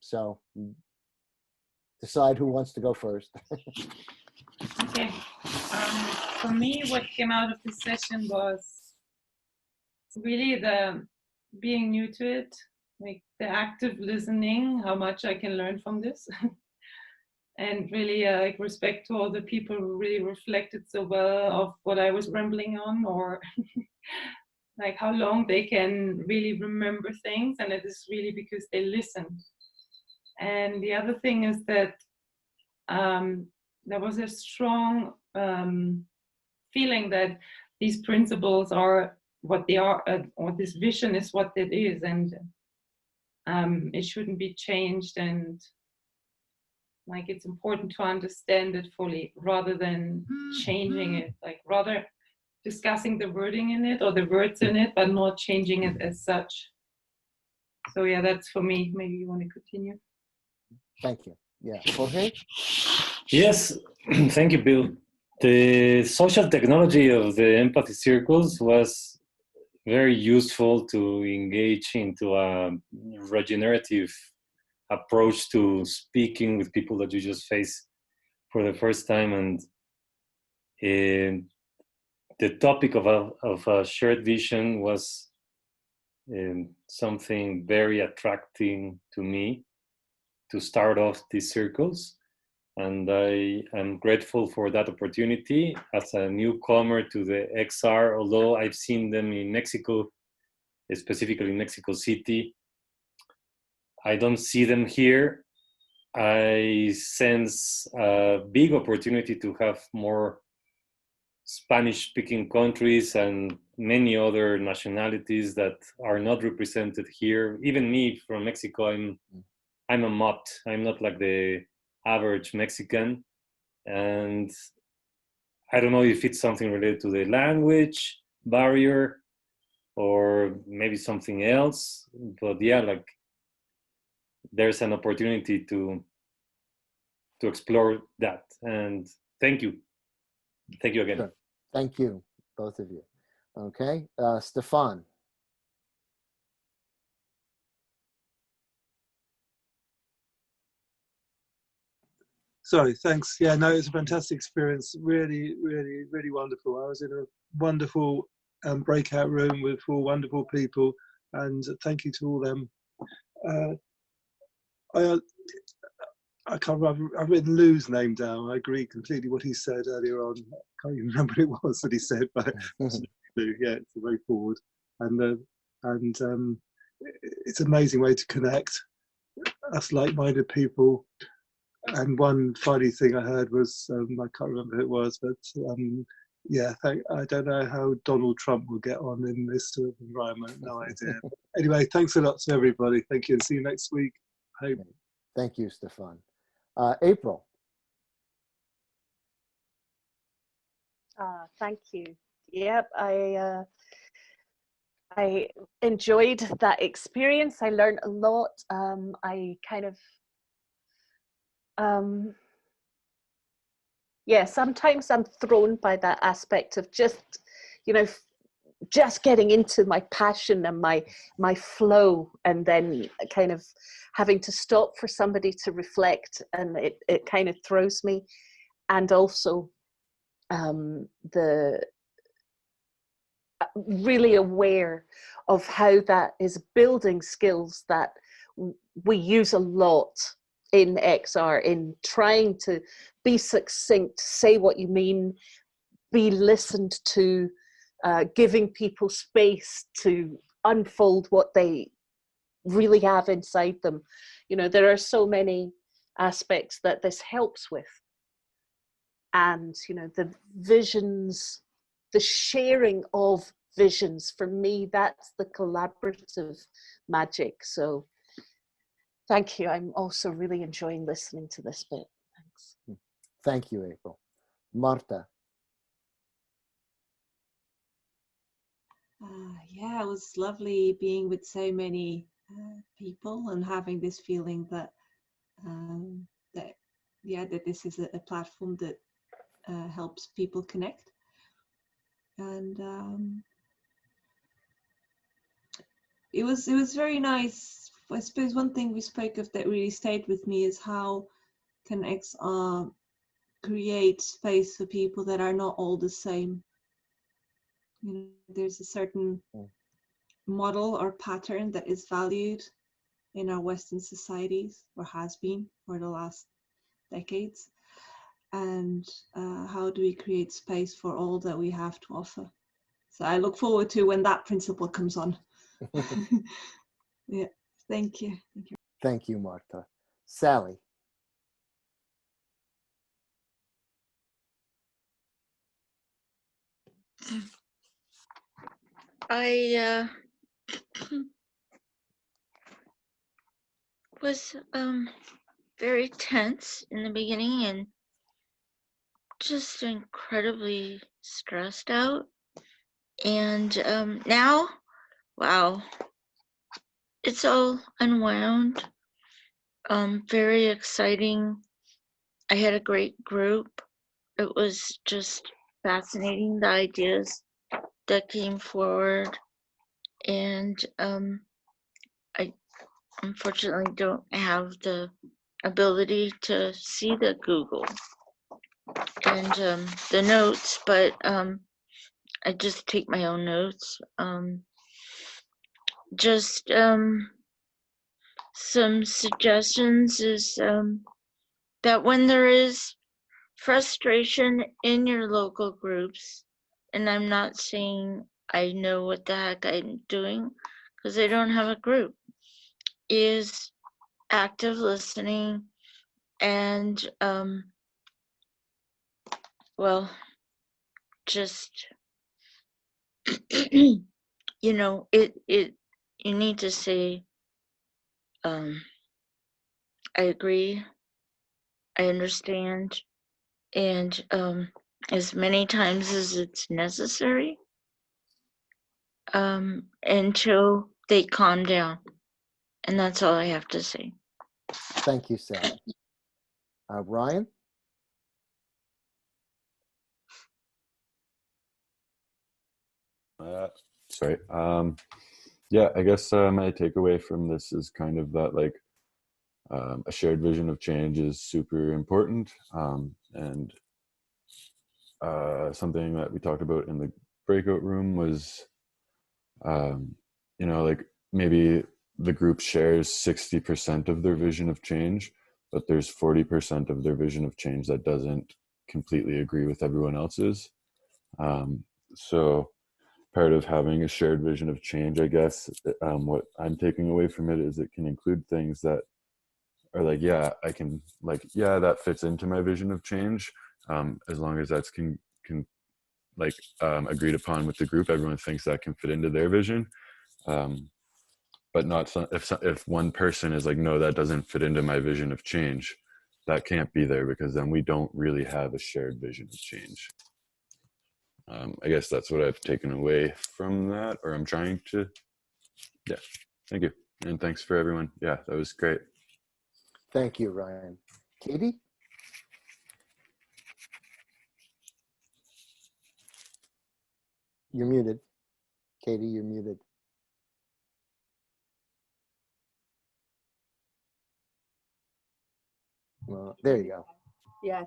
So decide who wants to go first. Okay. For me, what came out of this session was really the being new to it, like the active listening, how much I can learn from this. And really like respect to all the people who really reflected so well of what I was rambling on, or like how long they can really remember things, and it is really because they listened. And the other thing is that there was a strong feeling that these principles are what they are, or this vision is what it is, and it shouldn't be changed, and like it's important to understand it fully rather than changing it, like rather discussing the wording in it or the words in it, but not changing it as such. So yeah, that's for me. Maybe you want to continue. Thank you. Yeah, Jorge? Yes, thank you, Bill. The social technology of the empathy circles was very useful to engage into a regenerative approach to speaking with people that you just face for the first time. And the topic of a shared vision was something very attracting to me to start off these circles. And I am grateful for that opportunity as a newcomer to the XR, although I've seen them in Mexico, specifically in Mexico City. I don't see them here. I sense a big opportunity to have more Spanish-speaking countries and many other nationalities that are not represented here. Even me from Mexico, I'm a mutt. I'm not like the average Mexican, and I don't know if it's something related to the language barrier or maybe something else, but yeah, like there's an opportunity to explore that. And thank you again. Sure. Thank you, both of you. Okay, Stefan. Sorry, thanks. Yeah, no, it's a fantastic experience. Really, really, really wonderful. I was in a wonderful breakout room with 4 wonderful people, and thank you to all them. I can't remember, I've written Lou's name down. I agree completely what he said earlier on. I can't even remember what it was that he said, but Lou, yeah, it's the way forward. And it's an amazing way to connect us like-minded people. And one funny thing I heard was, I can't remember who it was, but yeah, I don't know how Donald Trump will get on in this sort of environment, no idea. Anyway, thanks a lot to everybody. Thank you, and see you next week. Hope. Thank you, Stefan. April. Thank you. Yep, I enjoyed that experience. I learned a lot. I kind of yeah, sometimes I'm thrown by that aspect of just, you know, just getting into my passion and my flow, and then kind of having to stop for somebody to reflect, and it kind of throws me. And also the really aware of how that is building skills that we use a lot in XR, in trying to be succinct, say what you mean, be listened to, giving people space to unfold what they really have inside them. You know, there are so many aspects that this helps with. And, you know, the visions, the sharing of visions, for me, that's the collaborative magic. So thank you. I'm also really enjoying listening to this bit. Thanks. Thank you, April. Marta. Yeah, it was lovely being with so many people and having this feeling that that this is a platform that helps people connect. And it was very nice. I suppose one thing we spoke of that really stayed with me is how can XR create space for people that are not all the same. You know, there's a certain model or pattern that is valued in our Western societies, or has been for the last decades. And how do we create space for all that we have to offer? So I look forward to when that principle comes on. Yeah, thank you. Thank you. Thank you, Marta. Sally. I was very tense in the beginning and just incredibly stressed out. And now, wow, it's all unwound. Very exciting. I had a great group. It was just fascinating, the ideas that came forward. And I unfortunately don't have the ability to see the Google and the notes, but I just take my own notes. Just some suggestions is that when there is frustration in your local groups, and I'm not saying I know what the heck I'm doing because I don't have a group, is active listening and well, just you know, it you need to say I agree, I understand, and as many times as it's necessary until they calm down. And that's all I have to say. Thank you, Sally. Ryan? Sorry. Yeah, I guess my takeaway from this is kind of that, like, a shared vision of change is super important, and something that we talked about in the breakout room was, you know, like maybe the group shares 60% of their vision of change, but there's 40% of their vision of change that doesn't completely agree with everyone else's. So part of having a shared vision of change, I guess, what I'm taking away from it is it can include things that are like, yeah, I can, like, yeah, that fits into my vision of change, as long as that's like agreed upon with the group. Everyone thinks that can fit into their vision, but not if one person is like, no, that doesn't fit into my vision of change, that can't be there, because then we don't really have a shared vision of change. I guess that's what I've taken away from that, or I'm trying to. Yeah, thank you. And thanks for everyone. Yeah, that was great. Thank you, Ryan. Katie? You're muted. Katie, you're muted. Well, there you go. Yes.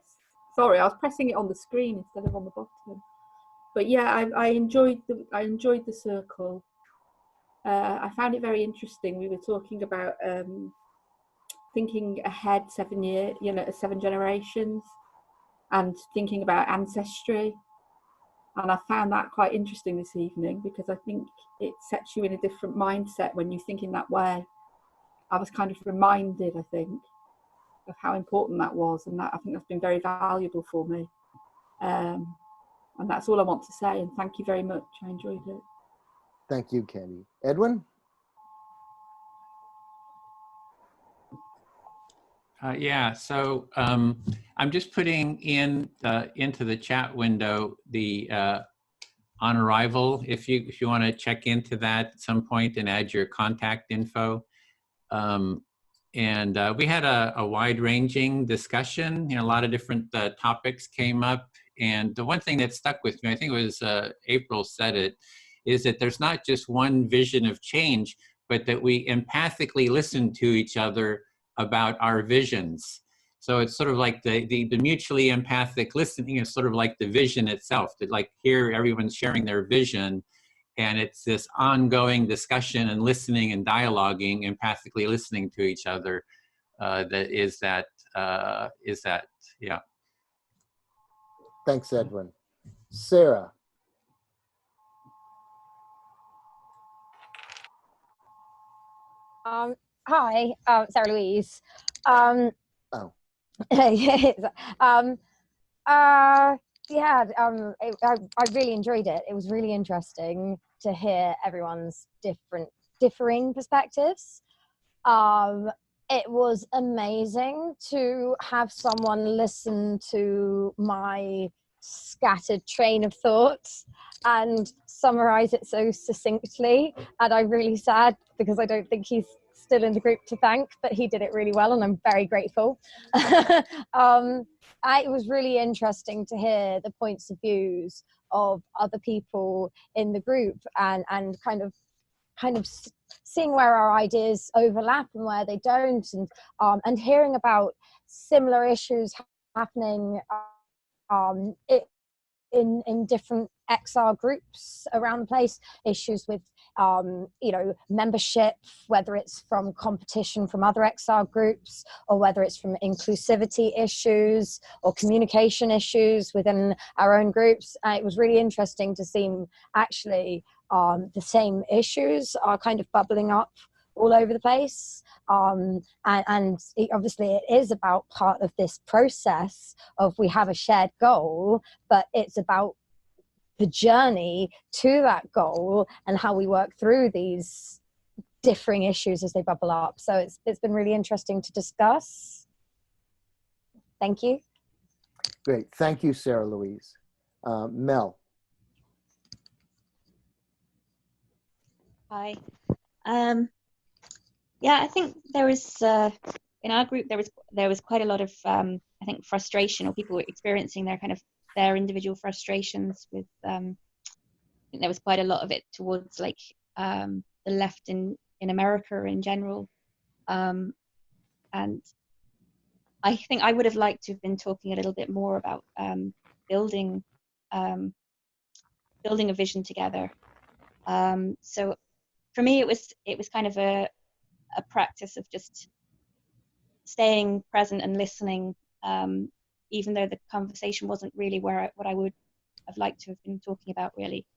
Sorry, I was pressing it on the screen instead of on the bottom. But yeah, I enjoyed the circle. I found it very interesting. We were talking about thinking ahead 7 generations, and thinking about ancestry. And I found that quite interesting this evening, because I think it sets you in a different mindset when you think in that way. I was kind of reminded, I think, of how important that was, and that I think that's been very valuable for me. And that's all I want to say, and thank you very much. I enjoyed it. Thank you, Katie. Edwin? Yeah, so I'm just putting in into the chat window the on arrival, if you want to check into that at some point and add your contact info. And we had a wide-ranging discussion. A lot of different topics came up. And the one thing that stuck with me, I think it was April said it, is that there's not just one vision of change, but that we empathically listen to each other about our visions. So it's sort of like the mutually empathic listening is sort of like the vision itself, that like here everyone's sharing their vision, and it's this ongoing discussion and listening and dialoguing, empathically listening to each other. Yeah. Thanks, Edwin. Sarah. Hi, Sarah Louise. Oh. I really enjoyed it. It was really interesting to hear everyone's differing perspectives. It was amazing to have someone listen to my scattered train of thoughts and summarize it so succinctly. And I'm really sad because I don't think he's still in the group to thank, but he did it really well, and I'm very grateful. It was really interesting to hear the points of views of other people in the group, and kind of seeing where our ideas overlap and where they don't, and hearing about similar issues happening in different XR groups around the place, issues with membership, whether it's from competition from other XR groups, or whether it's from inclusivity issues or communication issues within our own groups. It was really interesting to see actually the same issues are kind of bubbling up all over the place, and obviously it is about part of this process of we have a shared goal, but it's about the journey to that goal and how we work through these differing issues as they bubble up. So it's been really interesting to discuss. Thank you. Great, thank you, Sarah Louise. Mel. Hi. Yeah, I think there was in our group there was quite a lot of I think frustration, or people were experiencing their individual frustrations with. I think there was quite a lot of it towards like the left in America in general, and I think I would have liked to have been talking a little bit more about building a vision together. So for me, it was kind of a practice of just staying present and listening, even though the conversation wasn't really what I would have liked to have been talking about, really.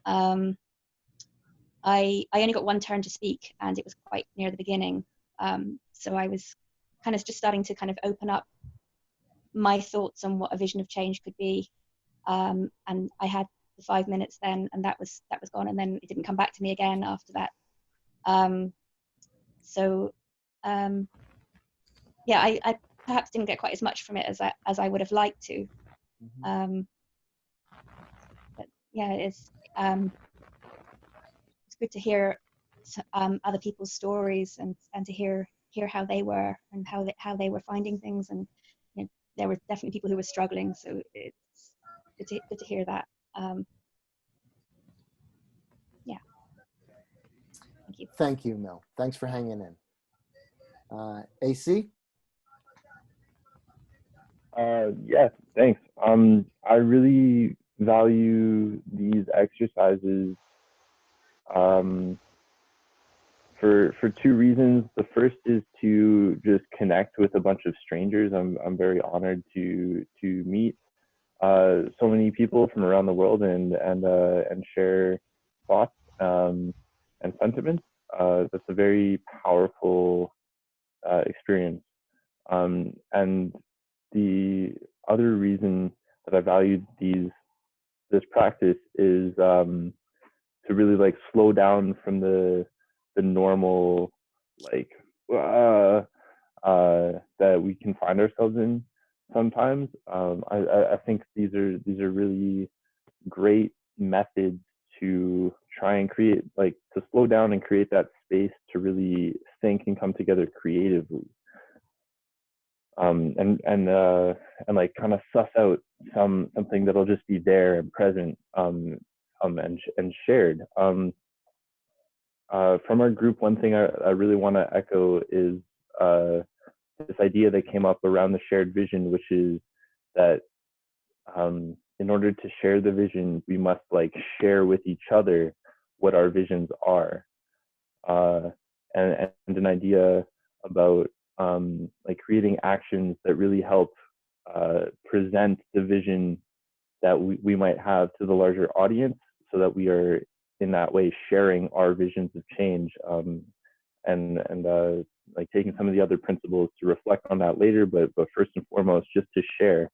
I only got one turn to speak, and it was quite near the beginning. So I was kind of just starting to kind of open up my thoughts on what a vision of change could be. And I had the 5 minutes then, and that was gone, and then it didn't come back to me again after that. Yeah, I perhaps didn't get quite as much from it as I would have liked to. But yeah, it's good to hear other people's stories and to hear how they were and how they were finding things, and there were definitely people who were struggling, so it's good to hear that. Thank you. Thank you, Mel. Thanks for hanging in. AC? Yeah, thanks. I really value these exercises for two reasons. The first is to just connect with a bunch of strangers. I'm very honored to meet so many people from around the world and share thoughts and sentiments. That's a very powerful experience. And the other reason that I valued this practice is to really like slow down from the normal like that we can find ourselves in sometimes. I think these are really great methods to try and create, like, to slow down and create that space to really think and come together creatively. And like kind of suss out something that'll just be there and present and shared. From our group, one thing I really want to echo is this idea that came up around the shared vision, which is that in order to share the vision, we must like share with each other what our visions are, and an idea about like creating actions that really help present the vision that we might have to the larger audience, so that we are in that way sharing our visions of change, and like taking some of the other principles to reflect on that later, but first and foremost, just to share.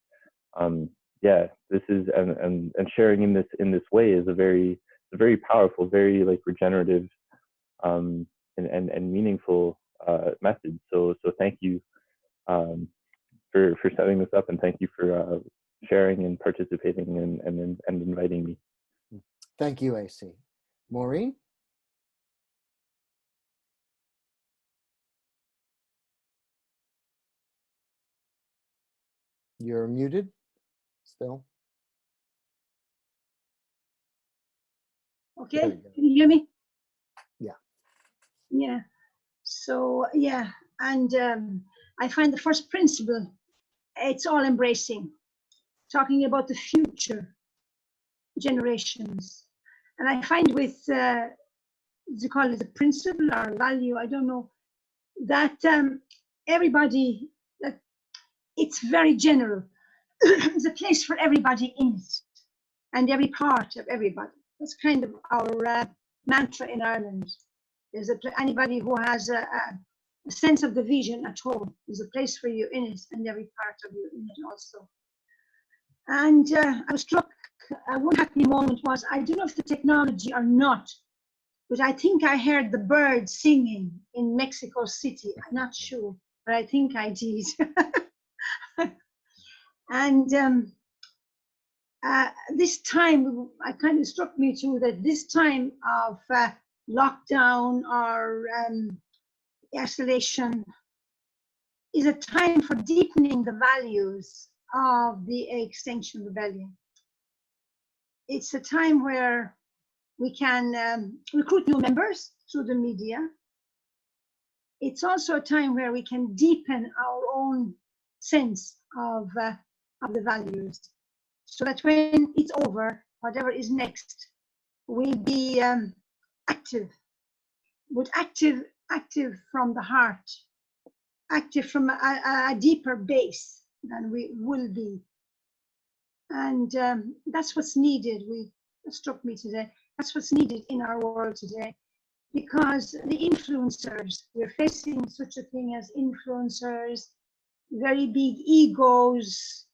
Yeah, this is and sharing in this way is a very powerful, very like regenerative and meaningful method. So thank you for setting this up, and thank you for sharing and participating and inviting me. Thank you, AC. Maureen? You're muted still. Okay, can you hear me? Yeah. Yeah. So yeah, and I find the first principle, it's all embracing, talking about the future generations. And I find with, they call it a principle or value, I don't know, that everybody, that it's very general. There's a place for everybody in it, and every part of everybody. That's kind of our mantra in Ireland. There's anybody who has a sense of the vision at home. There's a place for you in it, and every part of you in it also. And I was struck, one happy moment was, I don't know if the technology or not, but I think I heard the birds singing in Mexico City. I'm not sure, but I think I did. And this time, it kind of struck me too that this time of lockdown or isolation is a time for deepening the values of the Extinction Rebellion. It's a time where we can recruit new members through the media. It's also a time where we can deepen our own sense of the values, so that when it's over, whatever is next, we'll be active, but active from the heart, active from a deeper base than we will be. And that's what's needed. It struck me today. That's what's needed in our world today, because the influencers, we're facing such a thing as influencers, very big egos,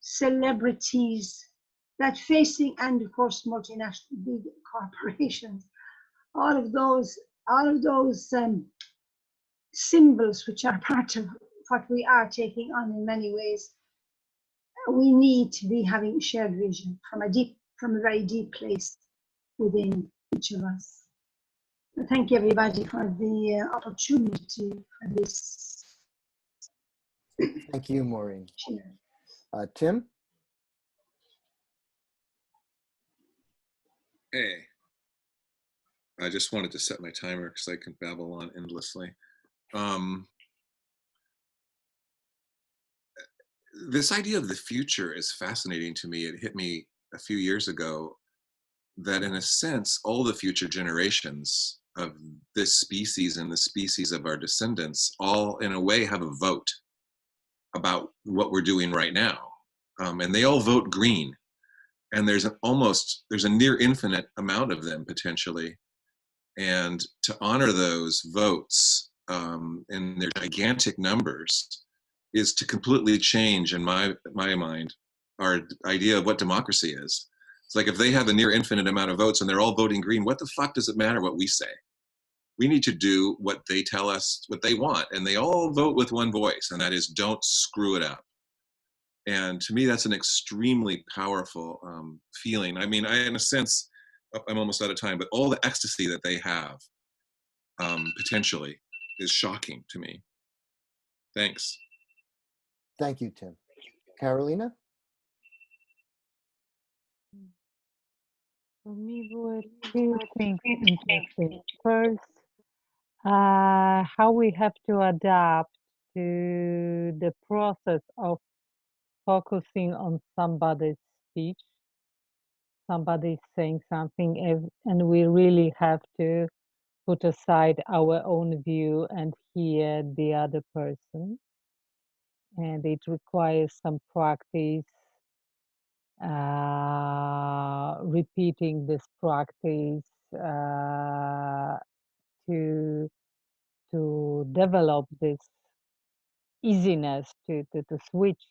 celebrities that facing, and of course multinational big corporations, all of those symbols which are part of what we are taking on in many ways. We need to be having shared vision from a very deep place within each of us. Thank you everybody for the opportunity for this. Thank you, Maureen. Tim? Hey, I just wanted to set my timer because I can babble on endlessly. This idea of the future is fascinating to me. It hit me a few years ago that in a sense, all the future generations of this species and the species of our descendants all in a way have a vote about what we're doing right now. And they all vote green. And there's a near infinite amount of them potentially. And to honor those votes in their gigantic numbers is to completely change, in my mind, our idea of what democracy is. It's like if they have a near infinite amount of votes and they're all voting green, what the fuck does it matter what we say? We need to do what they tell us, what they want. And they all vote with one voice, and that is don't screw it up. And to me, that's an extremely powerful feeling. I mean, in a sense, I'm almost out of time, but all the ecstasy that they have potentially is shocking to me. Thanks. Thank you, Tim. Carolina? For me, were two things interesting. First, how we have to adapt to the process of focusing on somebody's speech. Somebody's saying something, and we really have to put aside our own view and hear the other person. And it requires some practice, repeating this practice to develop this easiness to switch,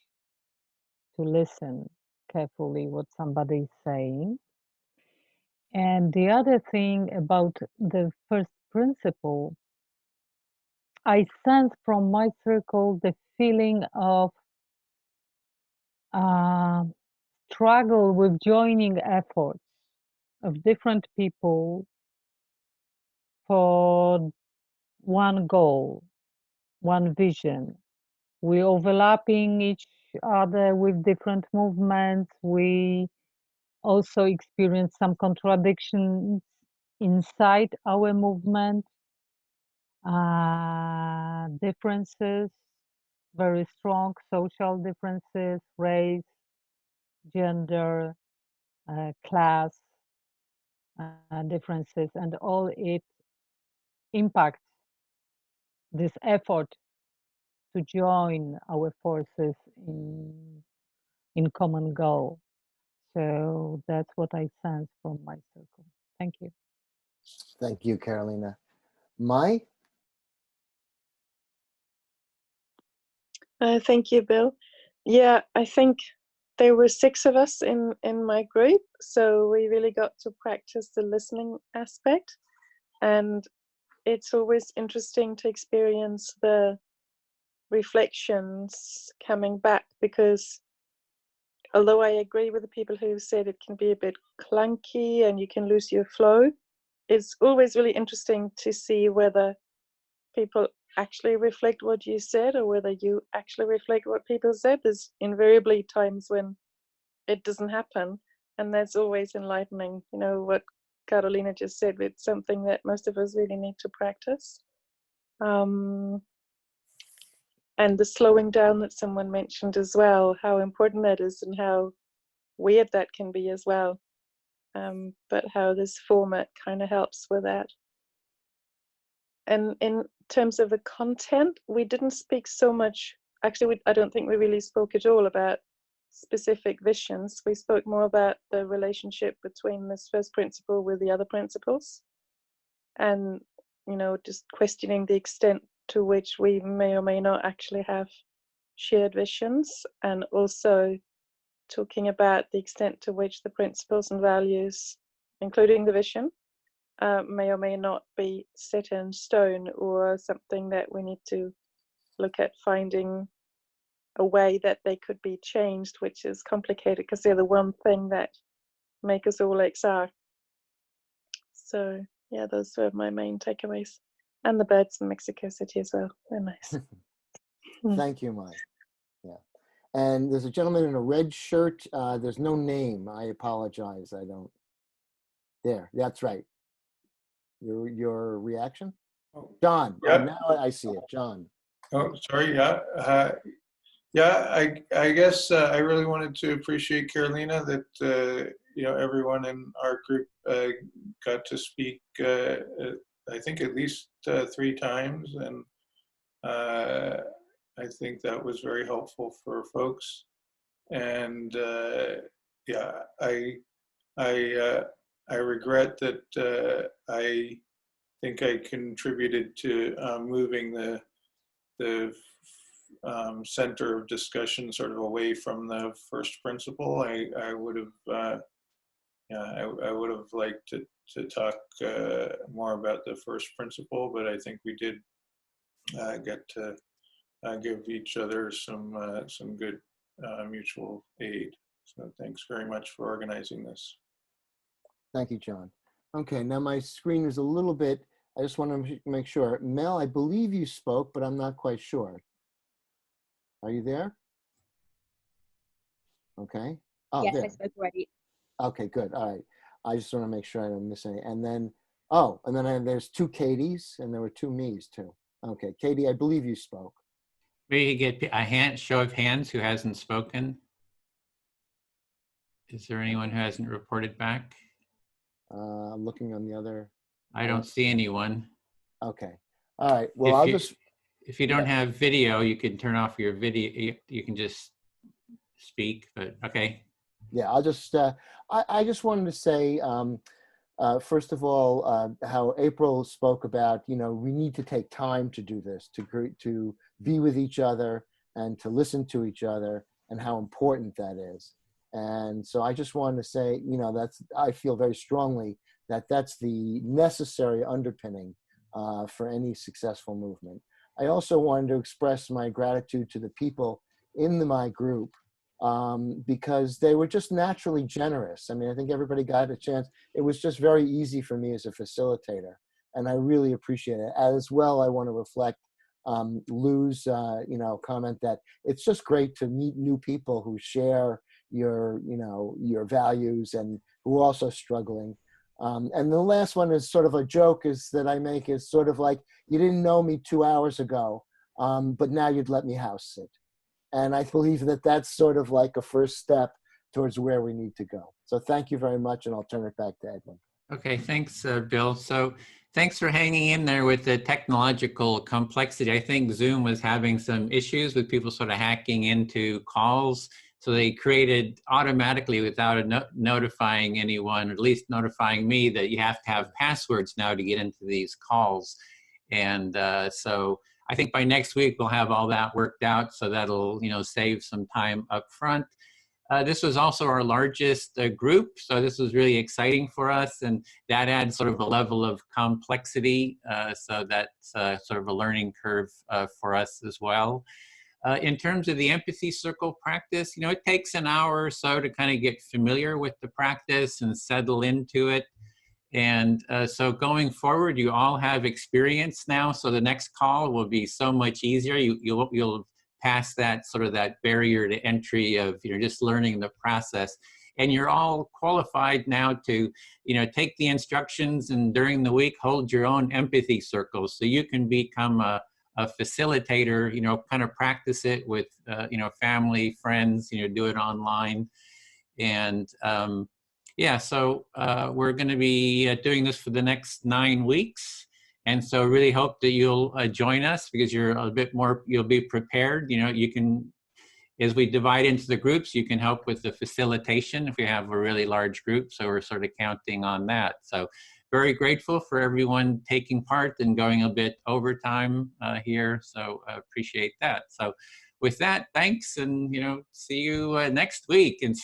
to listen carefully what somebody is saying. And the other thing about the first principle, I sense from my circle the feeling of struggle with joining efforts of different people for one goal, one vision. We're overlapping each other with different movements. We also experience some contradictions inside our movement, differences, very strong social differences, race, gender, class differences, and all it impacts this effort to join our forces in common goal. So that's what I sense from my circle. Thank you. Thank you, Carolina. Mai? Thank you, Bill. Yeah, I think there were 6 of us in my group, so we really got to practice the listening aspect. And it's always interesting to experience the reflections coming back, because although I agree with the people who said it can be a bit clunky and you can lose your flow, it's always really interesting to see whether people actually reflect what you said or whether you actually reflect what people said. There's invariably times when it doesn't happen, and that's always enlightening. You know, what Carolina just said, it's something that most of us really need to practice. And the slowing down that someone mentioned as well, how important that is and how weird that can be as well. But how this format kind of helps with that. And in terms of the content, we didn't speak so much. Actually, I don't think we really spoke at all about specific visions. We spoke more about the relationship between this first principle with the other principles, and you know, just questioning the extent to which we may or may not actually have shared visions, and also talking about the extent to which the principles and values, including the vision, may or may not be set in stone, or something that we need to look at finding a way that they could be changed, which is complicated because they're the one thing that make us all XR. So yeah, those were my main takeaways. And the birds in Mexico City as well. They're nice. Thank you, Mai. Yeah. And there's a gentleman in a red shirt. There's no name. I apologize. I don't. There, that's right. your reaction? Oh, John, yeah. now I see it. John. Oh, sorry. Yeah. I guess I really wanted to appreciate Carolina that everyone in our group got to speak. I think at least 3 times, and I think that was very helpful for folks. And I regret that I think I contributed to moving the center of discussion sort of away from the first principle. I would have I would have liked to talk more about the first principle, but I think we did get to give each other some good mutual aid. So thanks very much for organizing this. Thank you, John. Okay, now my screen is a little bit, I just want to make sure. Mel, I believe you spoke, but I'm not quite sure. Are you there? Okay. Oh, yes, there. I spoke already. Okay, good. All right. I just want to make sure I don't miss any. And then, there's 2 Katies, and there were 2 me's too. Okay, Katie, I believe you spoke. Maybe you get a show of hands who hasn't spoken. Is there anyone who hasn't reported back? I'm looking on the other. I don't see anyone. Okay. All right. Well, if you don't have video, you can turn off your video. You can just speak, but okay. Yeah, I'll just, I just wanted to say, first of all, how April spoke about, we need to take time to do this, to be with each other and to listen to each other, and how important that is. And so I just wanted to say, I feel very strongly that that's the necessary underpinning for any successful movement. I also wanted to express my gratitude to the people in my group because they were just naturally generous. I mean, I think everybody got a chance. It was just very easy for me as a facilitator, and I really appreciate it. As well, I want to reflect Lou's, comment that it's just great to meet new people who share your values and who are also struggling. And the last one is sort of a joke that I make is sort of like, you didn't know me 2 hours ago, but now you'd let me house sit. And I believe that that's sort of like a first step towards where we need to go. So thank you very much, and I'll turn it back to Edwin. Okay, thanks, Bill. So thanks for hanging in there with the technological complexity. I think Zoom was having some issues with people sort of hacking into calls. So they created automatically, without notifying anyone, or at least notifying me, that you have to have passwords now to get into these calls. And so I think by next week we'll have all that worked out, so that'll save some time up front. This was also our largest group, so this was really exciting for us, and that adds sort of a level of complexity, so that's sort of a learning curve for us as well. In terms of the empathy circle practice, it takes an hour or so to kind of get familiar with the practice and settle into it. And so going forward, you all have experience now, so the next call will be so much easier. You'll pass that barrier to entry of just learning the process, and you're all qualified now to take the instructions, and during the week hold your own empathy circles, so you can become a facilitator, kind of practice it with family, friends, do it online. And yeah, so we're going to be doing this for the next 9 weeks. And so really hope that you'll join us, because you're a bit more, you'll be prepared. You can, as we divide into the groups, you can help with the facilitation if you have a really large group. So we're sort of counting on that. So very grateful for everyone taking part and going a bit overtime here. So I appreciate that. So with that, thanks, and see you next week. And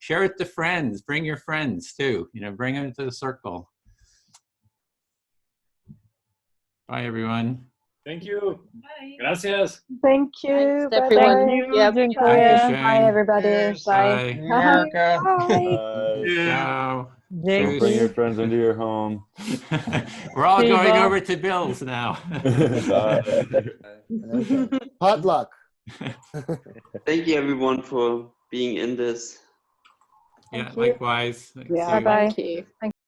share it to friends. Bring your friends too. Bring them to the circle. Bye, everyone. Thank you. Bye. Gracias. Thank you. Thanks, everyone. Bye-bye. Yep. Bye, everybody. Cheers. Bye. America. Bye. Ciao. Don't bring your friends into your home. We're all going over to Bill's now. Okay. Potluck. Thank you, everyone, for being in this. Yeah, likewise. Yeah, Bye-bye. thank you.